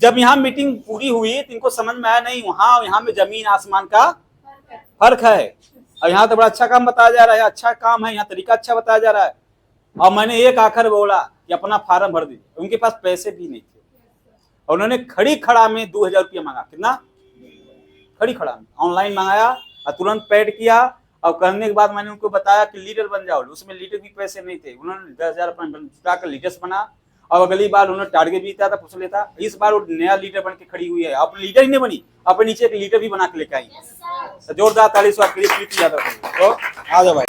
जब यहाँ मीटिंग पूरी हुई तो इनको समझ में आया नहीं, वहां यहाँ में जमीन आसमान का फर्क है। और यहाँ तो बड़ा अच्छा काम बताया जा रहा है, अच्छा काम है, यहाँ तरीका अच्छा बताया जा रहा है। और मैंने एक आखिर बोला कि अपना फार्म भर दी। उनके पास पैसे भी नहीं थे, और उन्होंने खड़ी खड़ा में 2000 रुपया मांगा। कितना? खड़ी खड़ा में ऑनलाइन मंगाया और तुरंत पेड किया। और करने के बाद मैंने उनको बताया कि लीडर बन जाओ। उसमें लीडर भी पैसे नहीं थे, उन्होंने 10,000 अपना कर लीडर्स बना। और अगली बार उन्होंने टारगेट भी दिया था, पूछ लेता। इस बार वो नया लीडर बन के खड़ी हुई है। अपने लीडर ही नहीं बनी, अपने नीचे एक लीडर भी बना के लेके आई। तो जोरदार ताली स्वागत के लिए प्रीति यादव। तो आ जाओ भाई।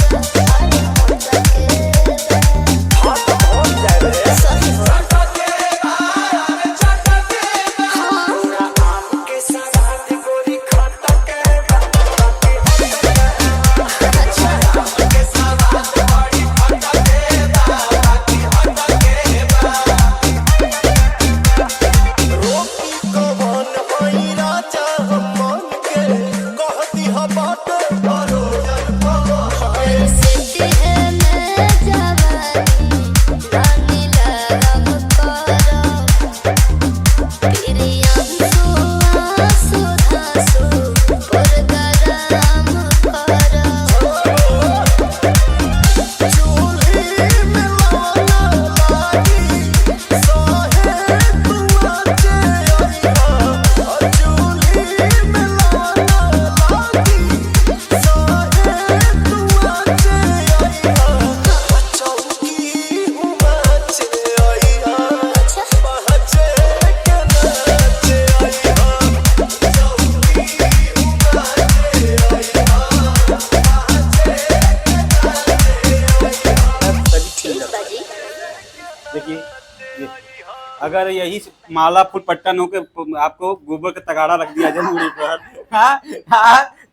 अगर यही माला फूल पट्टा नो के आपको गोबर का तगाड़ा रख दिया जाए मुड़ी पर,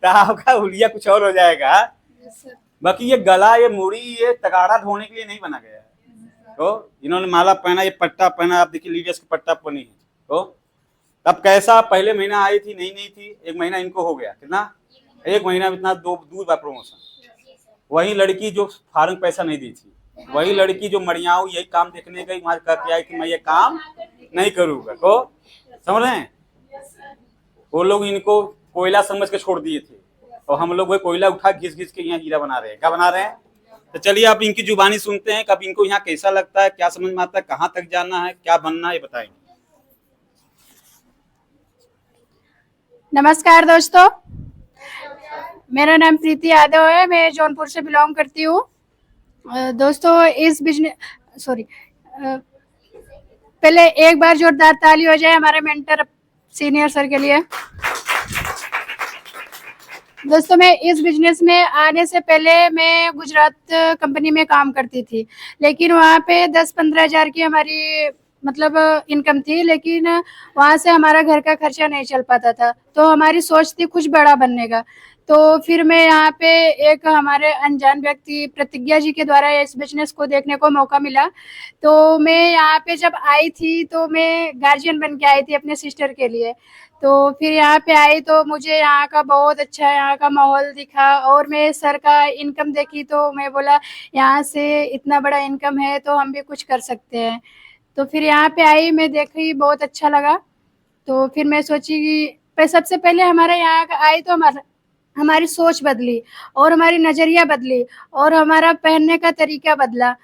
तो आपका हुलिया कुछ और हो जाएगा। बाकी ये गला, ये मुड़ी, ये तगाड़ा ढोने के लिए नहीं बना गया है। तो इन्होंने माला पहना, ये पट्टा पहना। आप देखिए लीडर्स का पट्टा पहनी है। तो तब कैसा पहले महीना आई थी, नहीं थी। एक महीना इनको हो गया। कितना? एक महीना में इतना दूर बार प्रमोशन। वही लड़की जो फार्म पैसा नहीं दी थी, वही लड़की जो मरियाऊ यही काम देखने गई, वहां कह आई कि मैं ये काम नहीं करूंगा। तो समझ रहे हैं? वो लोग इनको कोयला समझ के छोड़ दिए थे, और हम लोग वही कोयला उठा घिस घिस के यहाँ हीरा बना रहे हैं। क्या बना रहे हैं? तो चलिए आप इनकी जुबानी सुनते हैं, कब इनको यहाँ कैसा लगता है, क्या समझ में आता है, कहाँ तक जाना है, क्या बनना है, ये बताएंगे। नमस्कार दोस्तों, मेरा नाम प्रीति यादव है, मैं जौनपुर से बिलोंग करती हूँ। दोस्तों इस बिजनेस पहले एक बार जोरदार ताली हो जाए हमारे मेंटर सीनियर सर के लिए। दोस्तों मैं इस बिजनेस में आने से पहले मैं गुजरात कंपनी में काम करती थी, लेकिन वहाँ पे 10-15 हज़ार की हमारी मतलब इनकम थी, लेकिन वहाँ से हमारा घर का खर्चा नहीं चल पाता था। तो हमारी सोच थी कुछ बड़ा बनने का। तो फिर मैं यहाँ पे एक हमारे अनजान व्यक्ति प्रतिज्ञा जी के द्वारा इस बिजनेस को देखने को मौका मिला। तो मैं यहाँ पे जब आई थी तो मैं गार्जियन बन के आई थी अपने सिस्टर के लिए। तो फिर यहाँ पे आई तो मुझे यहाँ का बहुत अच्छा यहाँ का माहौल दिखा और मैं सर का इनकम देखी तो मैं बोला यहाँ से इतना बड़ा इनकम है तो हम भी कुछ कर सकते हैं। तो फिर यहाँ पे आई, मैं देखी, बहुत अच्छा लगा। तो फिर मैं सोची कि सबसे पहले हमारे यहाँ आई तो हमारी सोच बदली और हमारी नज़रिया बदली और हमारा पहनने का तरीका बदला।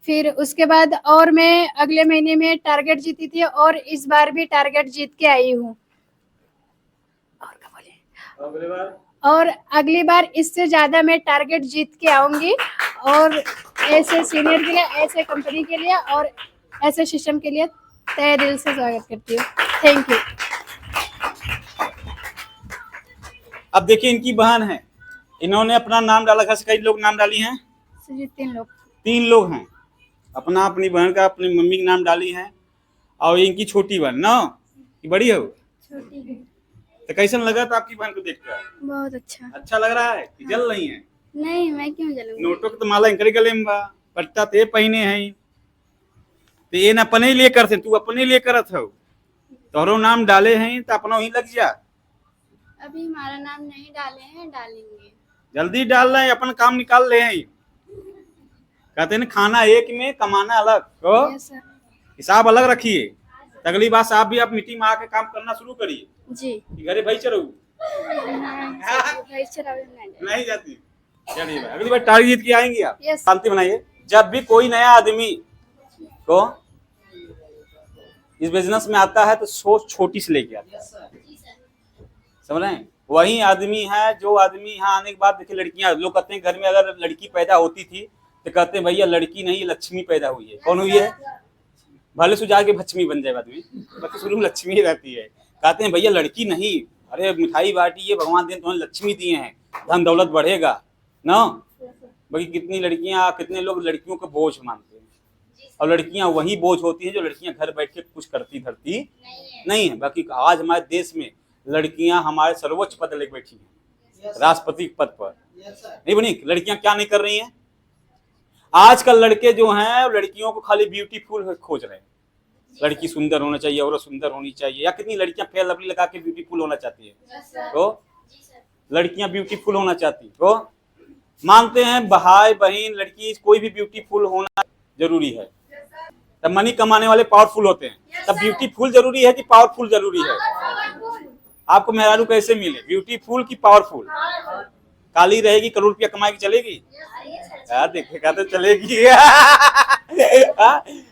फिर उसके बाद और मैं अगले महीने में टारगेट जीती थी और इस बार भी टारगेट जीत के आई हूँ। और अगली बार इससे ज़्यादा मैं टारगेट जीत के आऊँगी और ऐसे सीनियर के लिए, ऐसे कंपनी के लिए और ऐसे सिस्टम के लिए तहे दिल से स्वागत करती हूँ। Thank you. अब देखिए इनकी बहन है, इन्होंने अपना नाम डाला, घर से कई लोग नाम डाली हैं, 3 लोग हैं, अपना अपनी बहन का अपनी मम्मी का नाम डाली हैं और इनकी छोटी बहन ना कि बड़ी हो छोटी है। तो कैसा लगा था आपकी बहन को देखकर? बहुत अच्छा। अच्छा लग रहा है कि जल रही है? नहीं, मैं क्यों जलूंगी? नोटों के तो माला इनके गले में बा, पट्टा ते पहने हैं तो ये न अपने लिए करते, तू अपने लिए करत हो, तोरो नाम डाले हैं तो अपना ही लग जा। अभी हमारा नाम नहीं डाले हैं, डालेंगे। जल्दी डाल रहे हैं, अपन काम निकाल रहे हैं। कहते हैं खाना एक में कमाना अलग, तो यस सर। हिसाब अलग रखिए। तो अगली बार आप भी आप मीटिंग में आके काम करना शुरू करिए। जी। घरे भाई चलो भाई चलाओ नहीं जाती। चलिए भाई, अगली बार टारगेट जीत के आएंगे आप। Yes. शांति बनाइए। जब भी कोई नया आदमी को इस बिजनेस में आता है तो सोच छोटी से लेके आता है, समझ रहे हैं? वही आदमी है जो आदमी यहाँ आने के बाद देखिए लड़कियां, लोग कहते हैं घर में अगर लड़की पैदा होती थी तो कहते हैं भैया लड़की नहीं लक्ष्मी पैदा हुई है। कौन हुई है? भले सुझा के भक्ष्मी बन जाए आदमी, बाकी शुरू में लक्ष्मी ही रहती है। कहते हैं भैया लड़की नहीं, अरे मिठाई बाटी ये भगवान ने तुम्हें लक्ष्मी दिए हैं, धन दौलत बढ़ेगा ना। बाकी कितनी लड़कियां, कितने लोग लड़कियों को बोझ मानते हैं और लड़कियां वही बोझ होती हैं जो लड़कियां घर बैठ के कुछ करती धरती नहीं है। बाकी आज हमारे देश में लड़कियां हमारे सर्वोच्च पद लेकर बैठी हैं, राष्ट्रपति पद पर नहीं बनी। लड़कियां क्या नहीं कर रही हैं? आजकल लड़के जो हैं लड़कियों को खाली ब्यूटीफुल खोज रहे हैं, लड़की सुंदर होना चाहिए, औरत सुंदर होनी चाहिए। या कितनी लड़कियां फेयर लवली लगा के ब्यूटीफुल होना चाहती है, तो लड़कियां ब्यूटीफुल होना चाहती तो मानते हैं भाई बहन लड़की कोई भी ब्यूटीफुल होना जरूरी है। तब मनी कमाने वाले पावरफुल होते हैं, तब ब्यूटीफुल जरूरी है कि पावरफुल जरूरी है? आपको मेहरारू कैसे मिले, ब्यूटीफुल की पावरफुल? काली रहेगी करोड़ रुपया कमाएगी चलेगी? देखेगा तो चलेगी।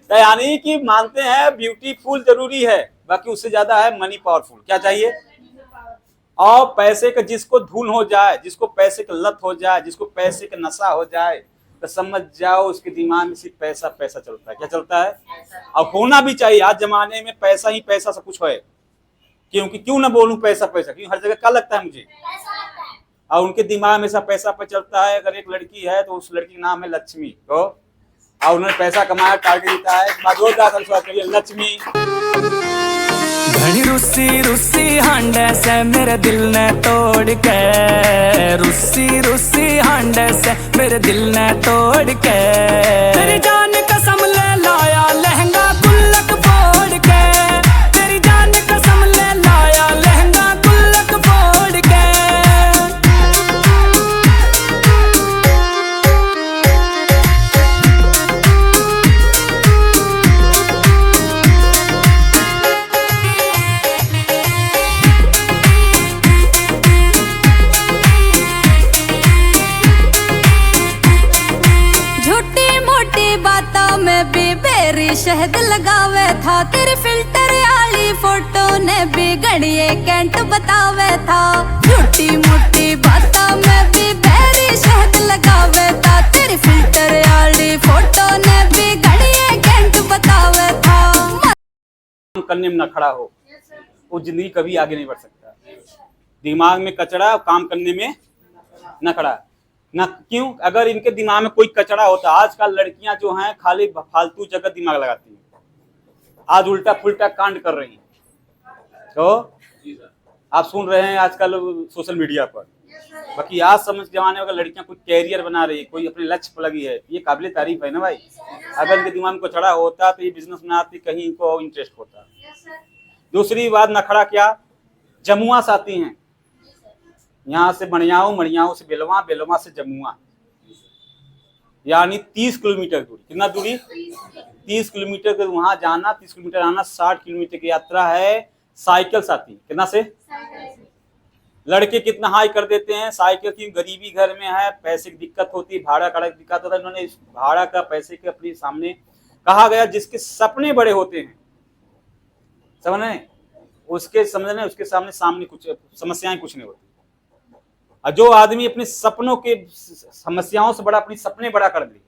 तो यानी कि मानते हैं ब्यूटीफुल जरूरी है, बाकी उससे ज्यादा है मनी पावरफुल। क्या चाहिए? और पैसे का जिसको धुन हो जाए, जिसको पैसे का लत हो जाए, जिसको पैसे का नशा हो जाए, तो समझ जाओ उसके दिमाग में सिर्फ पैसा पैसा चलता है। क्या चलता है? और होना भी चाहिए। आज जमाने में पैसा ही पैसा सब कुछ है, क्योंकि क्यों ना बोलूं पैसा पैसा, क्यों हर जगह क्या लगता है मुझे, और उनके दिमाग में सब पैसा पे चलता है। अगर एक लड़की है तो उस लड़की का नाम है लक्ष्मी, तो और उन्होंने पैसा कमाया, टारगेट जीता है, जोरदार स्वागत करिए लक्ष्मी। घनी रुस्सी रुस्सी हांडे से मेरे दिल ने तोड़ के, रुस्सी रुस्सी हांडे से मेरे दिल ने तोड़ के, तेरी जान कसम ले लाया लहंगा गुल्लक फोड़ के, तेरी जान कसम ले लाया लहंगा गुल्लक फोड़ के। शहद लगावे था तेरे फिल्टर आली फोटो ने बिगड़िए कैंट बतावे था छोटी मोटी बातों में भी बैरी शहद लगावे था तेरे फिल्टर आली फोटो ने बिगड़िए कैंट बतावे था। काम करने में न खड़ा हो वो जिंदगी कभी आगे नहीं बढ़ सकता। दिमाग में कचरा, काम करने में न खड़ा ना। क्यों? अगर इनके दिमाग में कोई कचरा होता, आजकल लड़कियां जो हैं खाली फालतू जगह दिमाग लगाती हैं, आज उल्टा पुल्टा कांड कर रही हैं। तो आप सुन रहे हैं आजकल सोशल मीडिया पर। बाकी आज समझ जमाने में अगर लड़कियां कोई कैरियर बना रही है, कोई अपने लक्ष्य पर लगी है, ये काबिल तारीफ है ना भाई। अगर इनके दिमाग में कचरा होता तो ये बिजनेस में आती, कहीं इनको इंटरेस्ट होता। दूसरी बात नखड़ा क्या, जमुआ से आती हैं, यहाँ से मणियाऊ, मणियाऊ से बेलवा, बेलवा से जमुआ, यानी 30 किलोमीटर दूरी। कितना दूरी? 30 किलोमीटर के वहां जाना, 30 किलोमीटर आना, 60 किलोमीटर की यात्रा है। साइकिल से आती, कितना से? लड़के कितना हाई कर देते हैं साइकिल की। गरीबी घर में है, पैसे की दिक्कत होती है, भाड़ा का दिक्कत होता है। इन्होंने इस भाड़ा का पैसे के अपने सामने कहा गया जिसके सपने बड़े होते हैं, समझे, उसके समझने उसके सामने कुछ समस्याएं कुछ नहीं होती। और जो आदमी अपने सपनों के समस्याओं से बड़ा अपने सपने बड़ा कर ले,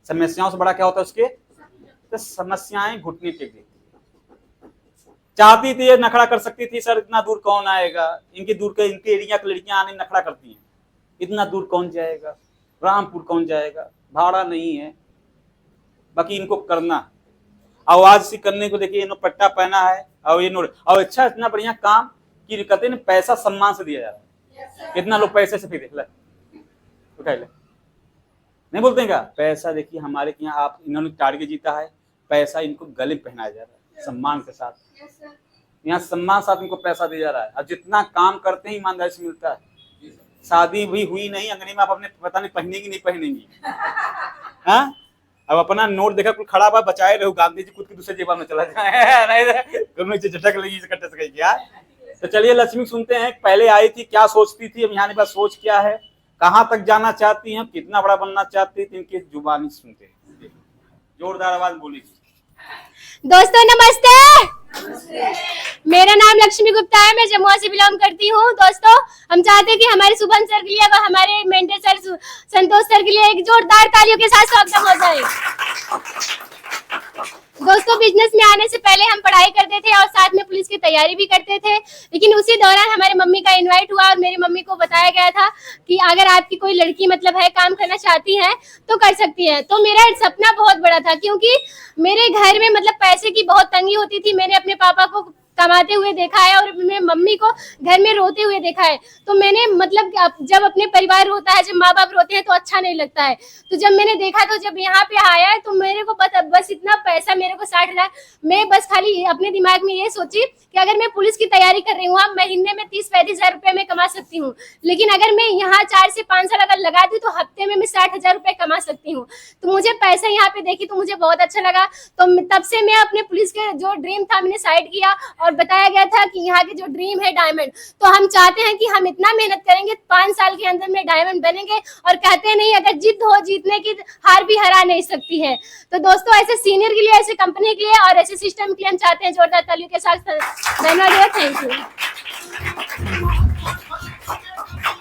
समस्याओं से बड़ा क्या होता है उसके, तो समस्याएं घुटने टेक देती। चाहती थी ये नखड़ा कर सकती थी, सर इतना दूर कौन आएगा, इनके दूर के इनके एरिया की लड़कियां आने नखड़ा करती हैं, इतना दूर कौन जाएगा, रामपुर कौन जाएगा, भाड़ा नहीं है। बाकी इनको करना, आवाज से करने को देखिए, इन्होंने पट्टा पहना है और ये नोट, और अच्छा इतना बढ़िया काम कि कहते हैं पैसा सम्मान से दिया जा रहा है। कितना लोग पैसे से फिर उठाए ले नहीं बोलते हैं क्या, पैसा देखिए हमारे यहाँ आप, इन्होंने टारगेट जीता है, पैसा इनको गले पहनाया जा रहा है सम्मान के साथ। यहाँ सम्मान साथ इनको पैसा दिया जा रहा है, और जितना काम करते हैं ईमानदारी से मिलता है। शादी भी हुई नहीं, अंगनी में आप अपने पता नहीं पहनेगी नहीं पहनेंगी, हाँ? अब अपना नोट देखा कुछ खड़ा हुआ, बचाए रहो, गांधी जी खुद की दूसरे जेब में चला जाए, झटक लगी कट्टे से गई यार। तो चलिए लक्ष्मी सुनते हैं, पहले आई थी क्या सोचती थी, अब यहाँ बस सोच क्या है, कहाँ तक जाना चाहती हैं, कितना बड़ा बनना चाहती थी, इनकी जुबानी सुनते हैं। जोरदार आवाज बोली। दोस्तों नमस्ते, मेरा नाम लक्ष्मी गुप्ता है, मैं जमुआ से बिलोंग करती हूँ। दोस्तों हम चाहते हैं कि हमारे शुभम सर के लिए व हमारे मेंटर सर संतोष सर के लिए एक जोरदार तालियों के साथ स्वागत हो जाए। दोस्तों बिजनेस में आने से पहले हम पढ़ाई करते थे और साथ में पुलिस की तैयारी भी करते थे, लेकिन उसी दौरान हमारे मम्मी का इनवाइट हुआ और मेरी मम्मी को बताया गया था कि अगर आपकी कोई लड़की मतलब है काम करना चाहती है तो कर सकती है। तो मेरा सपना बहुत बड़ा था, क्योंकि मेरे घर में मतलब पैसे की बहुत तंगी होती थी। मैंने अपने पापा को कमाते हुए देखा है और मेरे मम्मी को घर में रोते हुए देखा है। तो मैंने मतलब जब अपने परिवार रोता है, जब माँ बाप रोते हैं तो अच्छा नहीं लगता है। तो जब मैंने देखा, तो जब यहाँ पे आया है तो मेरे को बस इतना पैसा, मेरे को 60,000, मैं बस खाली अपने दिमाग में ये सोची कि अगर मैं पुलिस की तैयारी कर रही हूँ, महीने में 30-35 हजार रुपये मैं कमा सकती हूँ, लेकिन अगर मैं यहाँ 4 से 5 साल अगर लगा दी तो हफ्ते में मैं 60,000 रुपये कमा सकती हूँ। तो मुझे पैसा यहाँ पे देखी तो मुझे बहुत अच्छा लगा। तो तब से मैं अपने पुलिस के जो ड्रीम था मैंने साइड किया और बताया गया था कि यहाँ के जो ड्रीम है डायमंड, तो हम चाहते हैं कि हम इतना मेहनत करेंगे 5 साल के अंदर में डायमंड बनेंगे। और कहते हैं नहीं, अगर जिद हो जीतने की, हार भी हरा नहीं सकती है। तो दोस्तों ऐसे सीनियर के लिए, ऐसे कंपनी के लिए और ऐसे सिस्टम के लिए हम चाहते हैं जोरदार तालियों के साथ धन्यवाद। Thank you.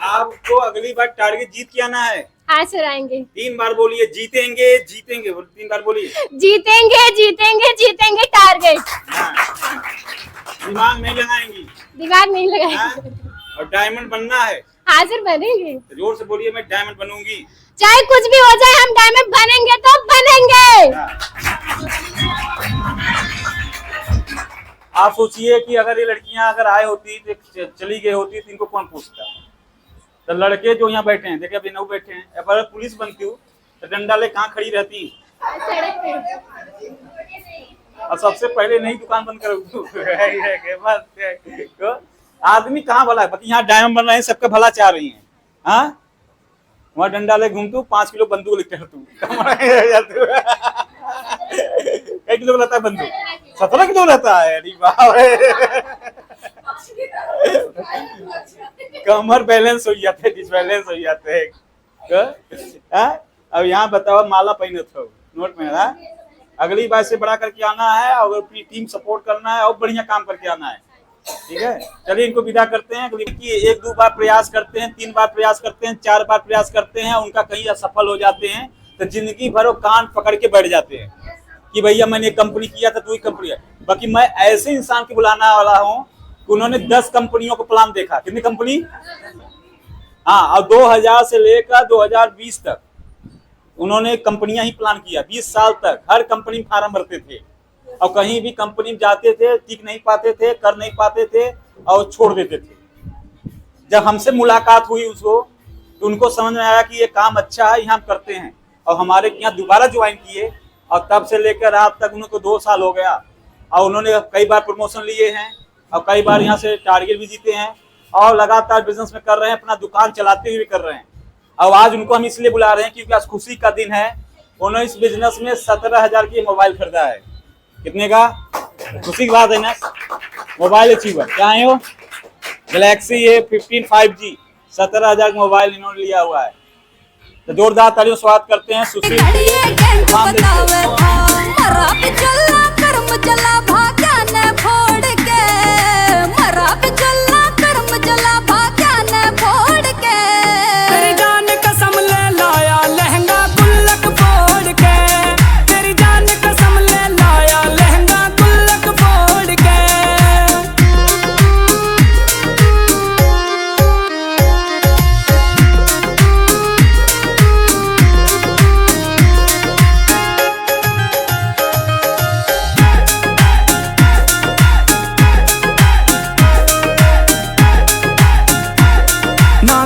आपको अगली बार टारगेट जीत के आना है। हाँ सर आएंगे। 3 बार बोलिए, जीतेंगे जीतेंगे, 3 बार बोलिए, जीतेंगे जीतेंगे जीतेंगे टारगेट। दिमाग नहीं लगाएंगी, दिमाग नहीं लगाएंगे। और डायमंड बनना है। हाँ सर बनेंगे। तो जोर से बोलिए, मैं डायमंड बनूंगी, चाहे कुछ भी हो जाए, हम डायमंड बनेंगे तो बनेंगे। आप सोचिए कि अगर ये लड़कियां अगर आए होती, चली गई होती तो इनको कौन पूछता। तो लड़के जो यहाँ बैठे हैं, देखिए अभी नौ बैठे हैं, अगर पुलिस बनती हूँ तो डंडा ले कहाँ खड़ी रहती, और सबसे पहले नहीं दुकान बंद करो। तो आदमी कहाँ भला है, बाकी यहाँ डायमंड बन रहे हैं, सबका भला चाह रही है। हाँ वहाँ डंडा ले घूमतू, 5 किलो बंदूक लेते हो तू, कई किलो रहता है बंदूक, 17 किलो रहता है। अरे बाप रे, कमर बैलेंस हो जाते, डिसबैलेंस हो जाते हैं। अब यहाँ बताओ, माला पहने थो, नोट में, अगली बार से बड़ा करके आना है और अपनी टीम सपोर्ट करना है और बढ़िया काम करके आना है। ठीक है, चलिए इनको विदा करते हैं। कि 1-2 बार प्रयास करते हैं, 3 बार प्रयास करते हैं, 4 बार प्रयास करते हैं, उनका कहीं असफल हो जाते हैं तो जिंदगी भर वो कान पकड़ के बैठ जाते हैं कि भैया मैंने कंपनी किया था, तू ही कंपनी है। बाकी मैं ऐसे इंसान को बुलाने वाला हूँ कि उन्होंने 10 कंपनियों को प्लान देखा। कितनी कंपनी? हाँ, और 2000 से लेकर 2020 तक उन्होंने कंपनियां ही प्लान किया। 20 साल तक हर कंपनी में फार्म भरते थे और कहीं भी कंपनी में जाते थे, टिक नहीं पाते थे, कर नहीं पाते थे और छोड़ देते थे। जब हमसे मुलाकात हुई उसको तो उनको समझ में आया कि ये काम अच्छा है, यहाँ हम करते हैं और हमारे यहाँ दोबारा ज्वाइन किए और तब से लेकर आज तक उनको 2 साल हो गया और उन्होंने कई बार प्रमोशन लिए हैं और कई बार यहाँ से टारगेट भी जीते हैं और लगातार बिजनेस में कर रहे हैं, अपना दुकान चलाते हुए कर रहे हैं। और आज उनको हम इसलिए बुला रहे हैं क्योंकि आज खुशी का दिन है। उन्होंने इस बिजनेस में 17,000 की मोबाइल खरीदा है। कितने का? खुशी की बात है ना। मोबाइल अचीवर क्या है वो? गैलेक्सी A15 5G 17,000 का मोबाइल इन्होंने लिया हुआ है। तो जोरदार तालियों स्वागत करते हैं सुशील।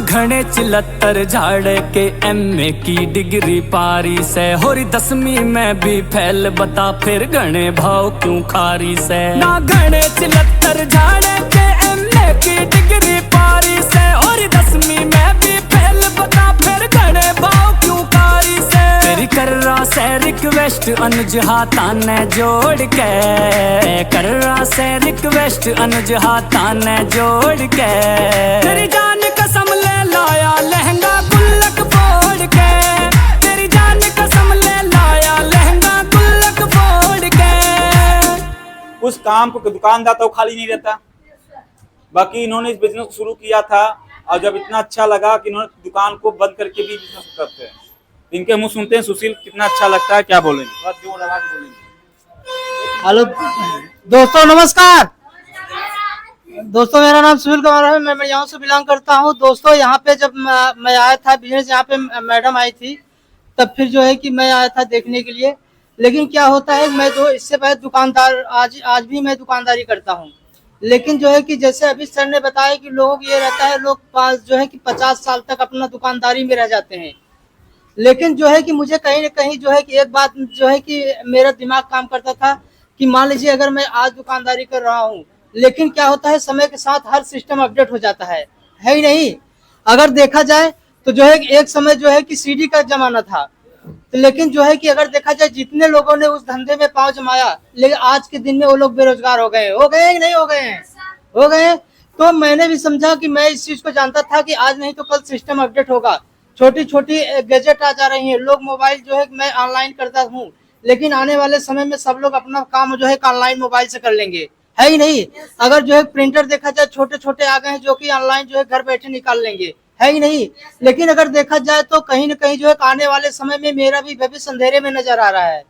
घने 74 झाड़ के MA की डिग्री पारी से होरी 10वीं में भी फैल बता फिर घने भाव क्यों खारी से। ना घने 74 झाड़ के MA की डिग्री पारी से होरी 10वीं में भी फैल बता फिर घने भाव क्यों खारी से। तेरी कर रहा से रिक्वेस्ट अनुज हाथा ने जोड़ के, कर रहा से रिक्वेस्ट अनुज हाथा ने जोड़ के। तेरी जान कसम ले लाया लहंगा गुल्लक फोड़ के, तेरी जान कसम ले लाया लहंगा गुल्लक फोड़ के। उस काम को दुकानदार तो खाली नहीं रहता। बाकी इन्होंने इस बिजनेस को शुरू किया था और जब इतना अच्छा लगा कि इन्होंने दुकान को बंद करके भी बिजनेस करते हैं। इनके मुंह सुनते हैं सुशील कितना अच्छा लगता है, क्या बोलेंगे? बहुत जोर आवाज बोलेंगे। हेलो दोस्तों, नमस्कार दोस्तों, मेरा नाम सुशील कुमार है। मैं यहाँ से बिलोंग करता हूँ। दोस्तों, यहाँ पे जब मैं आया था बिजनेस, यहाँ पे मैडम आई थी, तब फिर जो है कि मैं आया था देखने के लिए। लेकिन क्या होता है, मैं तो इससे पहले दुकानदार, आज भी मैं दुकानदारी करता हूँ। लेकिन जो है कि जैसे अभी सर ने बताया कि लोग ये रहता है, लोग पास जो है कि 50 साल तक अपना दुकानदारी में रह जाते हैं। लेकिन जो है कि मुझे कहीं ना कहीं जो है कि एक बात जो है कि मेरा दिमाग काम करता था कि मान लीजिए अगर मैं आज दुकानदारी कर रहा हूँ, लेकिन क्या होता है समय के साथ हर सिस्टम अपडेट हो जाता है ही नहीं। अगर देखा जाए तो जो है एक समय जो है कि सीडी का जमाना था, तो लेकिन जो है कि अगर देखा जाए जितने लोगों ने उस धंधे में पांव जमाया, लेकिन आज के दिन में वो लोग बेरोजगार हो गए कि नहीं हो गए हैं? हो गए। तो मैंने भी समझा कि मैं इस चीज को जानता था कि आज नहीं तो कल सिस्टम अपडेट होगा। छोटी छोटी गैजेट आ जा रही है, लोग मोबाइल जो है मैं ऑनलाइन करता हूँ, लेकिन आने वाले समय में सब लोग अपना काम जो है ऑनलाइन मोबाइल से कर लेंगे, है ही नहीं। अगर जो है प्रिंटर देखा जाए छोटे छोटे आ गए हैं जो कि ऑनलाइन जो है घर बैठे निकाल लेंगे, है ही नहीं। लेकिन अगर देखा जाए तो कहीं न कहीं जो है आने वाले समय में मेरा भी भविष्य अंधेरे में नजर आ रहा है।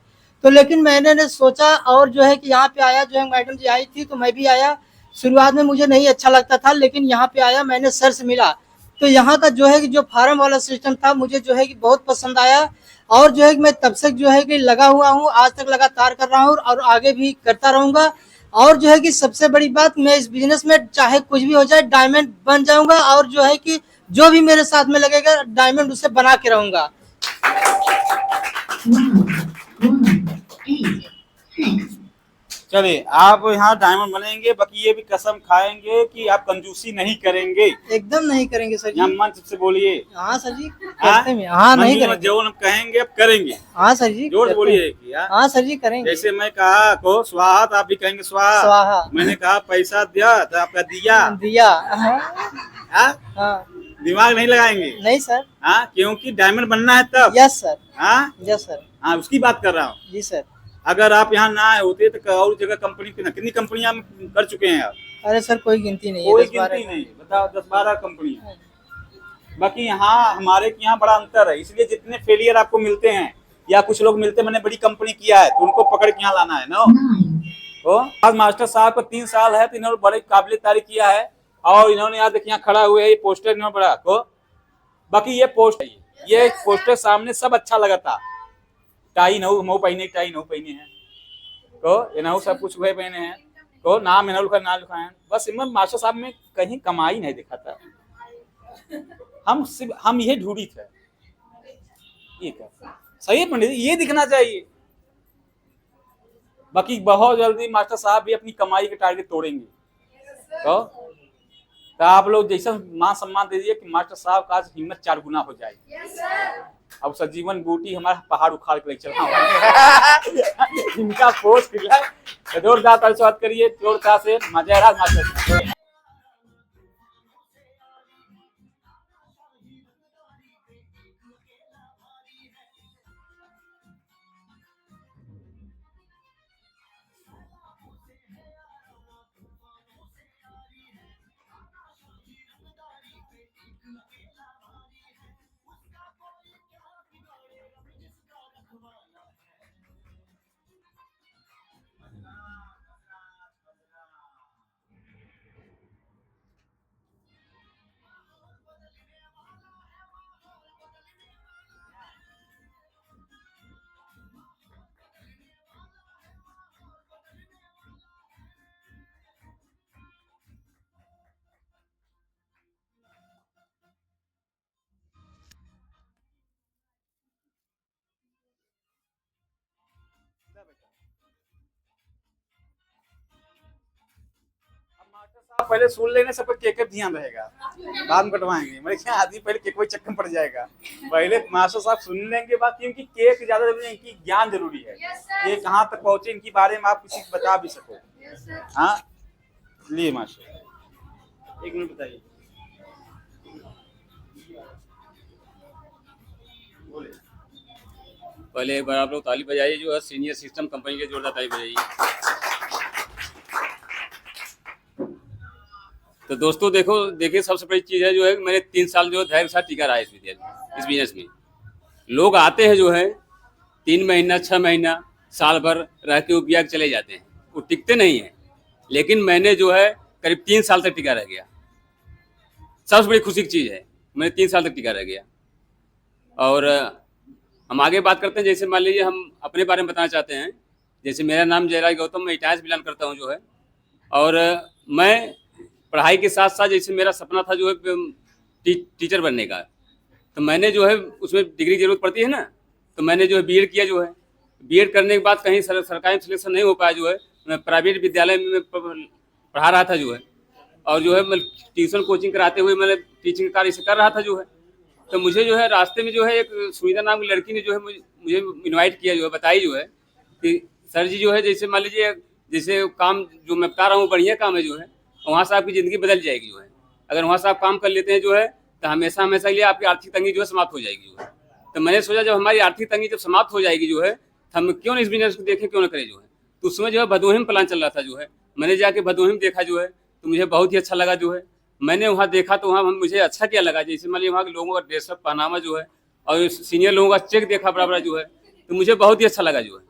तो लेकिन मैंने सोचा और जो है कि यहाँ पे आया, जो है मैडम जी आई थी तो मैं भी आया। शुरुआत में मुझे नहीं अच्छा लगता था, लेकिन यहाँ पे आया, मैंने सर से मिला तो यहाँ का जो है कि जो फार्म वाला सिस्टम था मुझे जो है कि बहुत पसंद आया। और जो है कि मैं तब से जो है कि लगा हुआ हूँ, आज तक लगातार कर रहा हूँ और आगे भी करता रहूंगा। और जो है कि सबसे बड़ी बात, मैं इस बिजनेस में चाहे कुछ भी हो जाए डायमंड बन जाऊंगा और जो है कि जो भी मेरे साथ में लगेगा डायमंड उसे बना के रहूंगा। चलिए आप यहाँ डायमंड बनेंगे, बाकी ये भी कसम खाएंगे कि आप कंजूसी नहीं करेंगे। एकदम नहीं करेंगे सर जी। यहाँ मंच से बोलिए। हाँ सर जी, करते हैं। हाँ नहीं करेंगे, जो हम कहेंगे आप करेंगे। हाँ सर जी, जोर बोलिए। हाँ सर जी करेंगे। जैसे मैं कहा को स्वाहा, तो आप भी कहेंगे स्वाहा। स्वाहा। मैंने कहा पैसा दिया तो आपका दिया। दिया। हाँ, दिमाग नहीं लगाएंगे? नहीं सर। हाँ, क्योंकि डायमंड बनना है तब। Yes sir. हाँ यस सर। हाँ, उसकी बात कर रहा हूँ। जी सर। अगर आप यहाँ ना आए होते तो और जगह कंपनी कितनी कंपनियां कर चुके हैं आप? अरे सर कोई गिनती नहीं है, कोई 10-12 गिनती नहीं, बताओ 10-12 कंपनियां। बाकी यहाँ हमारे के यहाँ बड़ा अंतर है, इसलिए जितने फेलियर आपको मिलते हैं या कुछ लोग मिलते हैं मैंने बड़ी कंपनी किया है तो उनको पकड़ के यहाँ लाना है ना। तो आज मास्टर साहब को 3 साल है तो इन्होंने बड़े काबिल तारीफ किया है और इन्होंने यहाँ देखिए यहाँ खड़ा हुए है, ये पोस्टर इन्होंने बड़ा को बाकी ये पोस्टर सामने सब अच्छा लगा था। टाई नहु पहने टाई नहु पहने हैं तो इन्हों सब कुछ हुए पहने हैं तो नाम इन्हों लिखा नाम लिखा है, बस इमन मास्टर साहब में कहीं कमाई नहीं दिखा था। हम ये ढूंढी थे, ये क्या सही है पंडित जी, ये दिखना चाहिए। बाकी बहुत जल्दी मास्टर साहब भी अपनी कमाई के टारगेट तोड़ेंगे तो आप लोग जैसा मान सम्मान दे दीजिए कि मास्टर साहब का आज हिम्मत 4 गुना हो जाएगी। अब सजीवन बूटी हमारा पहाड़ उखाड़ के चला इनका फोर्स जोरदार तारीफ करिए, जोरदार से मजेदार मास्टर। पहले सुन लेने सब केक ध्यान रहेगा, बाद में कटवाएंगे। मेरे ख्याल आदमी पहले केक कोई चक्कर पड़ जाएगा, पहले मास्टर साहब सुन लेंगे बात, क्योंकि केक ज्यादा जरूरी, इनकी ज्ञान जरूरी है, ये कहाँ तक पहुंचे इनके बारे में आप किसी को बता भी सको। हाँ लिए मास्टर 1 मिनट बताइए। पहले एक बार आप लोग ताली बजाइए, जो है सीनियर सिस्टम कंपनी के जोरदार ताली बजाइए। तो दोस्तों देखिए सबसे बड़ी चीज़ है जो है मैंने 3 साल जो है धैर्य के साथ टिका रहा है इस बिजनेस में। लोग आते हैं जो है 3 महीना 6 महीना साल भर रह के उपया के चले जाते हैं, वो टिकते नहीं हैं। लेकिन मैंने जो है करीब 3 साल तक टिका रह गया। सबसे बड़ी खुशी की चीज़ है मैंने 3 साल तक टिका रह गया। और हम आगे बात करते हैं, जैसे मान लीजिए हम अपने बारे में बताना चाहते हैं। जैसे मेरा नाम जयराज गौतम, मैं इटावा से बिलोंग करता हूँ जो है। और मैं पढ़ाई के साथ साथ जैसे मेरा सपना था जो है टीचर बनने का, तो मैंने जो है उसमें डिग्री की जरूरत पड़ती है ना, तो मैंने जो है बीएड किया जो है। बीएड करने के बाद कहीं सरकारी सिलेक्शन नहीं हो पाया जो है, मैं प्राइवेट विद्यालय में पढ़ा रहा था जो है। और जो है मैं ट्यूशन कोचिंग कराते हुए मैंने टीचिंग कार्य से कर रहा था जो है। तो मुझे जो है रास्ते में जो है एक सुनीता नाम की लड़की ने जो है मुझे इन्वाइट किया जो है, बताई जो है कि सर जी जो है जैसे मान लीजिए जैसे काम जो मैं बता रहा हूँ बढ़िया काम है जो है, वहाँ से आपकी ज़िंदगी बदल जाएगी जो है। अगर वहाँ से आप काम कर लेते हैं जो है तो हमेशा हमेशा के लिए आपकी आर्थिक तंगी जो है समाप्त हो जाएगी जो है। तो मैंने सोचा जब हमारी आर्थिक तंगी जब समाप्त हो जाएगी जो है तो हम क्यों इस बिजनेस को देखें, क्यों ना करें जो है। तो उसमें जो है भदोही में प्लान चल रहा था जो है। मैंने जाके भदोही में देखा जो है तो मुझे बहुत ही अच्छा लगा जो है। मैंने वहाँ देखा तो वहाँ मुझे अच्छा क्या लगा, जैसे मान लीजिए वहाँ के लोगों का ड्रेसअप पहनावा जो है और सीनियर लोगों का चेक देखा बराबर जो है, तो मुझे बहुत ही अच्छा लगा जो है।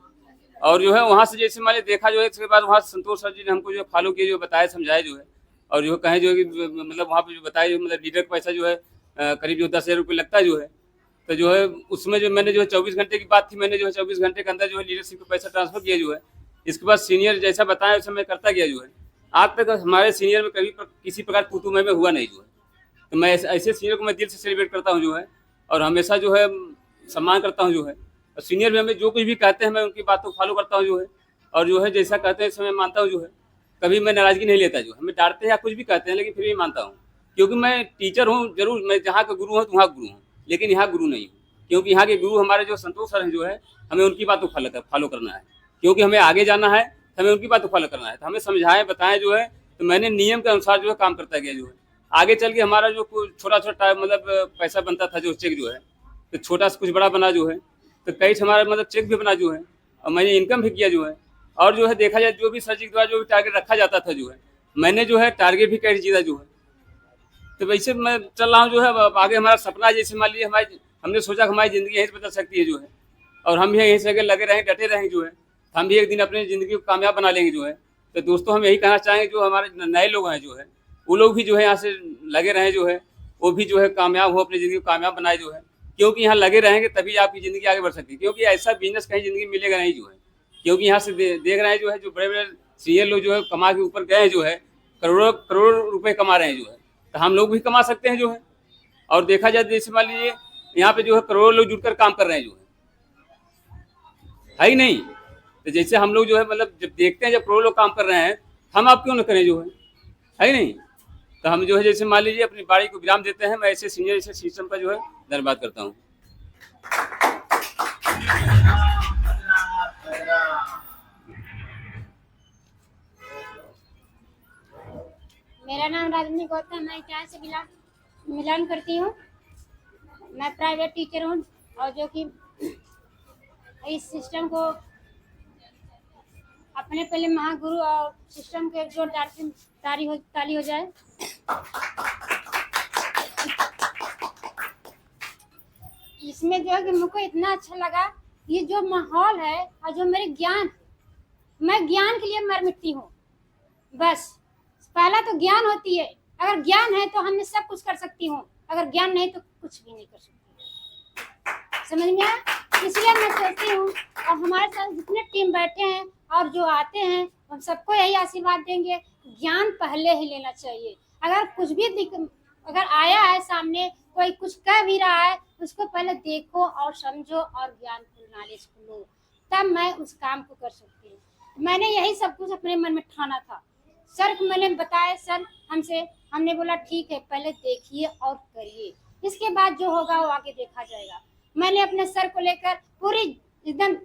और जो है वहाँ से जैसे मान लीजिए देखा जो है, इसके बाद वहाँ संतोष सर जी ने हमको जो फॉलो किया, जो बताया समझाया जो है। और जो कहें जो है कि मतलब वहाँ पे जो बताया जो मतलब लीडर का पैसा जो है करीब जो 10,000 रुपये लगता है जो है। तो जो है उसमें जो मैंने जो है 24 घंटे की बात थी, मैंने जो है 24 घंटे के अंदर जो है लीडरशिप का पैसा ट्रांसफर किया जो है। इसके बाद सीनियर जैसा बताया वैसा मैं करता गया जो है। आज तक हमारे सीनियर में कभी किसी प्रकार तू मैं हुआ नहीं जो है। तो मैं ऐसे सीनियर को मैं दिल से सेलिब्रेट करता हूँ जो है, और हमेशा जो है सम्मान करता हूँ जो है। और सीनियर भी हमें जो कुछ भी कहते हैं मैं उनकी बातों को फॉलो करता हूँ जो है। और जो है जैसा कहते हैं समय मानता हूँ जो है, कभी मैं नाराज़गी नहीं लेता जो हमें डांटते हैं या कुछ भी कहते हैं, लेकिन फिर भी मानता हूँ। क्योंकि मैं टीचर हूँ जरूर, मैं जहाँ का गुरु हूँ तो वहाँ गुरु हूँ, लेकिन यहाँ गुरु नहीं हूँ। क्योंकि यहाँ के गुरु हमारे जो संतोष सर हैं जो है, हमें उनकी बातों को फॉलो करना है। क्योंकि हमें आगे जाना है तो हमें उनकी बातों को फॉलो करना है। तो हमें समझाएं बताएं जो है, तो मैंने नियम के अनुसार जो है काम करता गया जो है। आगे चल के हमारा जो छोटा छोटा मतलब पैसा बनता था जो चेक जो है, तो छोटा से कुछ बड़ा बना जो है। तो कई हमारा मतलब चेक भी बना जो है। और मैंने इनकम भी किया जो है। और जो है देखा जाए जो भी सर जी के द्वारा जो भी टारगेट रखा जाता था जो है, मैंने जो है टारगेट भी कैसे जीता जो है। तो वैसे मैं चल रहा हूँ जो है। अब आगे हमारा सपना जैसे मान लीजिए हमारी, हमने सोचा कि हमारी ज़िंदगी यहीं से बदल सकती है जो है, और हम भी यहीं से लगे रहें, डटे रहें जो है, हम भी एक दिन अपनी ज़िंदगी को कामयाब बना लेंगे जो है। तो दोस्तों हम यही कहना चाहेंगे जो हमारे नए लोग हैं जो है, वो लोग भी जो है यहाँ से लगे रहें जो है, वो भी जो है कामयाब हो, अपनी ज़िंदगी को कामयाब बनाए जो है। क्योंकि यहाँ लगे रहेंगे तभी आपकी ज़िंदगी आगे बढ़ सकती है। क्योंकि ऐसा बिजनेस कहीं ज़िंदगी में मिलेगा नहीं जो है। क्योंकि यहाँ से देख रहे हैं जो है, जो बड़े बड़े सीनियर लोग जो है कमा के ऊपर गए हैं जो है, करोड़ों करोड़ रुपए कमा रहे हैं जो है। तो हम लोग भी कमा सकते हैं जो है। और देखा जाए जैसे मान लीजिए यहाँ पे जो है करोड़ों लोग जुड़कर काम कर रहे हैं जो है ही नहीं। तो जैसे हम लोग जो है मतलब जब देखते हैं जब करोड़ों लोग काम कर रहे हैं, हम आप क्यों न करें जो है ही नहीं। तो हम जो है जैसे मान लीजिए अपनी बाड़ी को विराम देते हैं। मैं ऐसे सीनियर ऐसे सिस्टम का जो है धन्यवाद करता हूँ। मेरा नाम राजनी गौतम, मैं क्या से मिलान करती हूँ। मैं प्राइवेट टीचर हूँ और जो कि इस सिस्टम को अपने पहले महागुरु और सिस्टम के जो ताली हो जाए। इसमें जो है कि मुझको इतना अच्छा लगा, ये जो माहौल है और जो मेरे ज्ञान, मैं ज्ञान के लिए मर मिटती हूँ। बस पहला तो ज्ञान होती है, अगर ज्ञान है तो हमने सब कुछ कर सकती हूँ, अगर ज्ञान नहीं तो कुछ भी नहीं कर सकती। समझ में आया? इसलिए मैं सोचती हूँ और हमारे साथ जितने टीम बैठे हैं और जो आते हैं हम सबको यही आशीर्वाद देंगे, ज्ञान पहले ही लेना चाहिए। अगर कुछ भी अगर आया है सामने, कोई कुछ कह भी रहा है, उसको पहले देखो और समझो और ज्ञान को, नॉलेज को लो, तब मैं उस काम को कर सकती हूँ। मैंने यही सब कुछ अपने मन में ठाना था। सर को मैंने बताया, सर हमने बोला ठीक है, पहले देखिए और करिए, इसके बाद जो होगा वो आगे देखा जाएगा। मैंने अपने सर को लेकर पूरी एकदम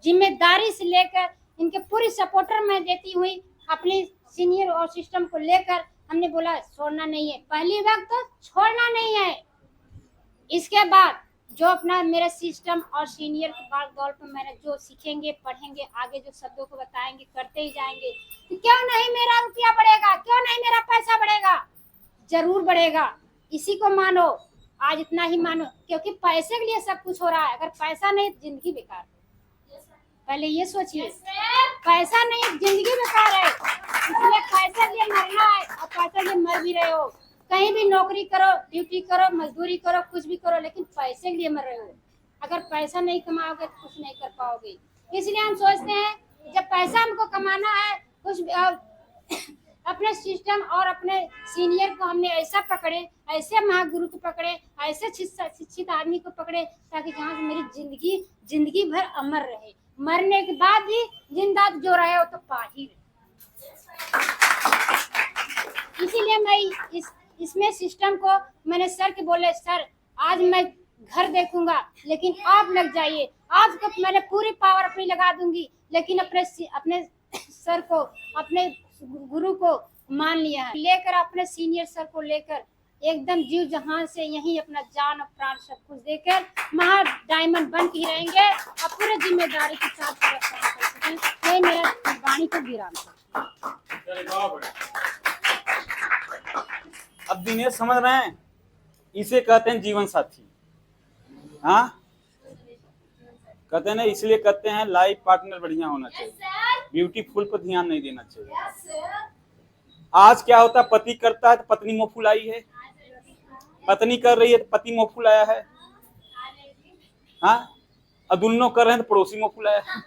जिम्मेदारी से लेकर इनके पूरी सपोर्टर मैं देती हुई अपने सीनियर और सिस्टम को लेकर हमने बोला छोड़ना नहीं है, पहली वक्त तो छोड़ना नहीं है। इसके बाद जो अपना मेरा सिस्टम और सीनियर के बाद दौर पर मैंने जो सीखेंगे, पढ़ेंगे, आगे जो शब्दों को बताएंगे, करते ही जाएंगे। तो क्यों नहीं मेरा रुपया बढ़ेगा, क्यों नहीं मेरा पैसा बढ़ेगा? जरूर बढ़ेगा। इसी को मानो, आज इतना ही मानो, क्योंकि पैसे के लिए सब कुछ हो रहा है। अगर पैसा नहीं जिंदगी बेकार। पहले ये सोचिए, पैसा नहीं जिंदगी बेकार है। इसलिए पैसे के लिए मरना है और पैसे के लिए मर भी रहे हो। कहीं भी नौकरी करो, ड्यूटी करो, मजदूरी करो, कुछ भी करो, लेकिन पैसे के लिए मर रहे हो। अगर पैसा नहीं कमाओगे तो कुछ नहीं कर पाओगे। इसलिए हम सोचते हैं जब पैसा हमको कमाना है, कुछ अपने सिस्टम और अपने सीनियर को हमने ऐसा पकड़े, ऐसे महागुरु को पकड़े, ऐसे शिक्षित आदमी को पकड़े, ताकि जहाँ से मेरी जिंदगी भर अमर रहे। मरने के बाद भी जिंदा जो रहे हो तो पा ही रहे। इसीलिए मैं इसमें सिस्टम को मैंने सर के बोले, सर आज मैं घर देखूंगा लेकिन आप लग जाइए। आज को मैंने पूरी पावर अपनी लगा दूंगी, लेकिन अपने सर को, अपने गुरु को मान लिया है। लेकर अपने सीनियर सर को लेकर एकदम जीव जहान से यही अपना जान और प्राण सब कुछ देकर महा डायमंड बन के रहेंगे और पूरे जिम्मेदारी के साथ पूरा काम कर सकें। ये मेरा वाणी को विराम। अब दिनेश समझ रहे हैं, इसे कहते हैं जीवन साथी। हाँ, कहते हैं ना, इसलिए कहते हैं लाइफ पार्टनर बढ़िया होना चाहिए, ब्यूटीफुल पर ध्यान नहीं देना चाहिए। आज क्या होता है, पति करता है तो पत्नी मुंह फुलाई है, पत्नी कर रही है तो पति मुंह फुलाया है, हाँ, और दोनों कर रहे हैं तो पड़ोसी मुंह फुलाया है।